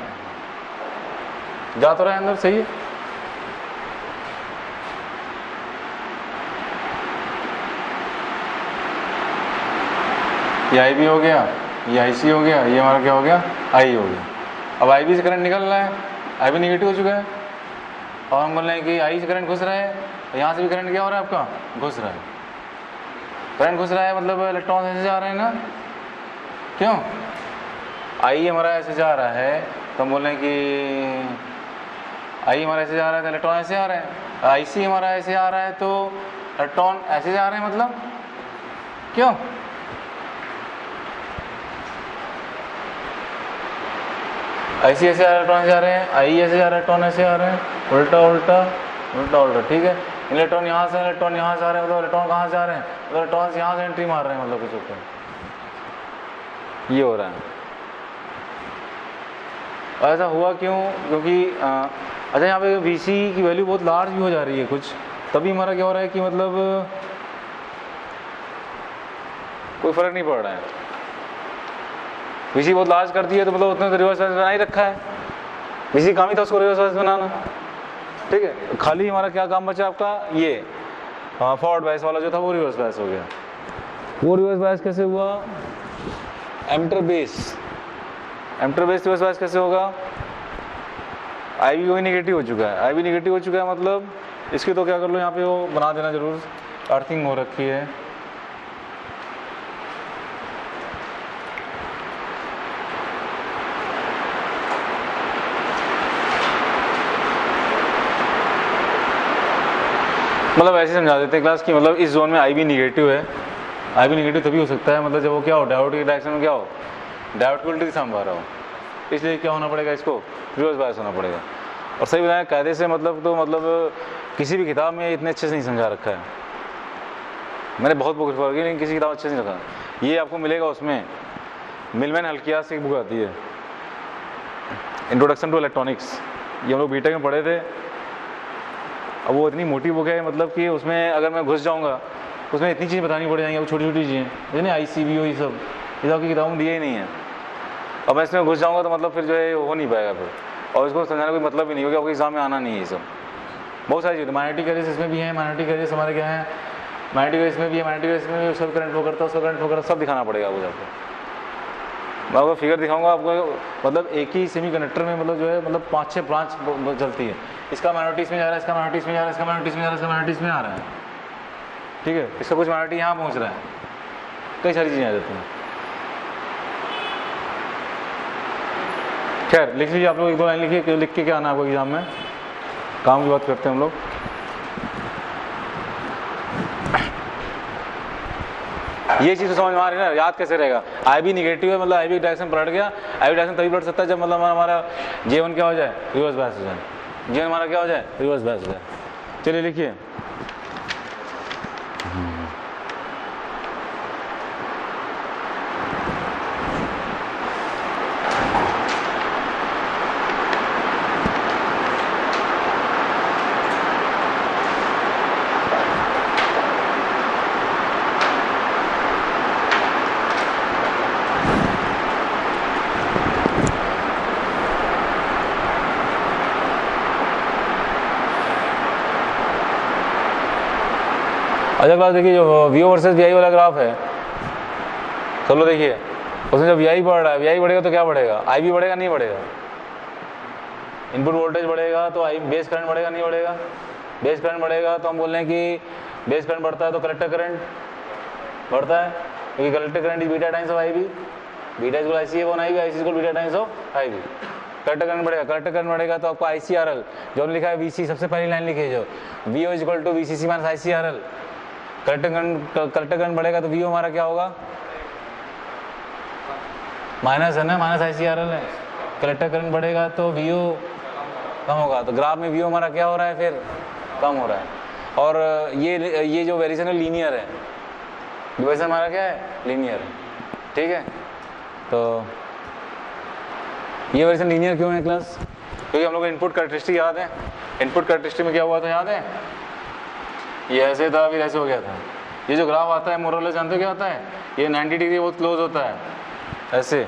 जा तो रहा है अंदर, सही है। ये आई भी हो गया, ये आई सी हो गया, ये हमारा क्या हो गया, आई हो गया। अब आई बी से करंट निकल रहा है, आई भी निगेटिव हो चुका है, और हम बोल रहे हैं कि आई से करंट घुस रहा है, यहाँ से भी करंट क्या हो रहा है, आपका घुस रहा है, करंट घुस रहा है, मतलब इलेक्ट्रॉन ऐसे जा रहे हैं ना, क्यों, आई हमारा ऐसे जा रहा है, तो हम बोल रहे हैं कि आई हमारा ऐसे जा रहा है तो इलेक्ट्रॉन ऐसे आ रहे हैं, आई सी हमारा ऐसे आ रहा है तो इलेक्ट्रॉन ऐसे जा रहे हैं, मतलब क्यों, आई सी ऐसे इलेक्ट्रॉन जा रहे हैं, आई ऐसे जा रहे हैं, इलेक्ट्रॉन ऐसे आ रहे हैं, उल्टा उल्टा उल्टा उल्टा, ठीक है। इलेक्ट्रॉन यहाँ से, इलेक्ट्रॉन यहाँ से आ रहे हैं, मतलब इलेक्ट्रॉन कहाँ से आ रहे हैं, मतलब इलेक्ट्रॉन यहाँ से एंट्री मार रहे हैं, मतलब कुछ ऊपर ये हो रहा है। ऐसा हुआ क्यों? क्योंकि अच्छा यहाँ पे वी सी की वैल्यू बहुत लार्ज भी हो जा रही है कुछ, तभी हमारा क्या हो रहा है कि मतलब कोई फ़र्क नहीं पड़ रहा है। वी सी बहुत लार्ज कर दी है तो मतलब उतने रिवर्स बायस बना ही रखा है, वी सी काम ही था उसको रिवर्स बायस बनाना, ठीक है। खाली हमारा क्या काम बचा आपका, ये फॉरवर्ड बायस वाला जो था वो रिवर्स बायस हो गया। वो रिवर्स बायस कैसे हुआ? एमिटर बेस रिवर्स बायस कैसे होगा? आई बी वही निगेटिव हो चुका है, आई बी निगेटिव हो चुका है, मतलब इसकी तो क्या कर लो यहाँ पे वो बना देना जरूर, अर्थिंग हो रखी है। मतलब ऐसे समझा देते हैं क्लास की, मतलब इस जोन में आई बी निगेटिव है, आई बी निगेटिव तभी हो सकता है मतलब जब वो क्या हो, डायोड की डायरेक्शन में क्या हो, डायोड की उल्टी दिशा में बह रहा हो, इसलिए क्या होना पड़ेगा, इसको रिवर्स बायस होना पड़ेगा। और सही बताया कायदे से, मतलब तो मतलब किसी भी किताब में इतने अच्छे से नहीं समझा रखा है, मैंने बहुत बुक पढ़ी लेकिन किसी किताब अच्छे से नहीं रखा। ये आपको मिलेगा उसमें, मिलमैन हल्कियास से एक बुक आती है, इंट्रोडक्शन टू इलेक्ट्रॉनिक्स, ये हम लोग बीटेक में पढ़े थे। अब वो इतनी मोटी बुक है, मतलब कि उसमें अगर मैं घुस जाऊँगा उसमें इतनी चीज़ें बतानी पड़ जाएंगी, अब छोटी छोटी चीज़ें जैसे आई सी बी ओ, ये सब की किताबों में दिए ही नहीं है। अब मैं इसमें घुस जाऊँगा तो मतलब फिर जो है हो नहीं पाएगा फिर, और इसको समझाने का कोई मतलब भी नहीं होगा, आपको एग्जाम में आना नहीं है ये सब। बहुत सारी चीज़ें, माइनॉरिटी कैरियर्स इसमें भी है, माइनॉरिटी कैरियर्स हमारे क्या है, माइनॉरिटी कैरियर्स में भी है, माइनॉरिटी कैरियर्स में भी सब करंट फ्लो करता है, उसका करंट फ्लो करता है, सब दिखाना पड़ेगा आपको जाकर। मैं आपको फिगर दिखाऊंगा आपको, मतलब एक ही सेमीकंडक्टर में मतलब जो है मतलब 5-6 ब्रांच चलती है, इसका माइनॉरिटी इसमें जा रहा है, इसका माइनॉरिटी इसमें जा रहा है, इसका माइनॉरिटी इसमें जा रहा है, इसका माइनॉरिटी इसमें आ रहा है, ठीक है, इसका कुछ माइनॉरिटी यहाँ पहुँच रहा है, कई सारी चीज़ें आ जाती हैं। खैर लिख लीजिए आप लोग, 1-2 लाइन लिखिए, लिख के क्या आना आपको एग्जाम में, काम की बात करते हैं हम लोग। ये चीज़ तो समझ में आ रही है ना, याद कैसे रहेगा, आई बी निगेटिव है मतलब आई बी डायरेक्शन पलट गया, आई बी डायरेक्शन तभी पलट सकता है जब मतलब हमारा J1 क्या हो जाए, रिवर्स बायस हो जाए, J1 हमारा क्या हो जाए, रिवर्स बायस हो जाए। चलिए लिखिए, अच्छा क्लास देखिए, जो वी ओ वर्सेस वी आई वाला ग्राफ है, चलो देखिए उसमें जब वी आई बढ़ रहा है, वी आई बढ़ेगा तो क्या बढ़ेगा, आई भी बढ़ेगा नहीं बढ़ेगा, इनपुट वोल्टेज बढ़ेगा तो आई बेस करंट बढ़ेगा नहीं बढ़ेगा, बेस करंट बढ़ेगा तो हम बोल रहे हैं कि बेस करंट बढ़ता है तो कलेक्टर करंट बढ़ता है, क्योंकि collector current is beta times of I B, beta is equal I C A upon I B, I C is equal beta times of I B. Collector current बढ़ेगा, collector current बढ़ेगा तो आपको आई C R L जो लिखा है we सी, सबसे पहली line लिखी है जो V O is equal to V C C minus I C R L. Collector current बढ़ेगा तो वी ओ हमारा क्या होगा, माइनस है ना, minus I C R L है। कलेक्टर करंट बढ़ेगा तो वी ओ कम होगा, तो ग्राफ में वी ओ हमारा क्या हो रहा है, फिर कम हो रहा है। और ये जो वेरिएशन है लीनियर है, वेरिएशन हमारा क्या है, लीनियर है, ठीक है। तो ये वेरिएशन लीनियर क्यों है क्लास, क्योंकि हम लोग को इनपुट कैरेक्टरिस्टिक याद है, इनपुट कैरेक्टरिस्टिक में क्या हुआ था याद है, ये ऐसे था फिर ऐसे हो गया था। ये जो ग्राफ आता है मोरलेस जानते हो क्या होता है, ये 90 डिग्री बहुत क्लोज होता है ऐसे।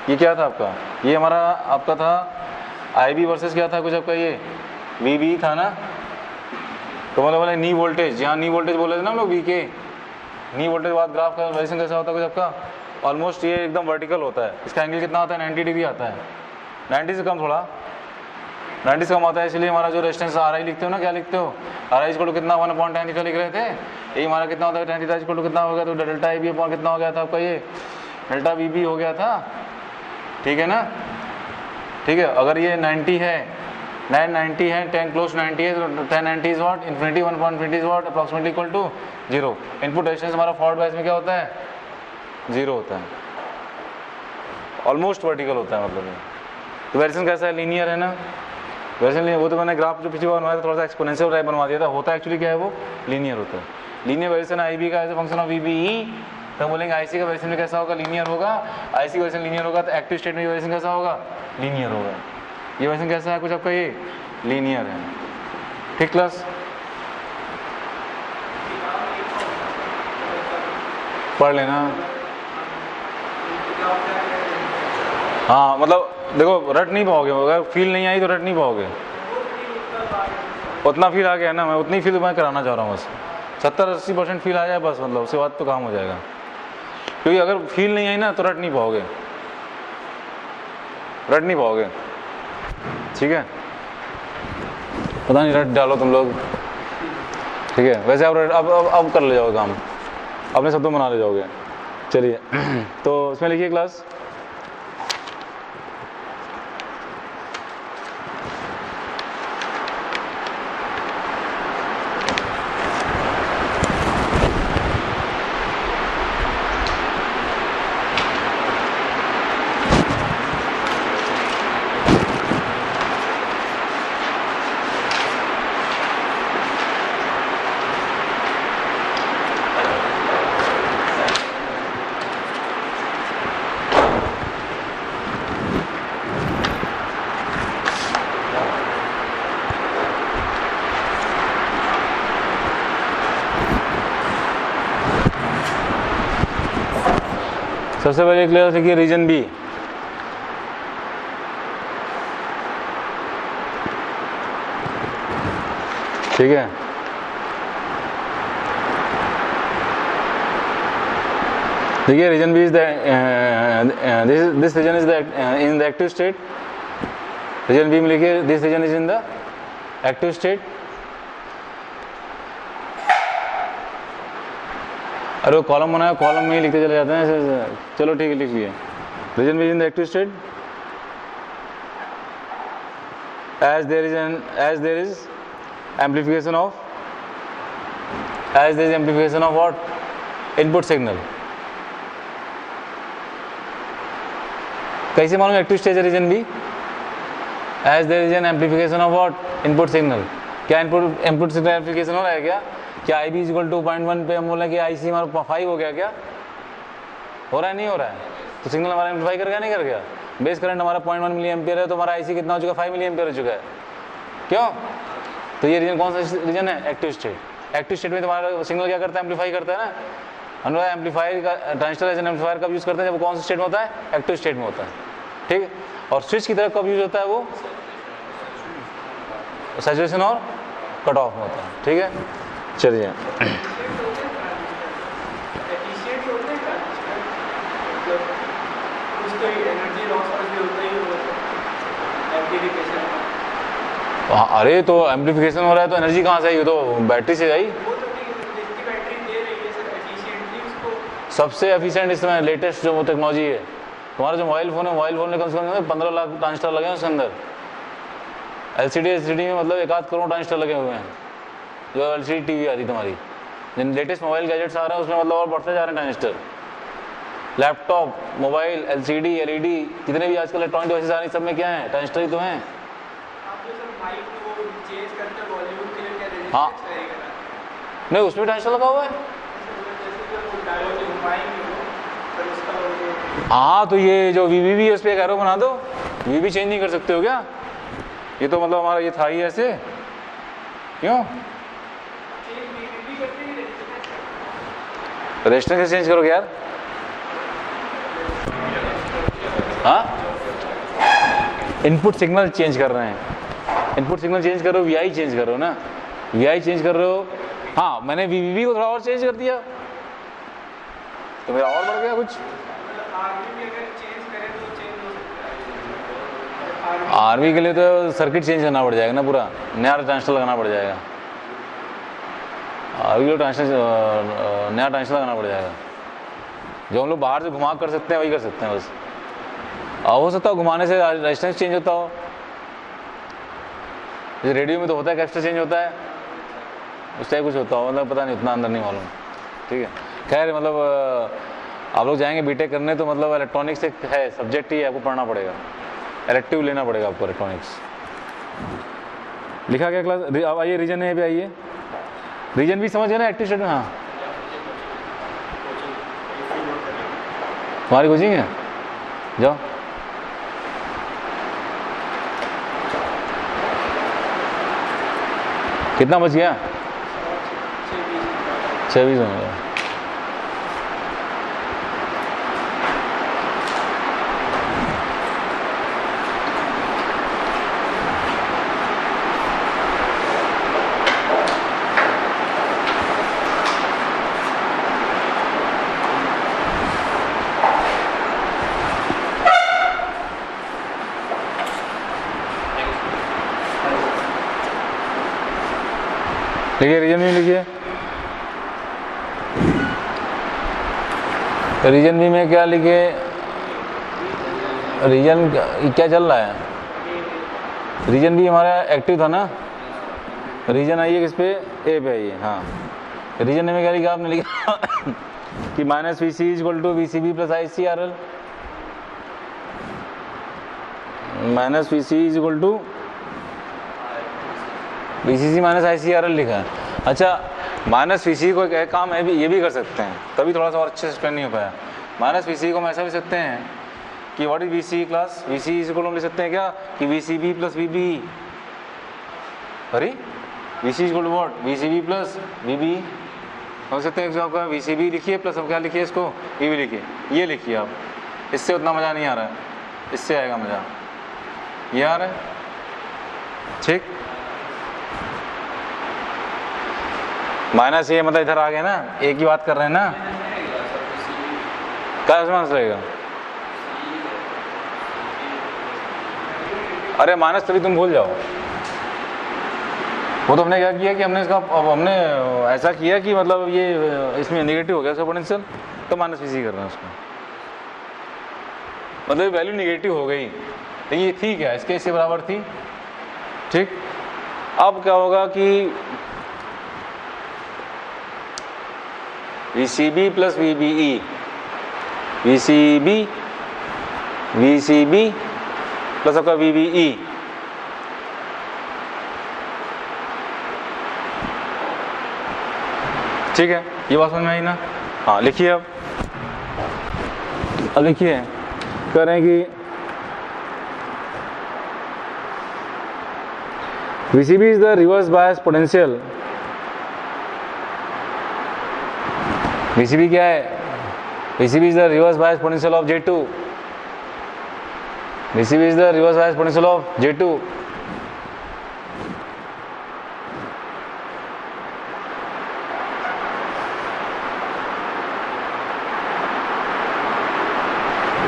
ये क्या था आपका, ये हमारा आपका था आई बी वर्सेस क्या था कुछ आपका, ये वी बी था ना, तो मतलब बोले नी वोल्टेज, यहाँ नी वोल्टेज बोले थे ना हम लोग, वी के नी वोल्टेज बाद ग्राफ का वेरिएशन कैसा होता है कुछ आपका, ऑलमोस्ट ये एकदम वर्टिकल होता है, इसका एंगल कितना होता है, 90 डिग्री आता है, 90 से कम, थोड़ा 90 से कम आता है, इसलिए हमारा जो रेजिस्टेंस आर आई लिखते हो ना, क्या लिखते हो, आर आई इक्वल टू कितना 1/tan थीटा लिख रहे थे, ये हमारा कितना होता है tan थीटा इक्वल टू कितना हो गया, तो डेल्टा आई बी अपॉन कितना हो गया था आपका, ये डेल्टा वी बी हो गया था, ठीक है ना, ठीक है। अगर ये 90 है, 90 है, tan क्लोज 90 है, तो tan 90 is what, infinity 1/infinity is what, approximately equal to 0। Input resistance हमारा फॉरवर्ड बायस में क्या होता है, 0 होता है, ऑलमोस्ट वर्टिकल होता है मतलब। तो वेरिएशन कैसा है, लीनियर है ना, वेरिएशन वो तो मैंने ग्राफ जो पिछली बार बनवाया था थोड़ा सा एक्सपोनेंशियल टाइप बनवा दिया था, होता एक्चुअली क्या है वो लीनियर होता है। लीनियर वेरिएशन आई बी का as a function of V B E तो हम बोलेंगे आईसी का वेरिएशन में कैसा होगा, लीनियर होगा। आईसी का वेरिएशन लीनियर होगा तो एक्टिव स्टेट में वेरिएशन कैसा होगा, लीनियर होगा। ये वेरिएशन कैसा है कुछ आपका, ये लीनियर है। ठीक क्लास, पढ़ लेना। हाँ मतलब देखो रट नहीं पाओगे, अगर फील नहीं आई तो रट नहीं पाओगे। उतना फील आ गया ना, मैं उतनी फील मैं कराना चाह रहा हूँ बस। 70-80% फील आ जाए बस, मतलब उसके बाद तो काम हो जाएगा। क्योंकि अगर फील नहीं आई ना तो रट नहीं पाओगे, रट नहीं पाओगे। ठीक है, पता नहीं रट डालो तुम लोग। ठीक है, वैसे अब कर ले जाओगे काम, अपने शब्दों में बना ले जाओगे। चलिए तो इसमें लिखिए क्लास, सबसे पहले क्लियर देखिए रीजन बी। ठीक है, देखिए region B is this region is in the active state. Region B में लिखिए this region is in the active state. अरे वो कॉलम बनाया, कॉलम में ही लिखते चले जाते हैं। चलो ठीक है, लिख लिए region B in the active state as there is amplification of what, input signal। कैसे मालूम एक्टिव स्टेज है region B, as there is an amplification of what, input signal। क्या इनपुट सिग्नल एम्प्लीफिकेशन हो रहा है क्या आई बी इक्वल टू 0.1 पे हम बोले कि आई सी हमारा 5 हो गया, क्या हो रहा है, नहीं हो रहा है? तो सिग्नल हमारा एम्प्लीफाई कर गया, नहीं कर गया? बेस करंट हमारा 0.1 मिली एम्पियर है तो हमारा आईसी कितना हो चुका, 5 मिली एम्पियर हो चुका है। क्यों? तो ये रीजन कौन सा रीजन है, एक्टिव स्टेट। एक्टिव स्टेट में तुम्हारा सिग्नल क्या करता है, एम्प्लीफाई करता है ना। हम लोग एम्पलीफायर का ट्रांजिस्टर एम्पलीफायर कब यूज करते हैं, जब कौन सा स्टेट में होता है, एक्टिव स्टेट में होता है। ठीक है, और स्विच की तरह कब यूज होता है, वो सैचुरेशन और कट ऑफ में होता है। ठीक है, चलिए अरे तो एम्प्लीफिकेशन हो रहा है तो एनर्जी कहाँ से आई, तो बैटरी से आई। सबसे एफिशिएंट इसमें लेटेस्ट जो टेक्नोलॉजी है, तुम्हारा जो मोबाइल फोन है, मोबाइल फोन में कम से कम 15 लाख ट्रांजिस्टर लगे हैं उसके अंदर। एलसीडी में मतलब 1-8 करोड़ ट्रांजिस्टर लगे हुए हैं। जो एलसीडी टीवी आ रही तुम्हारी, जिन लेटेस्ट मोबाइल गैजेट्स आ रहे हैं उसमें मतलब और बढ़ते जा रहे हैं transistor. Laptop, mobile, LCD, LED, जितने भी आजकल इलेक्ट्रॉनिक डिवाइसेस आ रही सब में क्या है, ट्रांजिस्टर ही तो हैं। हाँ नहीं, उसमें ट्रांजिस्टर लगा हुआ है। हाँ तो ये जो वीवी है उस पर एक एरो बना दो। वीवी चेंज नहीं कर सकते हो क्या? ये तो मतलब हमारा ये था ही ऐसे, क्यों? रेजिस्टेंस चेंज करोगे यार। हाँ, इनपुट सिग्नल चेंज कर रहे हैं, इनपुट सिग्नल चेंज करो, वीआई चेंज करो ना, वीआई चेंज कर रहे हो। हाँ मैंने वीवी को थोड़ा और चेंज कर दिया तो मेरा और बढ़ गया कुछ। आरवी के लिए तो सर्किट चेंज करना पड़ जाएगा ना, पूरा नया ट्रांजिस्टर लगाना पड़ जाएगा। आरवी को नया ट्रांजिस्टर लगाना पड़ जाएगा। जो हम लोग बाहर से घुमा कर सकते हैं वही कर सकते हैं बस। हो सकता है घुमाने से रेजिस्टेंस चेंज होता हो, जैसे रेडियो में तो होता है कैपेसिटर चेंज होता है, उस टाइप कुछ होता हो, मतलब पता नहीं, उतना अंदर नहीं मालूम। ठीक है, खैर मतलब आप लोग जाएंगे बीटेक करने तो मतलब इलेक्ट्रॉनिक्स एक है सब्जेक्ट ही है, आपको पढ़ना पड़ेगा, इलेक्टिव लेना पड़ेगा आपको इलेक्ट्रॉनिक्स। लिखा गया क्लास। अब आइए रीजन ए पे आइए। रीजन भी समझ गए ना एक्टिव स्टेट में। हाँ तुम्हारी कोचिंग है, जाओ। कितना बच गया? 26 हो गया। लिखिए, रीजन भी लिखिए। रीजन भी में क्या लिखे? रीजन क्या चल रहा है? रीजन भी हमारा एक्टिव था ना। रीजन आइए किस पे? ए पे आइए। हाँ, रीजन में क्या लिखा आपने? लिखा कि minus V C is equal to V C B plus I C R L. Minus V C is equal to VCC minus ICRL लिखा है। अच्छा, माइनस VCC को एक काम है भी, ये भी कर सकते हैं, तभी थोड़ा सा और अच्छे से एक्सप्लेन नहीं हो पाया। माइनस VCC को हम ऐसा भी सकते हैं कि what is VCE class? VCE is equal to हम लिख सकते हैं क्या कि VCB प्लस VB। अरे VCE is equal to what? VCB plus VB हो सकते हैं। आपका VCB लिखिए प्लस अब क्या लिखिए इसको? VB लिखिए। ये लिखिए आप, इससे उतना मज़ा नहीं आ रहा है, इससे आएगा मज़ा। ये आ रहा है, ठीक। माइनस ये मतलब इधर आ गया ना, एक ही बात कर रहे हैं ना, क्या समझ रहेगा? अरे माइनस तभी तुम भूल जाओ। वो तो हमने क्या किया कि हमने इसका, अब हमने ऐसा किया कि मतलब ये इसमें नेगेटिव हो गया इसका पोटेंशियल, तो माइनस VC कर रहे हैं उसको, मतलब वैल्यू नेगेटिव हो गई, तो ये थी क्या? इसके इससे बराबर थी, ठीक। अब क्या होगा कि VCB plus VBE, VCB plus आपका VBE, ठीक है। ये बात समझ में आई ना? हाँ, लिखिए अब लिखिए, कह रहे हैं कि VCB is the reverse bias potential। VCB क्या है? VCB is the reverse bias potential of J2। VCB is the reverse bias potential of J2।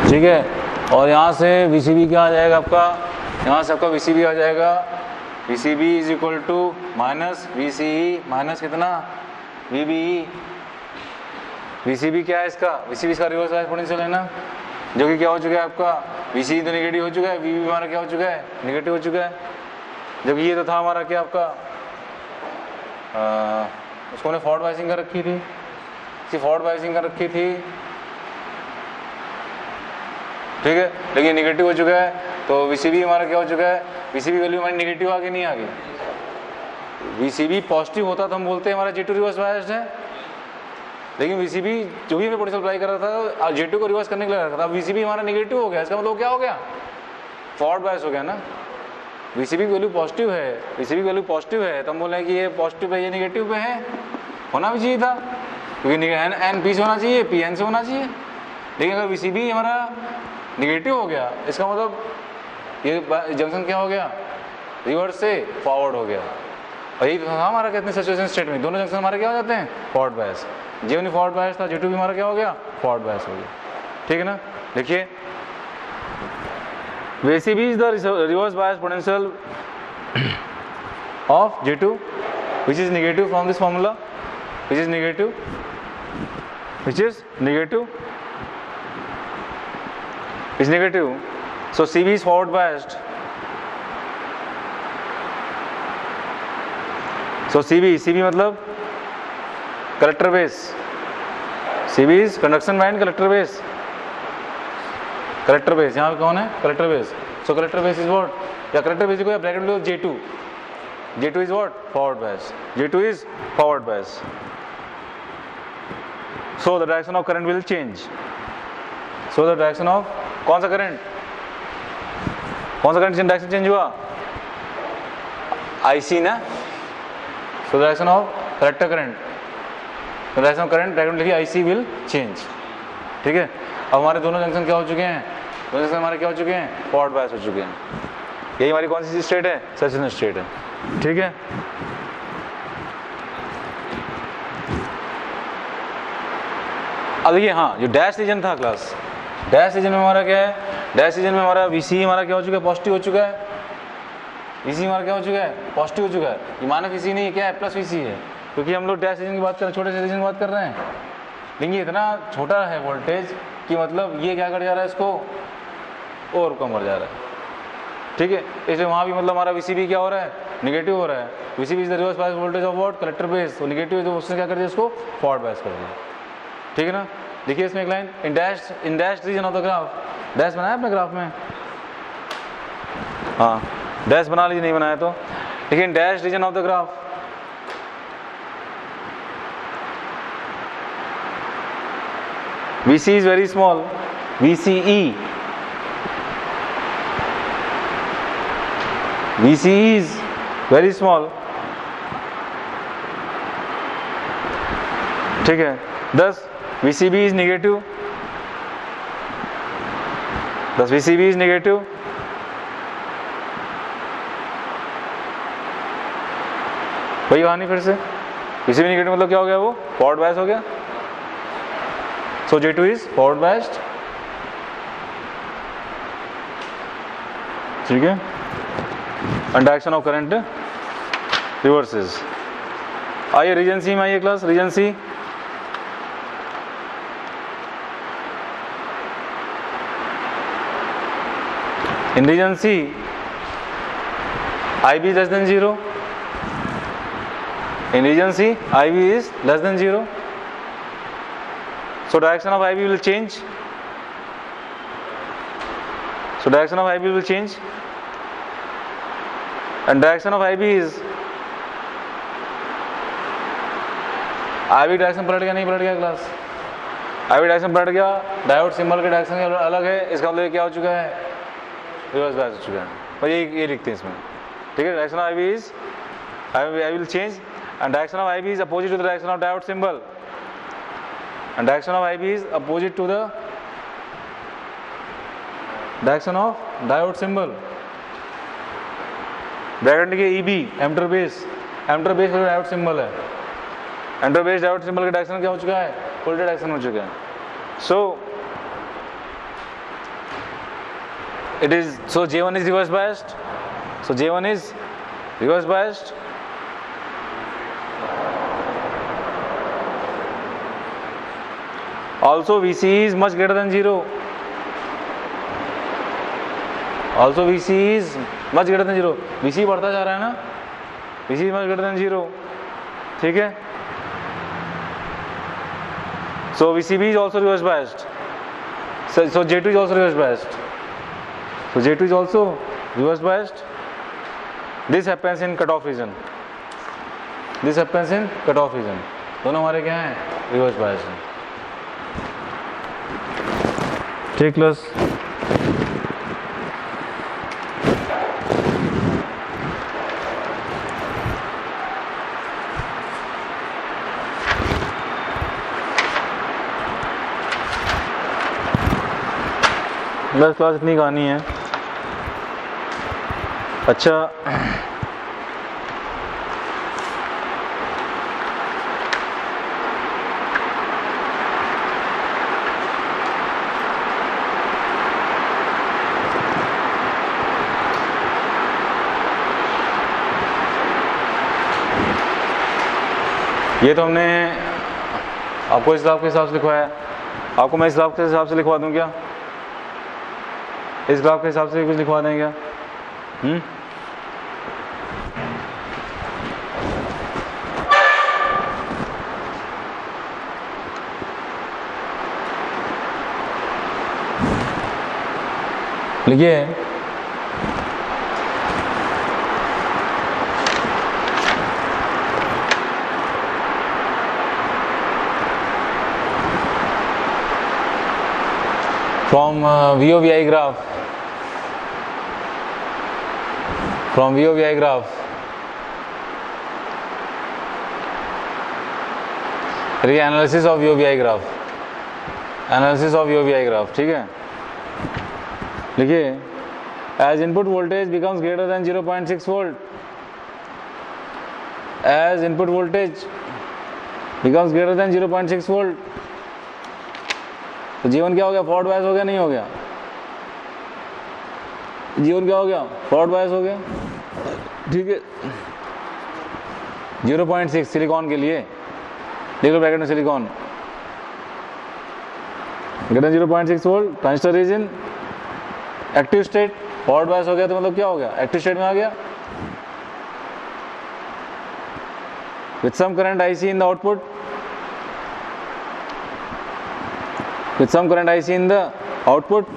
ठीक है। और यहाँ से VCB क्या आ जाएगा आपका? यहाँ से आपका VCB आ जाएगा, VCB is equal to minus VCE minus कितना? VBE। VCB क्या है इसका? VCB इसका रिवर्स बायस पोटेंशियल है ना, जो कि क्या हो चुका है आपका? VCE तो नेगेटिव हो चुका है, VB हमारा क्या हो चुका है? नेगेटिव हो चुका है। जबकि ये तो था हमारा क्या आपका, उसको हमने फॉरवर्ड बायसिंग कर रखी थी, इसकी फॉरवर्ड बायसिंग कर रखी थी, ठीक है। लेकिन नेगेटिव हो चुका है, तो VCB हमारा क्या हो चुका है? VCB वैल्यू हमारी नेगेटिव आ गई, नहीं आ गई। VCB पॉजिटिव होता तो हम बोलते हैं हमारा J2 रिवर्स बायस्ड है, लेकिन VCB जो भी हमें पोटेंशियल अप्लाई कर रहा था J2 को रिवर्स करने के लिए रखा था, VCB हमारा नेगेटिव हो गया, इसका मतलब क्या हो गया? फॉरवर्ड बायस हो गया ना। VCB की वैल्यू पॉजिटिव है, VCB की वैल्यू पॉजिटिव है, तो हम बोले कि ये पॉजिटिव है, ये नेगेटिव पे है, होना भी चाहिए था, क्योंकि एन पी से होना चाहिए, पी एन से होना चाहिए। लेकिन अगर VCB हमारा नेगेटिव हो गया, इसका मतलब ये जंक्शन क्या हो गया? रिवर्स से फॉरवर्ड हो गया। और यही तो था हमारा कितने सिचुएशन स्टेट में, दोनों जंक्शन हमारे क्या हो जाते हैं? Forward bias. J1 forward bias था, J2 भी हमारा क्या हो गया? फॉरवर्ड बायस हो गया, ठीक है ना। देखिए, VCB is the reverse bias potential of J2 which is negative from this formula, which is negative, is negative. So CB is forward biased. So CB मतलब collector base, CB is conduction band collector base, collector base. यहाँ पे कौन है? Collector base. So collector base is what, या collector base को या bracket में J2, J2 is what? Forward bias, J2 is forward bias. So the direction of current will change, so the direction of कौन सा current direction change हुआ, IC ना, so direction of collector current, direction of current direct लिखिए IC will change. ठीक है, अब हमारे दोनों जंक्शन क्या हो चुके हैं, दोनों जंक्शन हमारे क्या हो चुके हैं, फॉरवर्ड बायस हो चुके हैं। यही हमारी कौन सी स्टेट है, सैचुरेशन स्टेट है। ठीक है, अब देखिए हाँ, जो डैश रीजन था क्लास, डैश रीजन में हमारा क्या है, डैश रीजन में हमारा VC हमारा क्या हो चुका है, पॉजिटिव हो चुका है। VC हमारा क्या हो चुका है, पॉजिटिव हो चुका है। ये माइनस VC नहीं है, क्या है, प्लस VC है, क्योंकि हम लोग डैश रीजन की बात कर रहे हैं, छोटे से रीजन की बात कर रहे हैं। लेकिन ये इतना छोटा है वोल्टेज कि मतलब ये क्या कर जा रहा है, इसको और कम कर जा रहा है। ठीक है, इसलिए वहाँ भी मतलब हमारा VCB क्या हो रहा है, नेगेटिव हो रहा है। VCB is the reverse bias voltage of what, collector base, तो नेगेटिव है तो उसने क्या कर दिया, इसको फॉरवर्ड बायस कर दिया। ठीक है ना, देखिए इसमें एक line, in dash region of the graph, dash बनाया अपने ग्राफ में, हाँ डैश बना लीजिए, नहीं बनाया तो देखिए, in dash region of the graph VC is very small, VCE is very small। ठीक है, 10 VCB is negative, 10 VCB is negative, वही कहानी फिर से, VCB नेगेटिव मतलब क्या हो गया, वो फॉरवर्ड बायस हो गया। So J2 is forward biased। ठीक है, and direction of current reverses। आइए रीजन सी में आइए class, region C, in region C IB is less than 0, in region C IB is less than 0, so direction of IB will change, so direction of IB will change, and direction of IB is, IB direction पलट गया, नहीं पलट गया class, IB direction पलट गया, diode symbol के direction अलग है, इसका मतलब क्या हो चुका है, रिवर्स बायस हो चुका है। और ये लिखते हैं इसमें। ठीक है, direction of IB is, I will change, and direction of IB is opposite to the direction of diode symbol, and direction of IB is opposite to the direction of diode symbol। Bracket लिखिए EB, emitter base, emitter base diode symbol है, emitter base diode symbol का direction क्या हो चुका है, उल्टा direction हो चुका है। सो it is, so J1 is reverse biased, so J1 is reverse biased, also VC is much greater than 0, also VC is much greater than 0, VC बढ़ता जा रहा है ना, VC is much greater than 0। ठीक है, so VCB is also reverse biased, so J2 is also reverse biased, so J2 is also reverse biased। This happens in cutoff region, this happens in cutoff region, दोनों हमारे क्या हैं, reverse biased हैं। ठीक class, बस class इतनी कहानी है। अच्छा, ये तो हमने आपको इस ग्राफ के हिसाब से लिखवाया, आपको मैं इस ग्राफ के हिसाब से लिखवा दूं क्या, इस ग्राफ के हिसाब से कुछ लिखवा दें क्या? लिखिए, From VOVI graph, from VOVI graph, analysis of VOVI graph, analysis of VOVI graph, ठीक है। देखिए, as input voltage becomes greater than 0.6 volt, as input voltage becomes greater than 0.6 volt, तो जीवन क्या हो गया, फॉरवर्ड बायस हो गया, नहीं हो गया, जीवन क्या हो गया, फॉरवर्ड बायस हो गया, ठीक है। 0.6 सिलिकॉन के लिए देख लो ब्रैकेट में, silicon greater 0.6 volt, transistor is in active state, forward bias हो गया, तो मतलब क्या हो गया, एक्टिव स्टेट में आ गया। With some current IC in the output, with some current IC in the output,